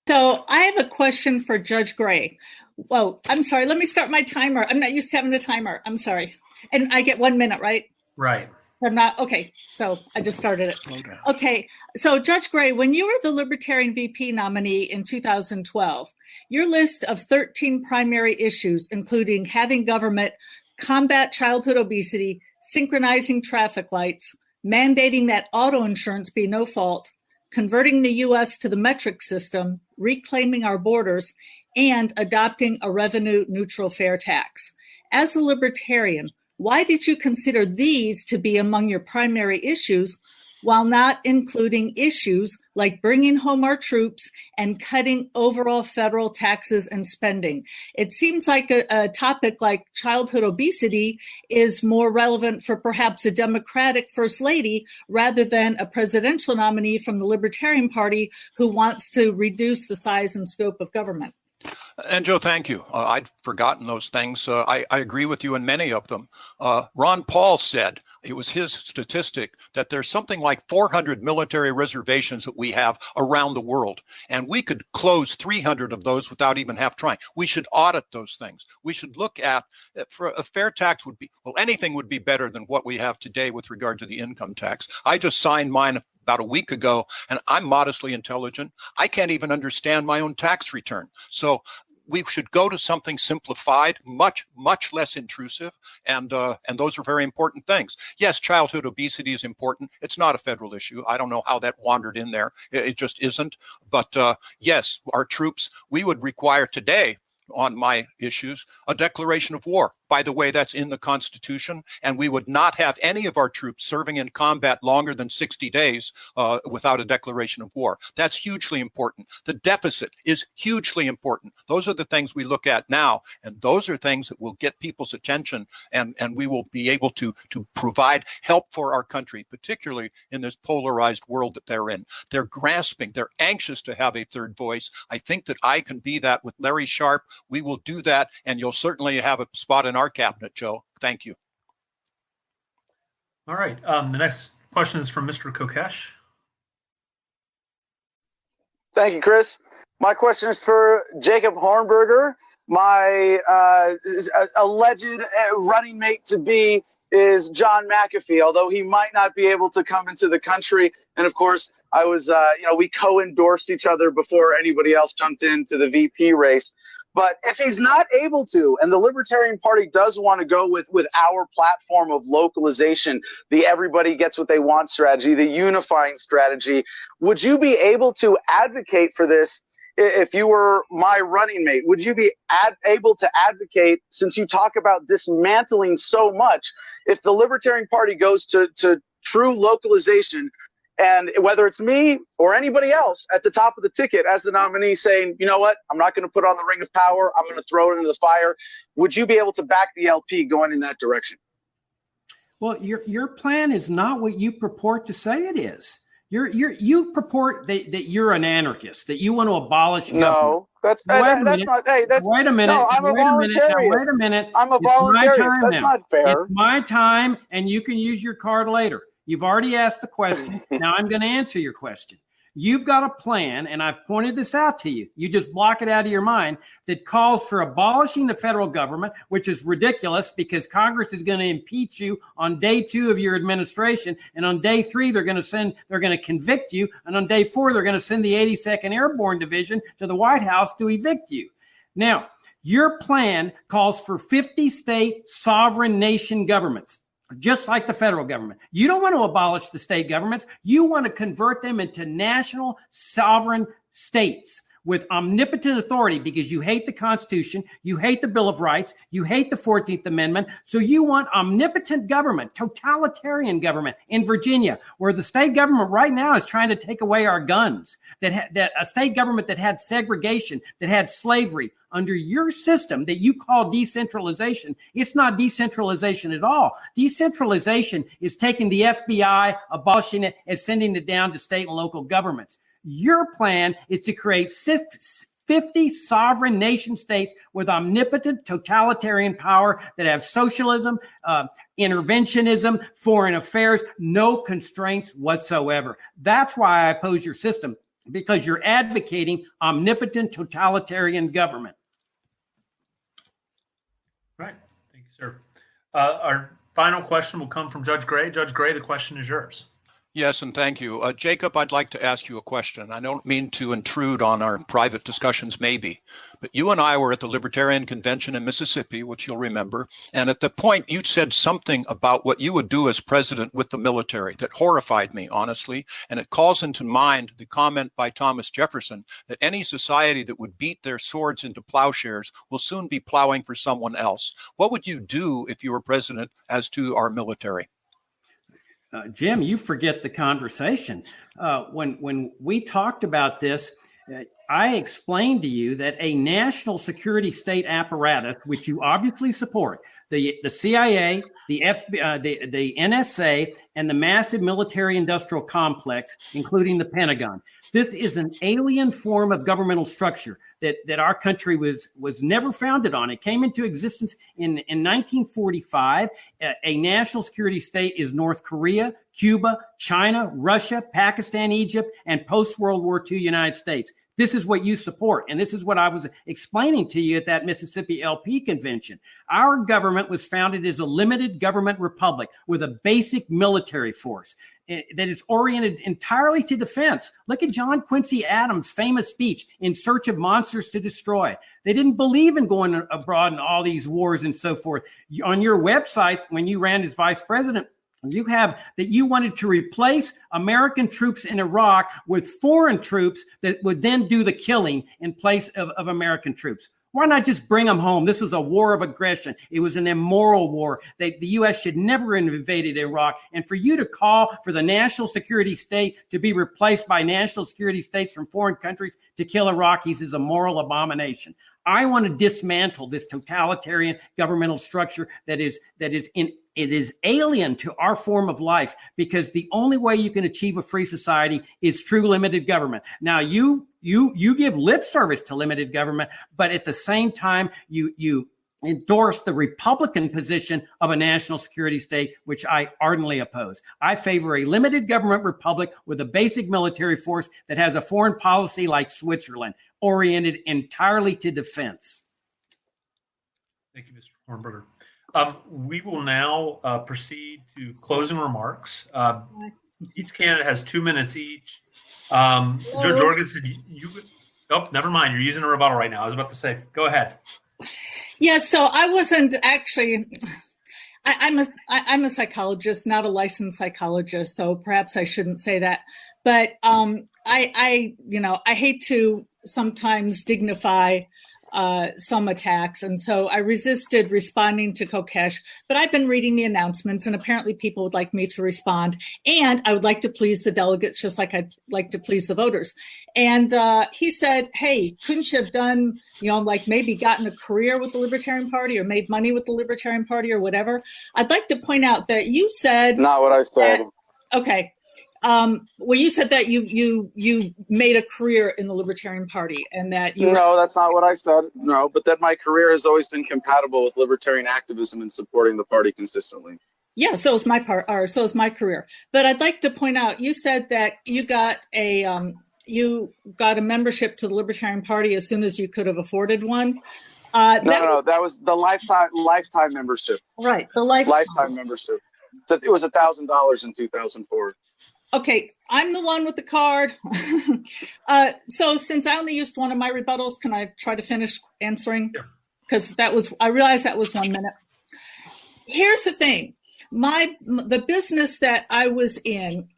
So I have a question for Judge Gray. Well, I'm sorry. Let me start my timer. I'm not used to having a timer. I'm sorry. And I get 1 minute, right? Right. I'm not. Okay. So I just started it. Okay. So Judge Gray, when you were the Libertarian VP nominee in 2012, your list of 13 primary issues, including having government combat childhood obesity, synchronizing traffic lights, mandating that auto insurance be no fault, converting the U.S. to the metric system, reclaiming our borders, and adopting a revenue-neutral fair tax. As a libertarian, why did you consider these to be among your primary issues while not including issues like bringing home our troops and cutting overall federal taxes and spending? It seems like a topic like childhood obesity is more relevant for perhaps a Democratic First Lady rather than a presidential nominee from the Libertarian Party who wants to reduce the size and scope of government. And Joe, thank you. I'd forgotten those things. I agree with you in many of them. Ron Paul said, it was his statistic, that there's something like 400 military reservations that we have around the world. And we could close 300 of those without even half trying. We should audit those things. We should look at, for a fair tax would be, well, anything would be better than what we have today with regard to the income tax. I just signed mine about a week ago, and I'm modestly intelligent. I can't even understand my own tax return. So we should go to something simplified, much less intrusive, and those are very important things. Yes, childhood obesity is important. It's not a federal issue. I don't know how that wandered in there. It just isn't. But yes, our troops, we would require today, on my issues, a declaration of war. By the way, that's in the Constitution, and we would not have any of our troops serving in combat longer than 60 days without a declaration of war. That's hugely important. The deficit is hugely important. Those are the things we look at now, and those are things that will get people's attention, and we will be able to provide help for our country, particularly in this polarized world that they're in. They're grasping. They're anxious to have a third voice. I think that I can be that with Larry Sharp. We will do that, and you'll certainly have a spot in our cabinet, Joe. Thank you. All right. The next question is from Mr. Kokesh. Thank you, Chris. My question is for Jacob Hornberger. My alleged running mate to be is John McAfee, although he might not be able to come into the country. And of course, I was, we co-endorsed each other before anybody else jumped into the VP race. But if he's not able to, and the Libertarian Party does want to go with our platform of localization, the everybody gets what they want strategy, the unifying strategy, would you be able to advocate for this if you were my running mate? Would you be able to advocate, since you talk about dismantling so much, if the Libertarian Party goes to true localization, and whether it's me or anybody else at the top of the ticket as the nominee saying, you know what, I'm not going to put on the ring of power, I'm going to throw it into the fire, would you be able to back the LP going in that direction? Well, your plan is not what you purport to say it is. You purport that you're an anarchist, that you want to abolish government. No, that's not. Hey, that's wait a minute. No, I'm a voluntarist. Wait a minute. I'm a voluntarist. That's now. not fair. It's my time, and you can use your card later. You've already asked the question. Now I'm going to answer your question. You've got a plan, and I've pointed this out to you. You just block it out of your mind, that calls for abolishing the federal government, which is ridiculous because Congress is going to impeach you on day 2 of your administration. And on day 3, they're going to convict you. And on day 4, they're going to send the 82nd Airborne Division to the White House to evict you. Now, your plan calls for 50 state sovereign nation governments, just like the federal government. You don't want to abolish the state governments. You want to convert them into national sovereign states with omnipotent authority because you hate the Constitution, you hate the Bill of Rights, you hate the 14th Amendment. So you want omnipotent government, totalitarian government in Virginia, where the state government right now is trying to take away our guns, that a state government that had segregation, that had slavery. Under your system that you call decentralization, it's not decentralization at all. Decentralization is taking the FBI, abolishing it, and sending it down to state and local governments. Your plan is to create 50 sovereign nation states with omnipotent totalitarian power that have socialism, interventionism, foreign affairs, no constraints whatsoever. That's why I oppose your system, because you're advocating omnipotent totalitarian government. Right. Thank you, sir. Our final question will come from Judge Gray. Judge Gray, the question is yours. Yes, and thank you. Jacob, I'd like to ask you a question. I don't mean to intrude on our private discussions, maybe, but you and I were at the Libertarian Convention in Mississippi, which you'll remember, and at the point you said something about what you would do as president with the military that horrified me, honestly, and it calls into mind the comment by Thomas Jefferson that any society that would beat their swords into plowshares will soon be plowing for someone else. What would you do if you were president as to our military? Jim, you forget the conversation. When we talked about this, I explained to you that a national security state apparatus, which you obviously support, the CIA, the FBI, the NSA, and the massive military-industrial complex, including the Pentagon. This is an alien form of governmental structure that our country was never founded on. It came into existence in 1945. A national security state is North Korea, Cuba, China, Russia, Pakistan, Egypt, and post-World War II United States. This is what you support. And this is what I was explaining to you at that Mississippi LP convention. Our government was founded as a limited government republic with a basic military force that is oriented entirely to defense. Look at John Quincy Adams' famous speech, "In Search of Monsters to Destroy." They didn't believe in going abroad in all these wars and so forth. On your website, when you ran as vice president, you have that you wanted to replace American troops in Iraq with foreign troops that would then do the killing in place of American troops. Why not just bring them home? This was a war of aggression. It was an immoral war. The U.S. should never have invaded Iraq. And for you to call for the national security state to be replaced by national security states from foreign countries to kill Iraqis is a moral abomination. I want to dismantle this totalitarian governmental structure that is alien to our form of life, because the only way you can achieve a free society is true limited government. Now, you give lip service to limited government, but at the same time, you endorse the Republican position of a national security state, which I ardently oppose. I favor a limited government republic with a basic military force that has a foreign policy like Switzerland, oriented entirely to defense. Thank you, Mr. Hornberger. We will now proceed to closing remarks. Each candidate has 2 minutes each. Judge Jorgensen, oh, never mind. You're using a rebuttal right now. I was about to say, go ahead. Yeah, so I wasn't actually. I'm a psychologist, not a licensed psychologist, so perhaps I shouldn't say that. But I hate to sometimes dignify some attacks. And so I resisted responding to Kokesh, but I've been reading the announcements, and apparently people would like me to respond. And I would like to please the delegates just like I'd like to please the voters. And he said, hey, couldn't you have done, like maybe gotten a career with the Libertarian Party or made money with the Libertarian Party or whatever? I'd like to point out that you said— Not what I said. Okay. Well, you said that you made a career in the Libertarian Party, and that you— No, that's not what I said. No, but that my career has always been compatible with libertarian activism and supporting the party consistently. Yeah, so is my career. But I'd like to point out, you said that you got a membership to the Libertarian Party as soon as you could have afforded one. No, that was the lifetime membership. Right, the lifetime membership. So it was $1,000 in 2004. Okay, I'm the one with the card. So since I only used one of my rebuttals, can I try to finish answering? Because I realized that was 1 minute. Here's the thing. The business that I was in,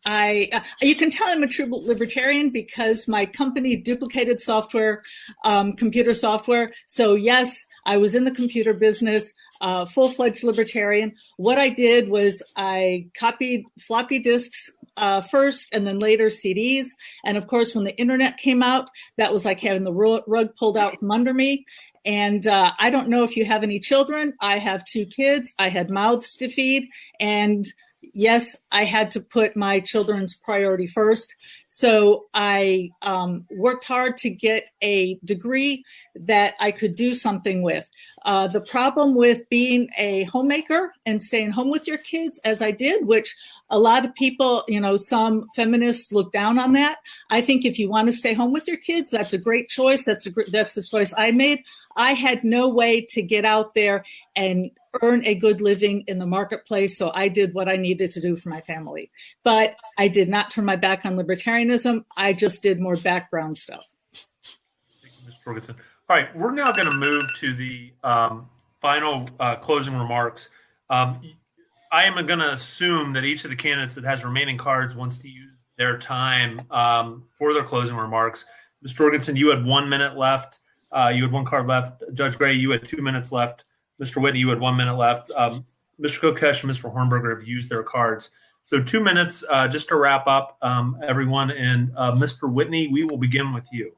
you can tell I'm a true libertarian because my company duplicated software, computer software. So yes, I was in the computer business, full-fledged libertarian. What I did was I copied floppy disks first and then later CDs. And of course, when the internet came out, that was like having the rug pulled out from under me. And I don't know if you have any children. I have 2 kids. I had mouths to feed. And yes, I had to put my children's priority first. So I worked hard to get a degree that I could do something with. The problem with being a homemaker and staying home with your kids, as I did, which a lot of people, some feminists look down on that. I think if you want to stay home with your kids, that's a great choice. That's the choice I made. I had no way to get out there and earn a good living in the marketplace, so I did what I needed to do for my family. But I did not turn my back on libertarianism. I just did more background stuff. Thank you, Ms. Jorgensen. All right, we're now going to move to the final closing remarks. I am going to assume that each of the candidates that has remaining cards wants to use their time for their closing remarks. Ms. Jorgensen, you had 1 minute left. You had 1 card left. Judge Gray, you had 2 minutes left. Mr. Whitney, you had 1 minute left. Mr. Kokesh and Mr. Hornberger have used their cards. So 2 minutes just to wrap up, everyone. And Mr. Whitney, we will begin with you.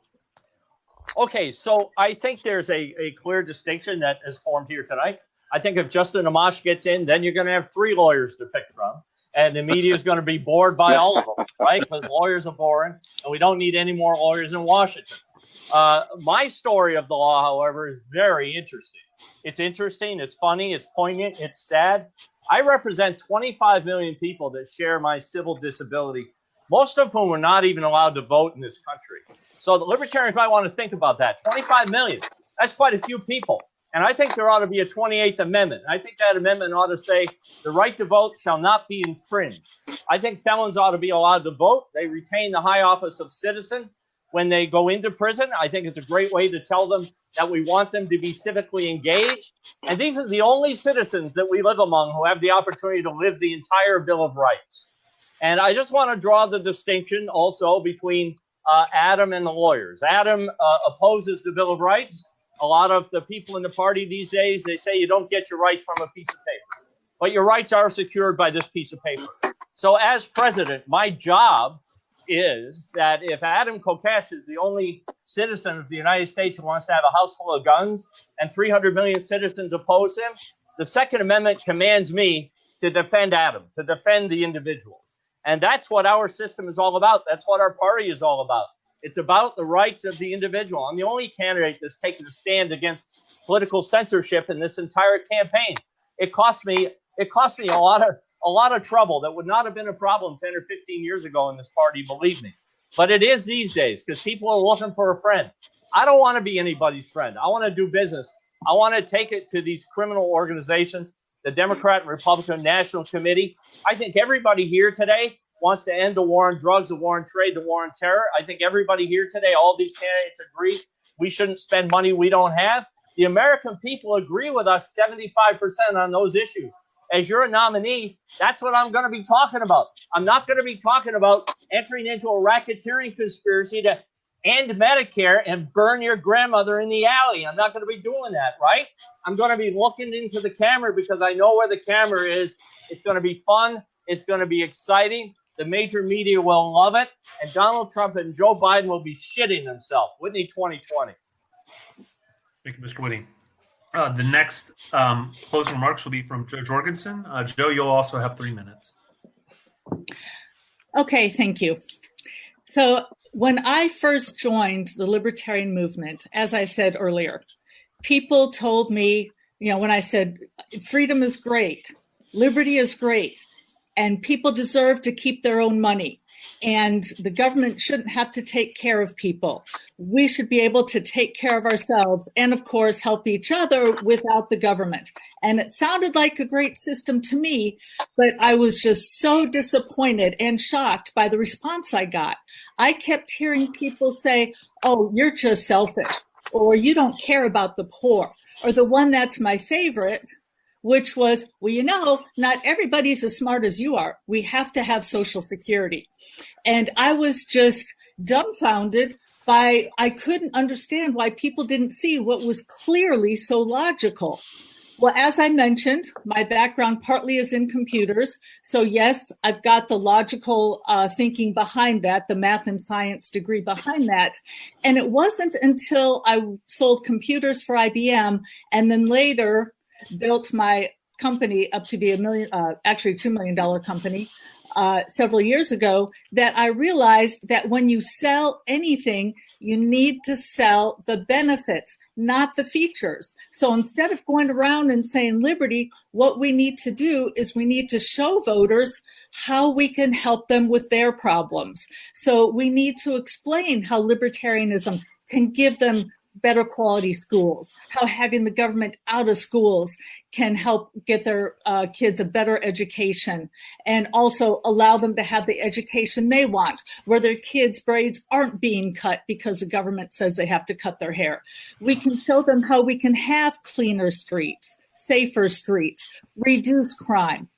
Okay, so I think there's a clear distinction that is formed here tonight. I think if Justin Amash gets in, then you're going to have 3 lawyers to pick from, and the media is going to be bored by all of them, right? Because lawyers are boring, and we don't need any more lawyers in Washington. My story of the law, however, is very interesting. It's interesting, it's funny, it's poignant, it's sad. I represent 25 million people that share my civil disability, most of whom are not even allowed to vote in this country. So the libertarians might want to think about that. 25 million, that's quite a few people. And I think there ought to be a 28th Amendment. I think that amendment ought to say the right to vote shall not be infringed. I think felons ought to be allowed to vote. They retain the high office of citizen when they go into prison. I think it's a great way to tell them that we want them to be civically engaged. And these are the only citizens that we live among who have the opportunity to live the entire Bill of Rights. And I just want to draw the distinction also between Adam and the lawyers. Adam opposes the Bill of Rights. A lot of the people in the party these days, they say you don't get your rights from a piece of paper. But your rights are secured by this piece of paper. So as president, my job is that if Adam Kokesh is the only citizen of the United States who wants to have a house full of guns and 300 million citizens oppose him, the Second Amendment commands me to defend Adam, to defend the individual. And that's what our system is all about. That's what our party is all about. It's about the rights of the individual. I'm the only candidate that's taken a stand against political censorship in this entire campaign. It cost me a lot of trouble that would not have been a problem 10 or 15 years ago in this party, believe me. But it is these days because people are looking for a friend. I don't want to be anybody's friend. I want to do business. I want to take it to these criminal organizations, the Democrat and Republican National Committee. I think everybody here today wants to end the war on drugs, the war on trade, the war on terror. I think everybody here today, all these candidates agree we shouldn't spend money we don't have. The American people agree with us 75% on those issues. As you're a nominee, that's what I'm going to be talking about. I'm not going to be talking about entering into a racketeering conspiracy to and Medicare and burn your grandmother in the alley. I'm not going to be doing that, right? I'm going to be looking into the camera because I know where the camera is. It's going to be fun. It's going to be exciting. The major media will love it. And Donald Trump and Joe Biden will be shitting themselves. Whitney 2020. Thank you, Mr. Whitney. The next closing remarks will be from Joe Jorgensen. Joe, you'll also have 3 minutes. Okay, thank you. So when I first joined the Libertarian movement, as I said earlier, people told me, when I said freedom is great, liberty is great, and people deserve to keep their own money, and the government shouldn't have to take care of people. We should be able to take care of ourselves and, of course, help each other without the government. And it sounded like a great system to me, but I was just so disappointed and shocked by the response I got. I kept hearing people say, oh, you're just selfish, or you don't care about the poor, or the one that's my favorite, which was, well, not everybody's as smart as you are. We have to have Social Security. And I was just dumbfounded by, I couldn't understand why people didn't see what was clearly so logical. Well, as I mentioned, my background partly is in computers. So yes, I've got the logical thinking behind that, the math and science degree behind that. And it wasn't until I sold computers for IBM and then later built my company up to be $2 million company several years ago that I realized that when you sell anything, you need to sell the benefits, not the features. So instead of going around and saying liberty, what we need to do is we need to show voters how we can help them with their problems. So we need to explain how libertarianism can give them better quality schools, how having the government out of schools can help get their kids a better education and also allow them to have the education they want, where their kids' braids aren't being cut because the government says they have to cut their hair. We can show them how we can have cleaner streets, safer streets, reduce crime.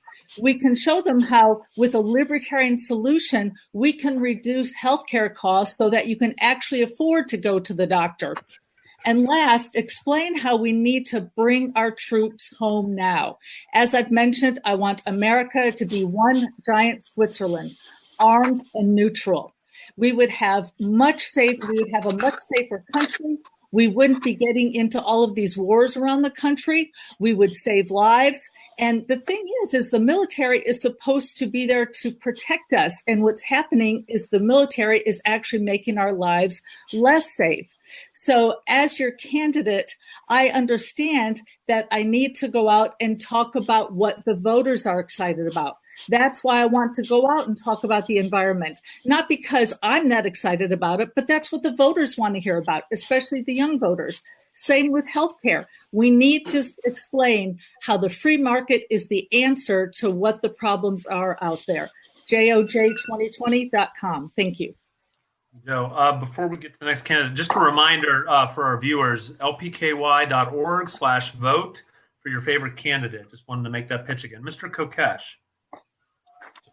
We can show them how, with a libertarian solution, we can reduce healthcare costs so that you can actually afford to go to the doctor. And last, explain how we need to bring our troops home now. As I've mentioned, I want America to be one giant Switzerland, armed and neutral. We would have a much safer country. We wouldn't be getting into all of these wars around the country. We would save lives. And the thing is the military is supposed to be there to protect us. And what's happening is the military is actually making our lives less safe. So as your candidate, I understand that I need to go out and talk about what the voters are excited about. That's why I want to go out and talk about the environment, not because I'm not excited about it, but that's what the voters want to hear about, especially the young voters. Same with healthcare. We need to explain how the free market is the answer to what the problems are out there. JOJ2020.com. Thank you. Joe, before we get to the next candidate, just a reminder for our viewers, lpky.org/vote for your favorite candidate. Just wanted to make that pitch again. Mr. Kokesh.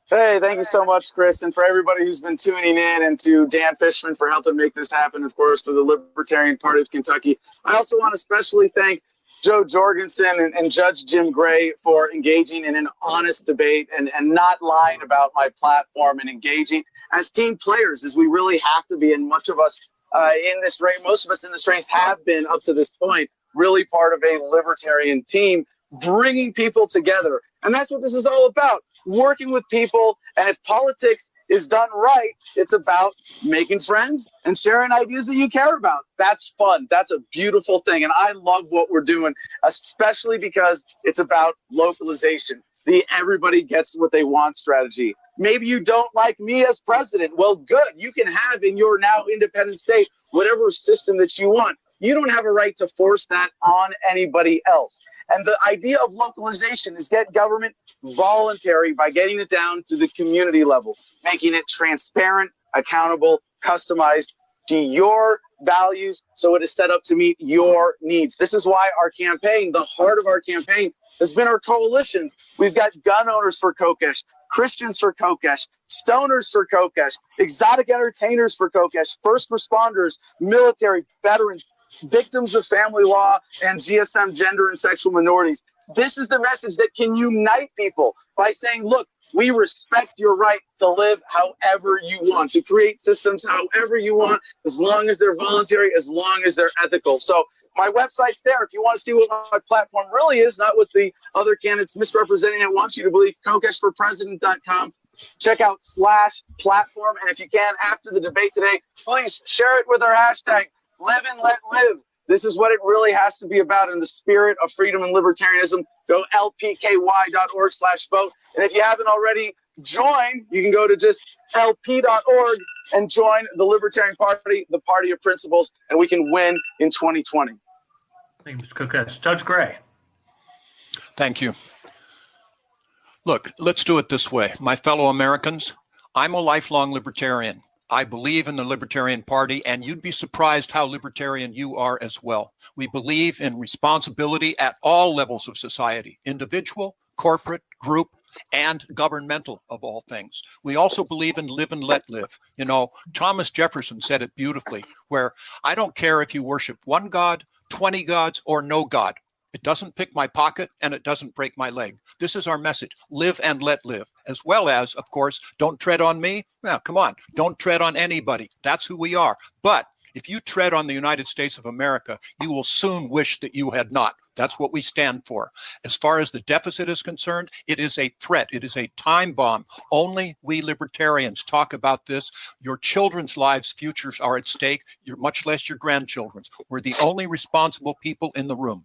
Hey, thank you so much, Chris, and for everybody who's been tuning in, and to Dan Fishman for helping make this happen, of course, for the Libertarian Party of Kentucky. I also want to especially thank Joe Jorgensen and Judge Jim Gray for engaging in an honest debate and not lying about my platform, and engaging as team players, as we really have to be. And much of us in this race, most of us in this race have been up to this point really part of a libertarian team, bringing people together. And that's what this is all about, working with people. And if politics is done right, it's about making friends and sharing ideas that you care about. That's fun. That's a beautiful thing. And I love what we're doing, especially because it's about localization. The everybody gets what they want strategy. Maybe you don't like me as president. Well, good. You can have in your now independent state whatever system that you want. You don't have a right to force that on anybody else. And the idea of localization is get government voluntary by getting it down to the community level, making it transparent, accountable, customized to your values, so it is set up to meet your needs. This is why our campaign, the heart of our campaign, has been our coalitions. We've got gun owners for Kokesh, Christians for Kokesh, stoners for Kokesh, exotic entertainers for Kokesh, first responders, military, veterans, victims of family law, and GSM gender and sexual minorities. This is the message that can unite people by saying, look, we respect your right to live however you want, to create systems however you want, as long as they're voluntary, as long as they're ethical. So my website's there. If you want to see what my platform really is, not what the other candidates misrepresenting it want you to believe, kokeshforpresident.com. Check out /platform. And if you can, after the debate today, please share it with our hashtag, Live and Let Live. This is what it really has to be about in the spirit of freedom and libertarianism. Go lpky.org/vote. And if you haven't already joined, you can go to just lp.org and join the Libertarian Party, the party of principles, and we can win in 2020. Thank you, Mr. Kokesh. Judge Gray. Thank you. Look, let's do it this way. My fellow Americans, I'm a lifelong libertarian. I believe in the Libertarian Party, and you'd be surprised how libertarian you are as well. We believe in responsibility at all levels of society, individual, corporate, group, and governmental of all things. We also believe in live and let live. You know, Thomas Jefferson said it beautifully, where I don't care if you worship one God, 20 gods, or no God. It doesn't pick my pocket and it doesn't break my leg. This is our message. Live and let live. As well as, of course, don't tread on me. Now, come on. Don't tread on anybody. That's who we are. But if you tread on the United States of America, you will soon wish that you had not. That's what we stand for. As far as the deficit is concerned, it is a threat. It is a time bomb. Only we libertarians talk about this. Your children's lives, futures are at stake, much less your grandchildren's. We're the only responsible people in the room.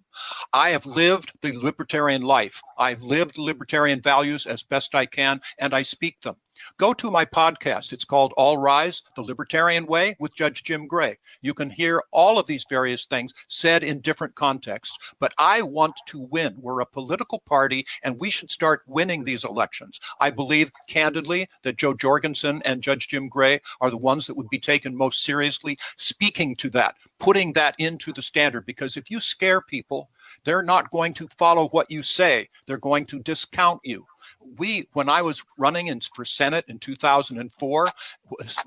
I have lived the libertarian life. I've lived libertarian values as best I can, and I speak them. Go to my podcast. It's called All Rise, The Libertarian Way with Judge Jim Gray. You can hear all of these various things said in different contexts, but I want to win. We're a political party, and we should start winning these elections. I believe, candidly, that Joe Jorgensen and Judge Jim Gray are the ones that would be taken most seriously, speaking to that, putting that into the standard, because if you scare people, they're not going to follow what you say. They're going to discount you. When I was running for Senate in 2004,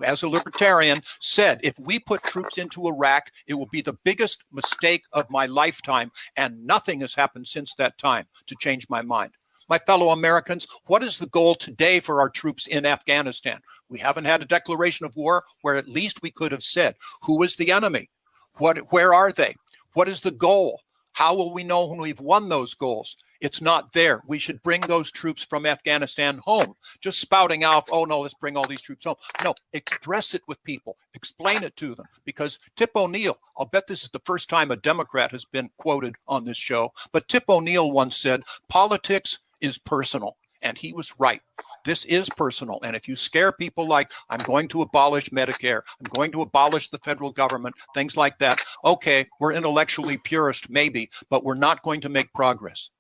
as a libertarian, said, if we put troops into Iraq, it will be the biggest mistake of my lifetime. And nothing has happened since that time to change my mind. My fellow Americans, what is the goal today for our troops in Afghanistan? We haven't had a declaration of war where at least we could have said, who is the enemy? Where are they? What is the goal? How will we know when we've won those goals? It's not there. We should bring those troops from Afghanistan home. Just spouting out, oh, no, let's bring all these troops home. No, address it with people. Explain it to them. Because Tip O'Neill, I'll bet this is the first time a Democrat has been quoted on this show, but Tip O'Neill once said, politics is personal. And he was right. This is personal. And if you scare people like, I'm going to abolish Medicare, I'm going to abolish the federal government, things like that, okay, we're intellectually purist, maybe, but we're not going to make progress.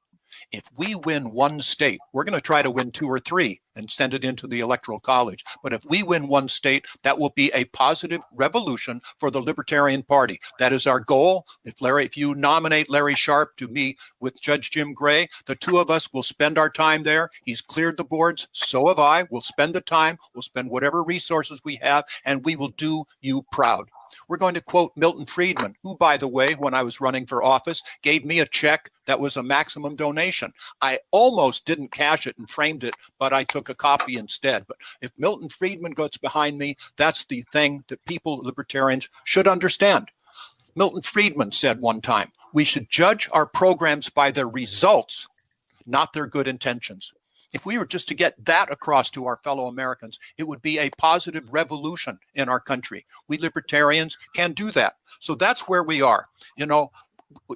If we win one state, we're going to try to win 2 or 3 and send it into the Electoral College. But if we win one state, that will be a positive revolution for the Libertarian Party. That is our goal. If you nominate Larry Sharp to me with Judge Jim Gray, the two of us will spend our time there. He's cleared the boards. So have I. We'll spend the time. We'll spend whatever resources we have, and we will do you proud. We're going to quote Milton Friedman, who, by the way, when I was running for office, gave me a check that was a maximum donation. I almost didn't cash it and framed it, but I took a copy instead. But if Milton Friedman gets behind me, that's the thing that people, libertarians, should understand. Milton Friedman said one time, we should judge our programs by their results, not their good intentions. If we were just to get that across to our fellow Americans, it would be a positive revolution in our country. We libertarians can do that. So that's where we are. You know,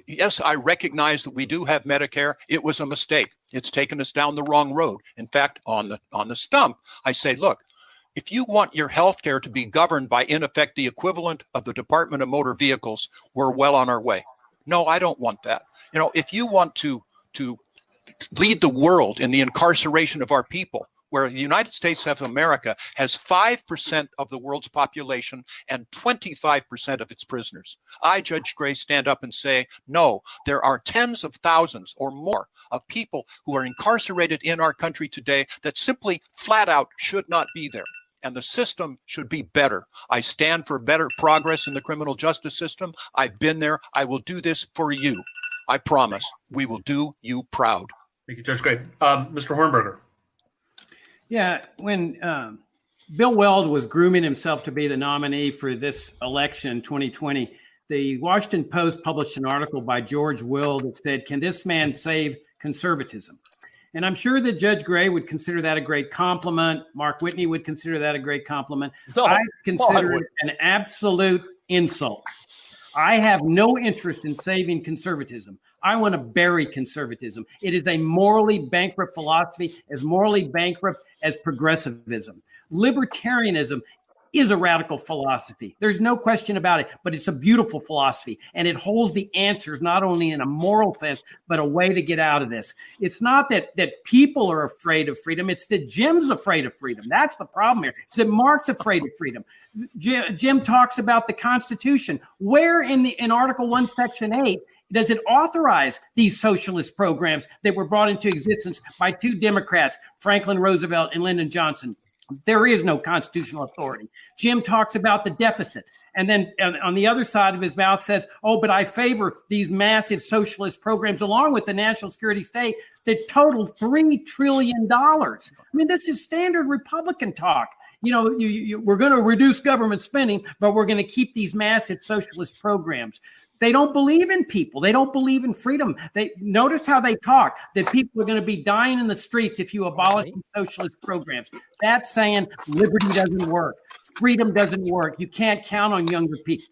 yes, I recognize that we do have Medicare. It was a mistake. It's taken us down the wrong road. In fact, on the stump, I say, look, if you want your health care to be governed by, in effect, the equivalent of the Department of Motor Vehicles, we're well on our way. No, I don't want that. You know, if you want to lead the world in the incarceration of our people, where the United States of America has 5% of the world's population and 25% of its prisoners. I, Judge Gray, stand up and say, no, there are tens of thousands or more of people who are incarcerated in our country today that simply flat out should not be there. And the system should be better. I stand for better progress in the criminal justice system. I've been there. I will do this for you. I promise we will do you proud. Thank you, Judge Gray. Mr. Hornberger. Yeah, when Bill Weld was grooming himself to be the nominee for this election, 2020, the Washington Post published an article by George Will that said, "Can this man save conservatism?" And I'm sure that Judge Gray would consider that a great compliment. Mark Whitney would consider that a great compliment. I consider it an absolute insult. I have no interest in saving conservatism. I want to bury conservatism. It is a morally bankrupt philosophy, as morally bankrupt as progressivism. Libertarianism is a radical philosophy. There's no question about it, but it's a beautiful philosophy, and it holds the answers not only in a moral sense, but a way to get out of this. It's not that people are afraid of freedom. It's that Jim's afraid of freedom. That's the problem here. It's that Mark's afraid of freedom. Jim talks about the Constitution. Where in Article 1, Section 8, does it authorize these socialist programs that were brought into existence by two Democrats, Franklin Roosevelt and Lyndon Johnson? There is no constitutional authority. Jim talks about the deficit. And then on the other side of his mouth says, oh, but I favor these massive socialist programs along with the national security state that total $3 trillion. I mean, this is standard Republican talk. You know, we're going to reduce government spending, but we're going to keep these massive socialist programs. They don't believe in people. They don't believe in freedom. They notice how they talk, that people are going to be dying in the streets if you abolish these socialist programs. That's saying liberty doesn't work. Freedom doesn't work. You can't count on younger people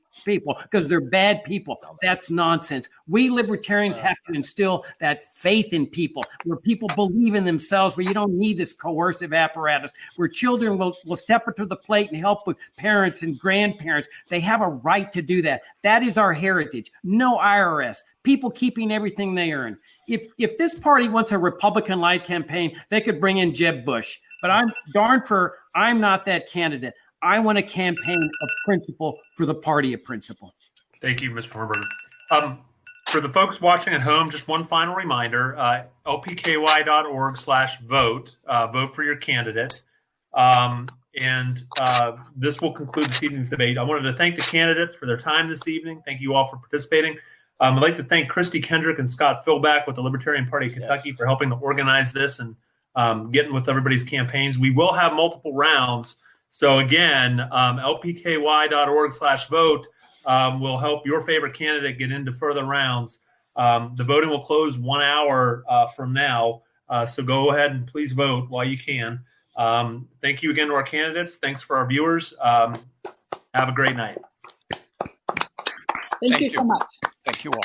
because they're bad people. That's nonsense. We libertarians have to instill that faith in people, where people believe in themselves, where you don't need this coercive apparatus, where children will step up to the plate and help with parents and grandparents. They have a right to do that. That is our heritage. No IRS. People keeping everything they earn. If this party wants a Republican-like campaign, they could bring in Jeb Bush. But I'm not that candidate. I want a campaign of principle for the party of principle. Thank you, Mr. Hornberger. For the folks watching at home, just one final reminder, lpky.org/vote. Vote for your candidate. This will conclude this evening's debate. I wanted to thank the candidates for their time this evening. Thank you all for participating. I'd like to thank Christy Kendrick and Scott Philback with the Libertarian Party of Kentucky for helping to organize this and getting with everybody's campaigns. We will have multiple rounds. So again, lpky.org/vote will help your favorite candidate get into further rounds. The voting will close 1 hour from now. So go ahead and please vote while you can. Thank you again to our candidates. Thanks for our viewers. Have a great night. Thank you so much. Thank you all.